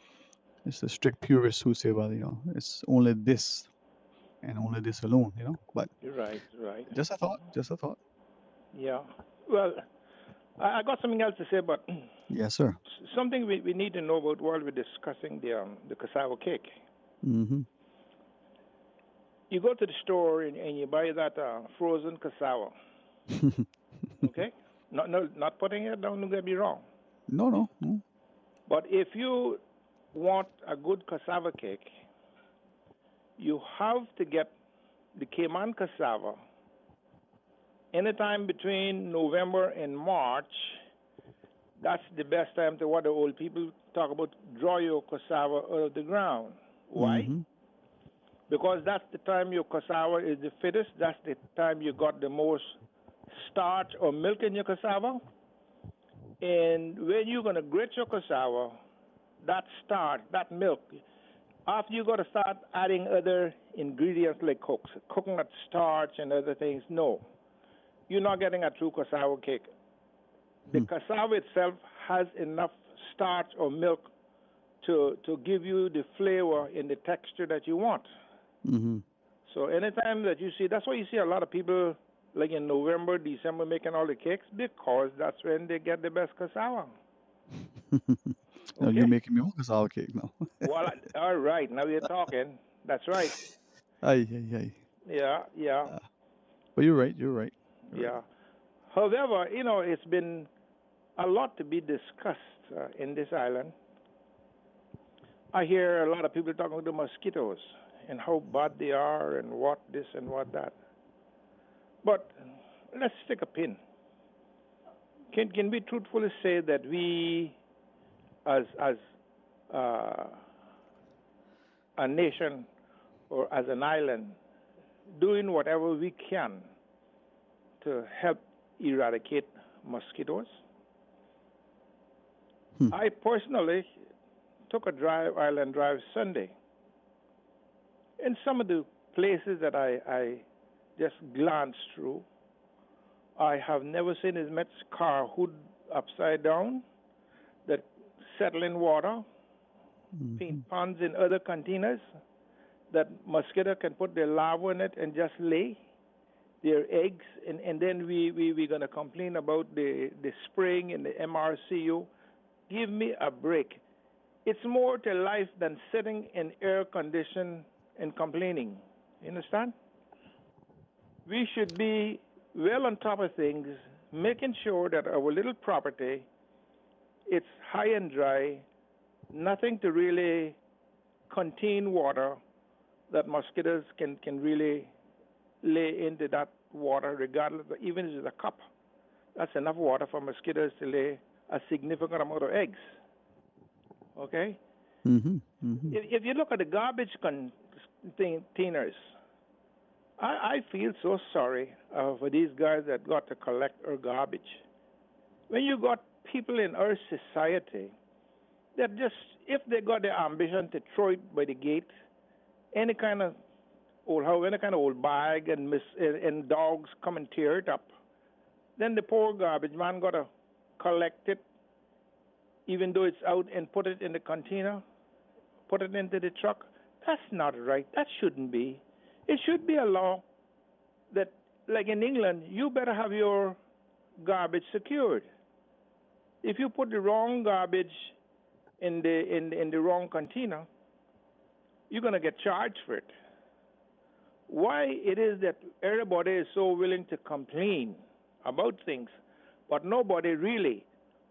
the strict purists who say, well, it's only this and only this alone. But Right, right. just a thought, just a thought. Yeah. Well, I got something else to say, but Yes, sir. something we need to know about while we're discussing the cassava cake. Mm-hmm. You go to the store and you buy that frozen cassava. Okay? Not putting it down, don't get me wrong. No. But if you want a good cassava cake, you have to get the Cayman cassava anytime between November and March. That's the best time to, what the old people talk about, draw your cassava out of the ground. Why? Mm-hmm. Because that's the time your cassava is the fittest. That's the time you got the most starch or milk in your cassava. And when you're going to grate your cassava, that starch, that milk, after you got to start adding other ingredients like coconut starch and other things, no. You're not getting a true cassava cake. The cassava itself has enough starch or milk to give you the flavor and the texture that you want. Mm-hmm. So anytime that you see, that's why you see a lot of people like in November, December making all the cakes, because that's when they get the best cassava. No, Okay? you're making me want cassava cake now. Well, all right, now we're talking. That's right. Ay. Yeah. But you're right. You're right. You're right. Yeah. However, it's been a lot to be discussed in this island. I hear a lot of people talking about the mosquitoes and how bad they are and what this and what that. But let's take a pin. Can we truthfully say that we, as a nation or as an island, doing whatever we can to help eradicate mosquitoes? I personally took a island drive Sunday. In some of the places that I just glanced through, I have never seen as much car hood upside down that settle in water, ponds in other containers, that mosquito can put their larvae in it and just lay their eggs, and then we're going to complain about the spraying and the MRCU. Give me a break. It's more to life than sitting in air condition and complaining. You understand? We should be well on top of things, making sure that our little property, it's high and dry, nothing to really contain water that mosquitoes can really lay into that water, regardless, even if it's a cup. That's enough water for mosquitoes to lay a significant amount of eggs. Okay? If you look at the garbage containers, I feel so sorry for these guys that got to collect our garbage. When you got people in our society that just, if they got the ambition to throw it by the gate, any kind of old bag and dogs come and tear it up, then the poor garbage man got to collect it, even though it's out, and put it in the container, put it into the truck. That's not right. That shouldn't be. It should be a law that, like in England, you better have your garbage secured. If you put the wrong garbage in the wrong container, you're gonna get charged for it. Why it is that everybody is so willing to complain about things, but nobody really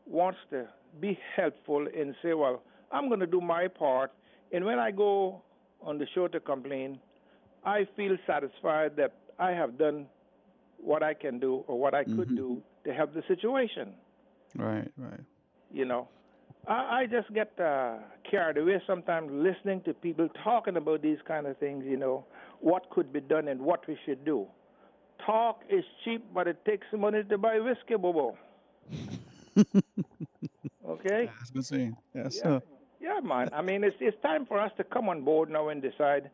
wants to be helpful and say, well, I'm going to do my part. And when I go on the show to complain, I feel satisfied that I have done what I can do or what I could do to help the situation. Right, right. You know, I just get carried away sometimes listening to people talking about these kind of things, what could be done and what we should do. Talk is cheap, but it takes money to buy whiskey, Bobo. Okay? That's a good saying. Yes, Yeah, sir. yeah, man. I mean, it's time for us to come on board now and decide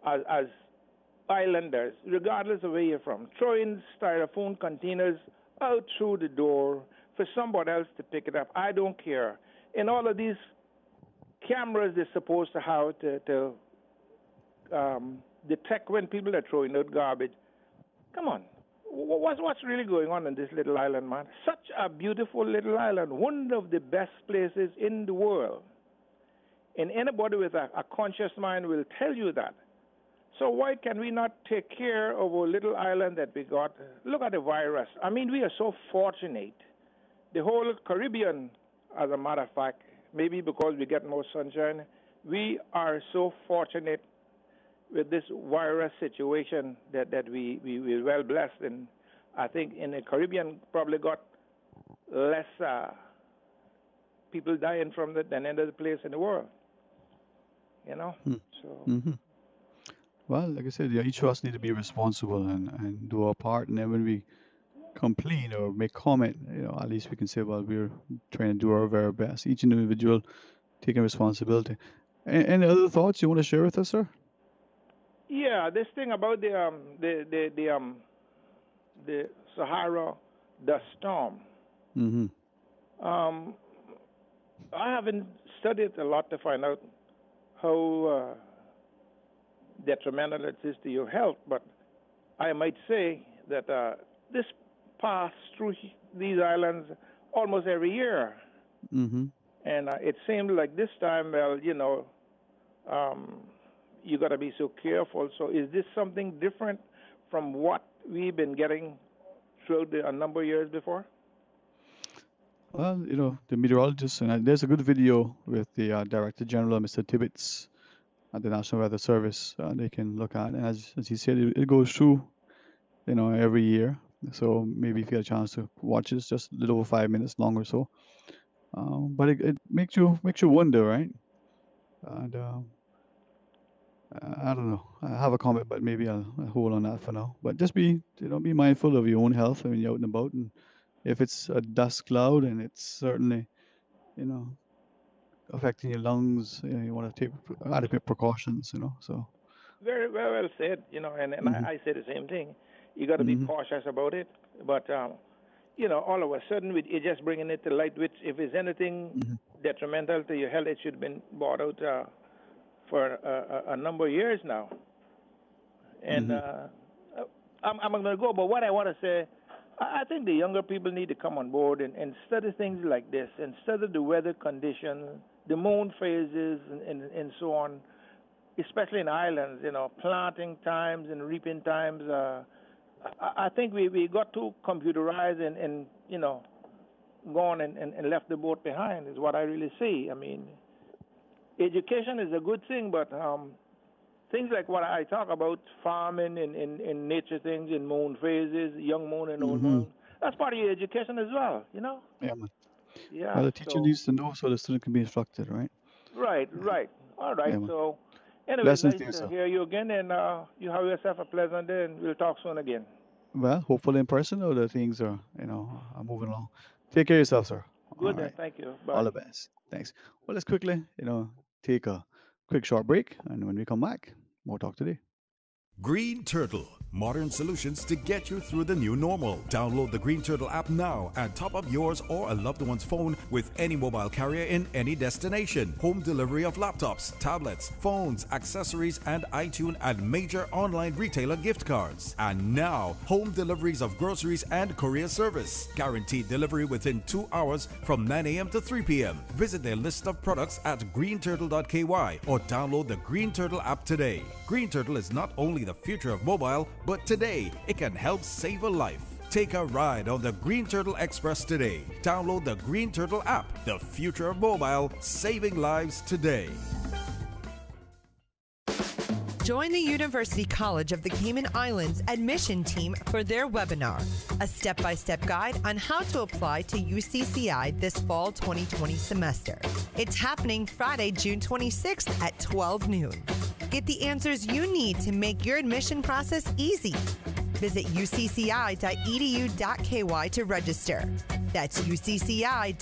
as islanders, regardless of where you're from, throwing styrofoam containers out through the door for somebody else to pick it up. I don't care. And all of these cameras they're supposed to have to detect when people are throwing out garbage. Come on. What's really going on in this little island, man? Such a beautiful little island, one of the best places in the world. And anybody with a conscious mind will tell you that. So why can we not take care of our little island that we got? Look at the virus. I mean, we are so fortunate. The whole Caribbean, as a matter of fact, maybe because we get more sunshine, we are so fortunate with this virus situation that we're well blessed. And I think in the Caribbean probably got less people dying from it than any other place in the world. So Mm-hmm. Well, like I said, yeah, each of us need to be responsible and do our part. And then when we complain or make comment, at least we can say, well, we're trying to do our very best. Each individual taking responsibility. Any other thoughts you want to share with us, sir? yeah, this thing about the Sahara dust storm. Mm-hmm. Um, I haven't studied a lot to find out how detrimental it is to your health, but I might say that this pass through these islands almost every year, Mm-hmm. and it seemed like this time, well, you got to be so careful. So, is this something different from what we've been getting throughout a number of years before? Well, the meteorologists, and there's a good video with the Director General, Mr. Tibbetts, at the National Weather Service. They can look at, and as he said, it goes through, every year. So maybe if you get a chance to watch it, it's just a little over 5 minutes long or so. But it makes you wonder, right? And I don't know. I have a comment, but maybe I'll hold on that for now. But just be mindful of your own health when you're out and about. And if it's a dust cloud and it's certainly, you know, affecting your lungs, you want to take adequate precautions. So. Very, very well said. And Mhm. I say the same thing. You got to be Mhm. cautious about it, but all of a sudden, you're just bringing it to light. Which, if it's anything Mhm. detrimental to your health, it should have been brought out for a number of years now. And Mhm. I'm going to go, but what I want to say, I think the younger people need to come on board and study things like this and study the weather conditions, the moon phases, and so on, especially in islands, planting times and reaping times. I think we got too computerized and gone and left the boat behind, is what I really see. I mean, education is a good thing, but things like what I talk about, farming and nature things in moon phases, young moon and old Mhm. moon, that's part of your education as well, Yeah, man. Yeah, Well, the teacher so, needs to know so the student can be instructed, right? right. All right, Yeah, man. so, anyway, Blessings nice to you, to sir. hear you again, and you have yourself a pleasant day, and we'll talk soon again. Well, hopefully in person, or the things are moving along. Take care of yourself, sir. All Good then, right. thank you. All Bye. the best. Thanks. Well, let's quickly, take a quick short break, and when we come back, more talk today. Green Turtle, modern solutions to get you through the new normal. Download the Green Turtle app now and top up yours or a loved one's phone with any mobile carrier in any destination. Home delivery of laptops, tablets, phones, accessories, and iTunes and major online retailer gift cards. And now, home deliveries of groceries and courier service. Guaranteed delivery within 2 hours from 9 a.m. to 3 p.m. Visit their list of products at greenturtle.ky or download the Green Turtle app today. Green Turtle is not only the future of mobile, but today it can help save a life. Take a ride on the Green Turtle Express today. Download the Green Turtle app, the future of mobile, saving lives today. Join the University College of the Cayman Islands admission team for their webinar, a step-by-step guide on how to apply to UCCI this fall 2020 semester. It's happening Friday, June 26th at 12 noon. Get the answers you need to make your admission process easy. Visit ucci.edu.ky to register. That's ucci.edu.ky.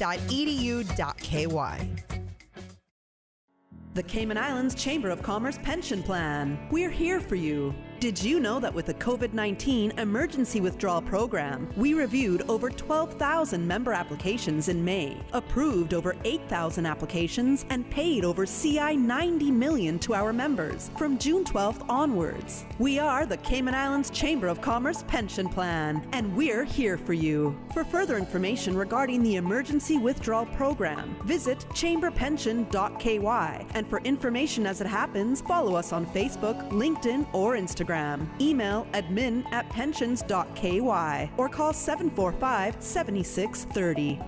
The Cayman Islands Chamber of Commerce Pension Plan. We're here for you. Did you know that with the COVID-19 emergency withdrawal program, we reviewed over 12,000 member applications in May, approved over 8,000 applications, and paid over CI 90 million to our members from June 12th onwards? We are the Cayman Islands Chamber of Commerce Pension Plan, and we're here for you. For further information regarding the emergency withdrawal program, visit chamberpension.ky, and for information as it happens, follow us on Facebook, LinkedIn, or Instagram. Email admin@pensions.ky or call 745-7630.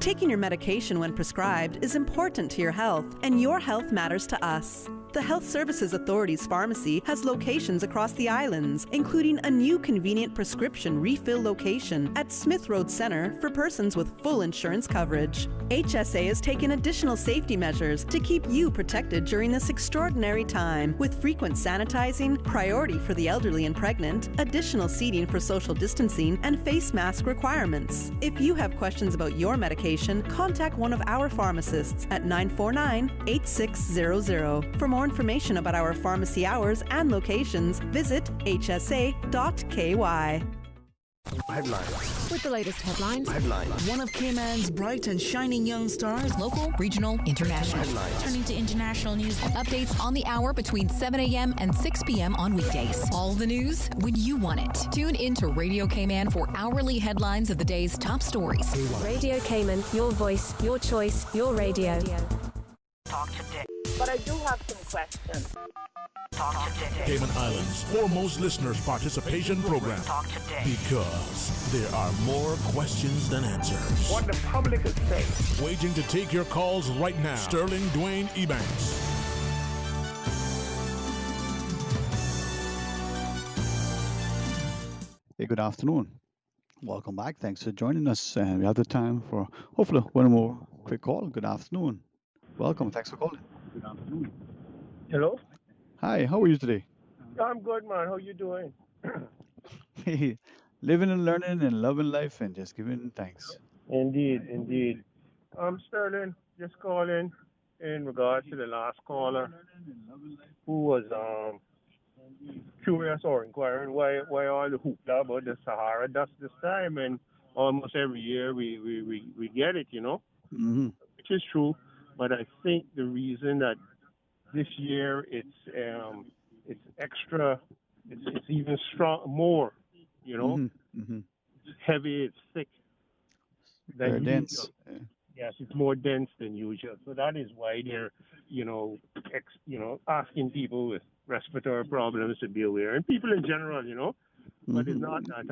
Taking your medication when prescribed is important to your health, and your health matters to us. The Health Services Authority's pharmacy has locations across the islands, including a new convenient prescription refill location at Smith Road Center for persons with full insurance coverage. HSA has taken additional safety measures to keep you protected during this extraordinary time, with frequent sanitizing, priority for the elderly and pregnant, additional seating for social distancing, and face mask requirements. If you have questions about your medication, contact one of our pharmacists at 949-8600. For more information about our pharmacy hours and locations, visit hsa.ky. Headlines. With the latest headlines. One of Cayman's bright and shining young stars. Local, regional, international. Headlines. Turning to international news. Updates on the hour between 7 a.m. and 6 p.m. on weekdays. All the news when you want it. Tune in to Radio Cayman for hourly headlines of the day's top stories. Radio Cayman, your voice, your choice, your radio. Talk today. But I do have some questions. Talk today. Cayman Islands' foremost listeners participation program. Talk today. Because there are more questions than answers. What the public is saying. Waiting to take your calls right now. Sterling Dwayne Ebanks. Hey, good afternoon. Welcome back. Thanks for joining us. We have the time for hopefully one more quick call. Good afternoon. Welcome. Thanks for calling. Good afternoon. Hello? Hi, how are you today? I'm good, man. How you doing? Hey, living and learning and loving life and just giving thanks. Indeed. Sterling, just calling in regards to the last caller who was curious or inquiring why all the hoopla about the Sahara dust this time, and almost every year we get it, Mm-hmm. which is true. But I think the reason that this year it's extra, it's even strong, more, Mm-hmm. Mm-hmm. It's heavy, it's thick than Very dense. usual. Yes, it's more dense than usual. So that is why they're, asking people with respiratory problems to be aware, and people in general, But it's not that,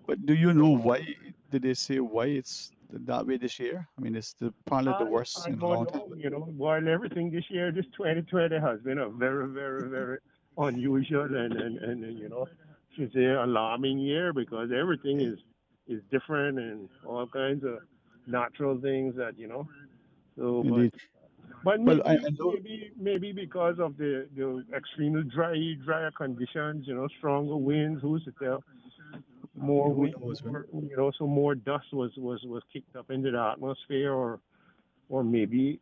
But do you know why? Did they say why it's that way this year? I mean, it's probably the worst I in a long don't time. know, while everything this year, this 2020 has been a very, very, very unusual and should say alarming year, because everything is different and all kinds of natural things that, So, Indeed. but Well, maybe, I know. maybe because of the extremely drier conditions, stronger winds, who's to tell? more Who wind, knows, right? more, so more dust was kicked up into the atmosphere, or maybe,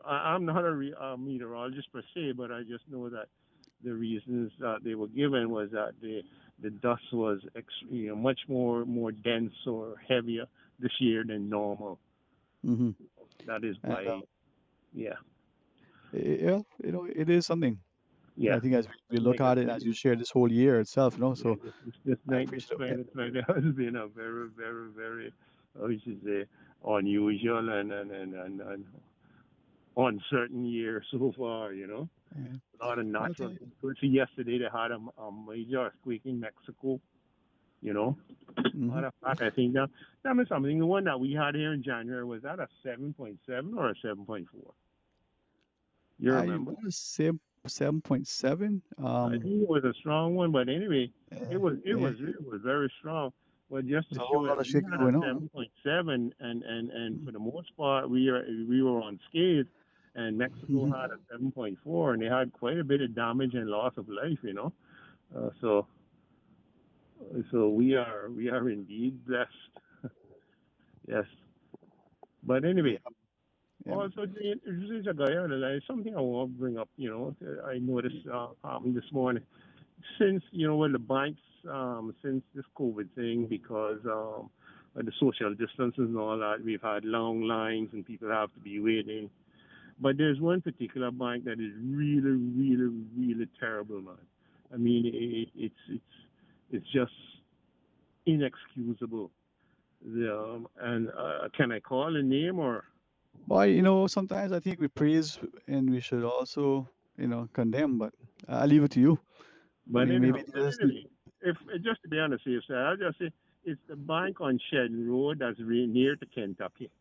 I'm not a meteorologist per se, but I just know that the reasons that they were given was that the dust was much more dense or heavier this year than normal. Mm-hmm. That is And by, yeah, yeah, it is something. yeah. I think as we look Like I at it, said, as you share this whole year itself, yeah, so this I night, this appreciate it. 2020 has been a very, very, very, I should say, unusual and uncertain year so far. Yeah. A lot of I'll natural. tell you. See, yesterday they had a major earthquake in Mexico. Mm-hmm. Matter of fact, I think that means something. The one that we had here in January, was that a 7.7 or a 7.4? You I remember? want to say 7.7. I think it was a strong one, but anyway, it Yeah, was it yeah. was it was very strong. But just There's to a whole show lot that of we shaking had a going on. 7.7, and for the most part we were unscathed, and Mexico Mm-hmm. had a 7.4, and they had quite a bit of damage and loss of life. So we are indeed blessed. Yes. But Yeah, anyway, yeah, man. also, there's a guy on the line. Something I want to bring up. I noticed happened this morning. Since when the banks, since this COVID thing, because of the social distances and all that, we've had long lines and people have to be waiting. But there's one particular bank that is really, really, really terrible, man. I mean, it's just inexcusable. And can I call a name or? Well, sometimes I think we praise and we should also, condemn, but I'll leave it to you. I But mean, maybe anyhow, but there's. anyway, if just to be on the safe side, I'll just say it's the bank on Shed Road that's near to Kentucky.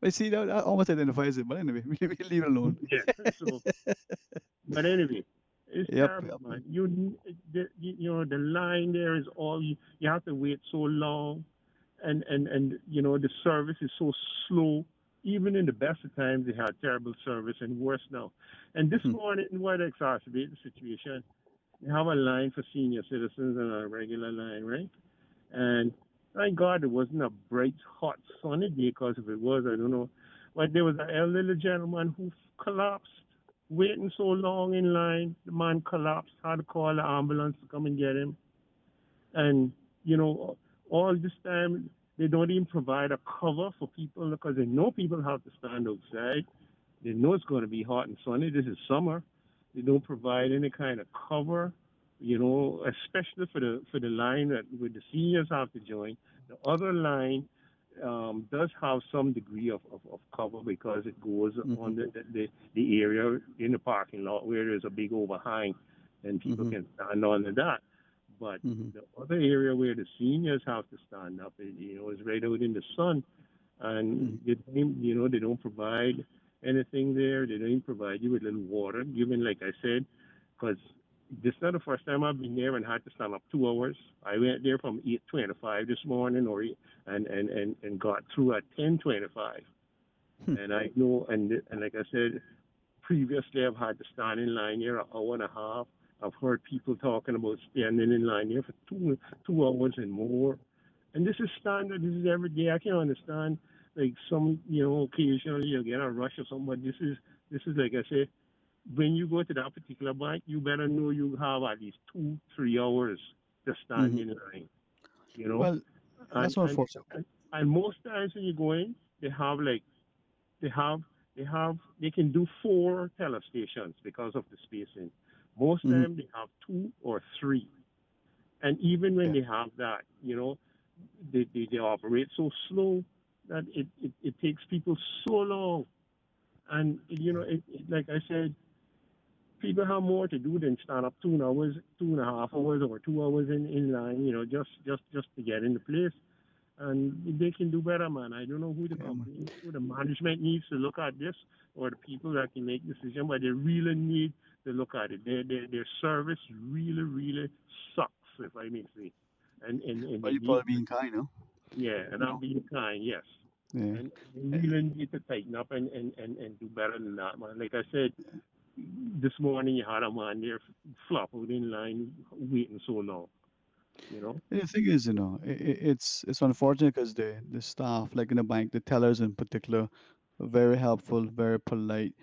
I see that almost identifies it, but anyway, we leave it alone. Yeah. So, but anyway, it's Yep, terrible, yep. man. The line there is all you have to wait so long, and the service is so slow. Even in the best of times, they had terrible service, and worse now. And this morning, what exacerbated the situation? They have a line for senior citizens and a regular line, right? And thank God it wasn't a bright, hot, sunny day, because if it was, I don't know. But there was an elderly gentleman who collapsed, waiting so long in line. The man collapsed, had to call the ambulance to come and get him. And, all this time, they don't even provide a cover for people because they know people have to stand outside. They know it's going to be hot and sunny. This is summer. They don't provide any kind of cover, especially for the line that with the seniors have to join. The other line does have some degree of cover because it goes on the area in the parking lot where there's a big overhang and people can stand on that. But the other area where the seniors have to stand up, is right out in the sun, and they don't provide anything there. They don't even provide you with little water, given, like I said, because this is not the first time I've been there and had to stand up 2 hours. I went there from 8:25 this morning, and got through at 10:25. And I know, and like I said, previously I've had to stand in line here an hour and a half. I've heard people talking about standing in line here for 2 hours and more. And this is standard. This is every day. I can understand, like, some, occasionally you'll get a rush or something, but this is like I say, when you go to that particular bank, you better know you have at least 2-3 hours to stand in line. Well, And that's unfortunate. and most times when you go in, they have like they have they can do 4 telestations because of the spacing. Most time they have 2 or 3. And even when they have that, they operate so slow that it takes people so long. And like I said, people have more to do than stand up 2 hours, 2.5 hours, or 2 hours in line, just to get into place. And they can do better, man. I don't know who the company, who the management needs to look at this, or the people that can make decisions, but they really need to look at it. Their service really, really sucks, if I may say. And But they you're need, probably being kind, yeah, and I'm being kind, yes. Yeah. And they really need to tighten up and do better than that, man. Like I said, this morning you had a man there flop out in line waiting so long. You know. And the thing is, it's unfortunate because the staff, like in the bank, the tellers in particular, are very helpful, very polite,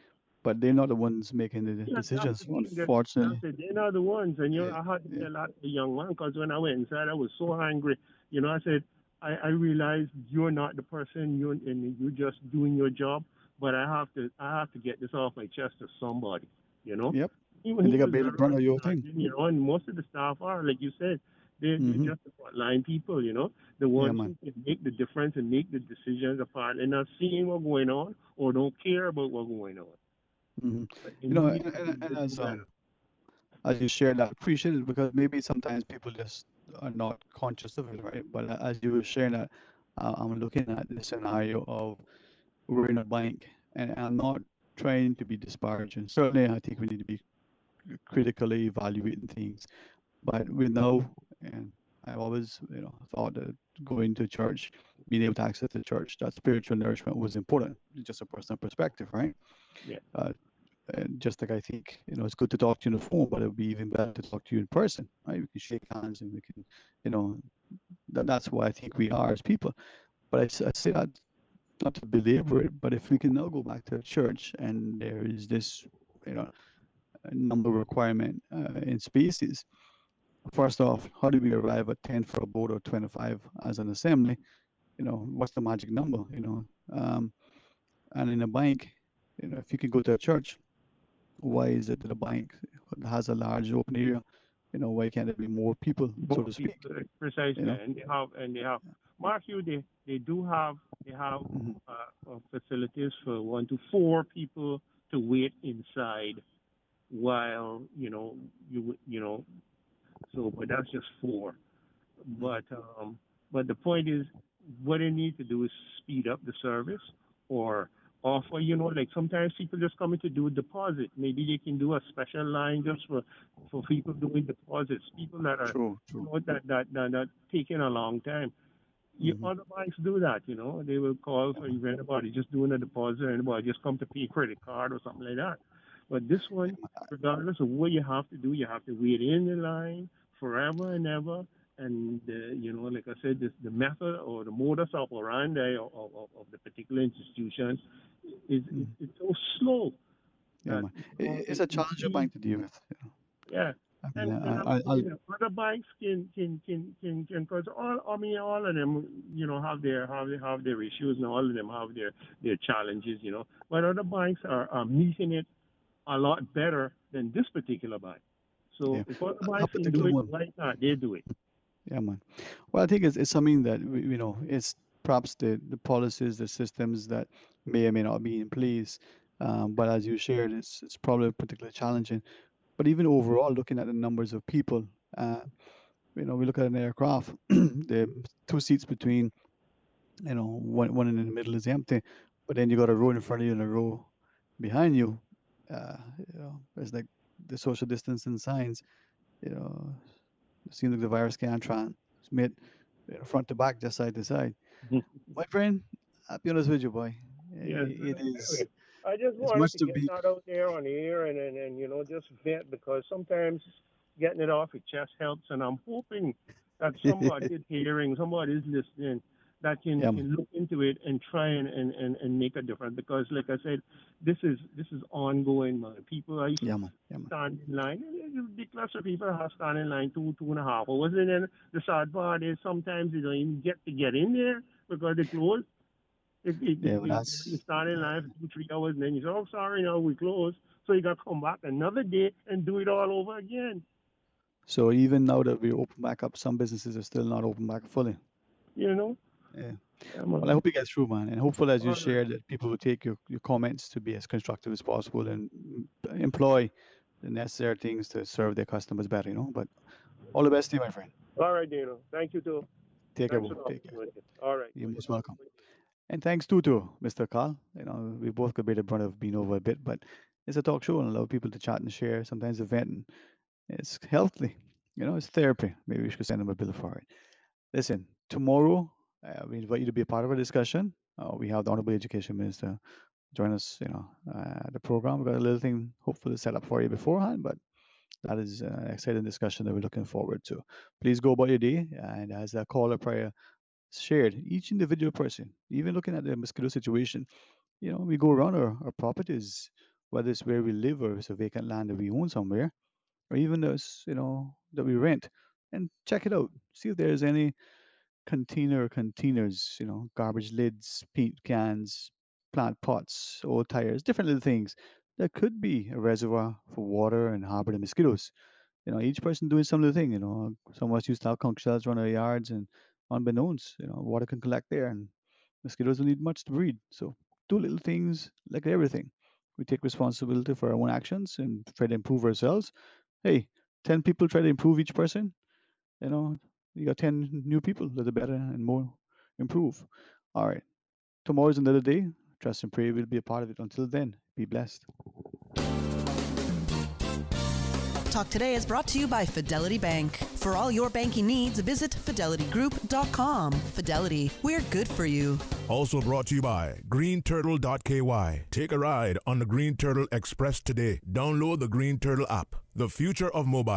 but they're not the ones making the Yeah, that's decisions. the thing. That's Unfortunately, it. They're not the ones. And, yeah, I had to yeah, tell that the young man because when I went inside, I was so angry. I said, I realized you're not the person, you're just doing your job, but I have to get this off my chest to somebody, you know? yep. He And they got was bear the very brunt of your thing. understanding, and most of the staff are, like you said, they're Hmm. just the frontline people, the Yeah, ones man. who can make the difference and make the decisions apart and not seeing what's going on or don't care about what's going on. Hmm. But And immediately they do better. as you shared that, appreciate it because maybe sometimes people just are not conscious of it, right? But as you were sharing that, I'm looking at the scenario of we're in a bank, and I'm not trying to be disparaging. Certainly, I think we need to be critically evaluating things, but we know, and I've always, thought that going to church, being able to access the church, that spiritual nourishment was important. Just a personal perspective, right? Yeah. Uh, and just like I think, it's good to talk to you on the phone, but it would be even better to talk to you in person, right? We can shake hands and we can, you know, that's why I think we are as people. But I say that not to belabor it, but if we can now go back to a church and there is this, you know, number requirement in spaces, first off, how do we arrive at 10 for a board or 25 as an assembly? What's the magic number? And in a bank, if you can go to a church, why is it that a bank has a large open area? Why can't there be more people, so Both to speak? people precisely, and they have mark you they do have Hmm. facilities for 1 to 4 people to wait inside while so but that's just four. Hmm. But the point is, what they need to do is speed up the service or offer, like sometimes people just coming to do a deposit. Maybe they can do a special line just for people doing deposits, people that are, True, true. that taking a long time. Hmm. Other banks do that, they will call for anybody just doing a deposit, anybody just come to pay credit card or something like that. But this one, regardless of what you have to do, you have to wait in the line forever and ever. And like I said, the method or the modus operandi of the particular institution it's so slow Yeah, that man. It's a challenge bank to deal with. yeah. I mean, And I'm I saying that other banks can cause all of them have their issues and all of them have their challenges, but other banks are meeting it a lot better than this particular bank. So yeah, if other that banks can do particular it, one. why not? They do it. Yeah, man. Well, I think it's something that it's perhaps the policies, the systems that may or may not be in place. But as you shared, it's probably particularly challenging. But even overall, looking at the numbers of people, uh, we look at an aircraft, the two seats between, one in the middle is empty, but then you got a row in front of you and a row behind you. It's like the social distancing signs. You know, it seems like the virus can't transmit front to back, just side to side. My friend, I'll be honest with you, boy. Yes. It is Anyway, I just it's wanted much to to get be. that out there on the air and just vent because sometimes getting it off your chest helps. And I'm hoping that somebody is hearing, somebody is listening that can, Yeah, man. can look into it and try and make a difference. Because, like I said, this is ongoing, man. People are Yeah, man. Yeah, man. stand in line. It's ridiculous for people have stand in line 2.5 hours. And then the sad part is sometimes you don't even get in there because they close. Yeah, but You that's start in line for 2, 3 hours, and then you say, "Oh, sorry, no, we closed." So you got to come back another day and do it all over again. so. Even now that we're open back up, some businesses are still not open back fully. You know? Yeah. Yeah, Well, I man. hope you get through, man, and hopefully, as you All right. share, that people will take your comments to be as constructive as possible and employ the necessary things to serve their customers better. But all the best to you, my friend. All right, Dino. Thank you, too. Take care, Thanks bro. for the Take care. opportunity. All right. You're most welcome. And thanks too to Mr. Carl. We both could be the brunt of being over a bit, but it's a talk show and allow people to chat and share. Sometimes event and it's healthy. It's therapy. Maybe we should send them a bill for it. Listen, tomorrow we invite you to be a part of our discussion. We have the Honorable Education Minister join us. The program. We got a little thing hopefully set up for you beforehand, but that is an exciting discussion that we're looking forward to. Please go about your day, and as that caller prior shared, each individual person, even looking at the mosquito situation, we go around our properties, whether it's where we live or it's a vacant land that we own somewhere, or even those, that we rent, and check it out. See if there's any containers, garbage lids, paint cans, plant pots, old tires, different little things that could be a reservoir for water and harbor the mosquitoes. Each person doing some little thing. Some of us used to have conch shells around our yards, and unbeknownst, water can collect there, and mosquitoes don't need much to breed. So do little things like everything. We take responsibility for our own actions and try to improve ourselves. Hey, 10 people try to improve each person, you know, you got 10 new people that are better and more improve. All right. Tomorrow's another day. Trust and pray we'll be a part of it. Until then, be blessed. Talk Today is brought to you by Fidelity Bank. For all your banking needs, visit fidelitygroup.com. Fidelity, we're good for you. Also brought to you by greenturtle.ky. Take a ride on the Green Turtle Express today. Download the Green Turtle app. The future of mobile.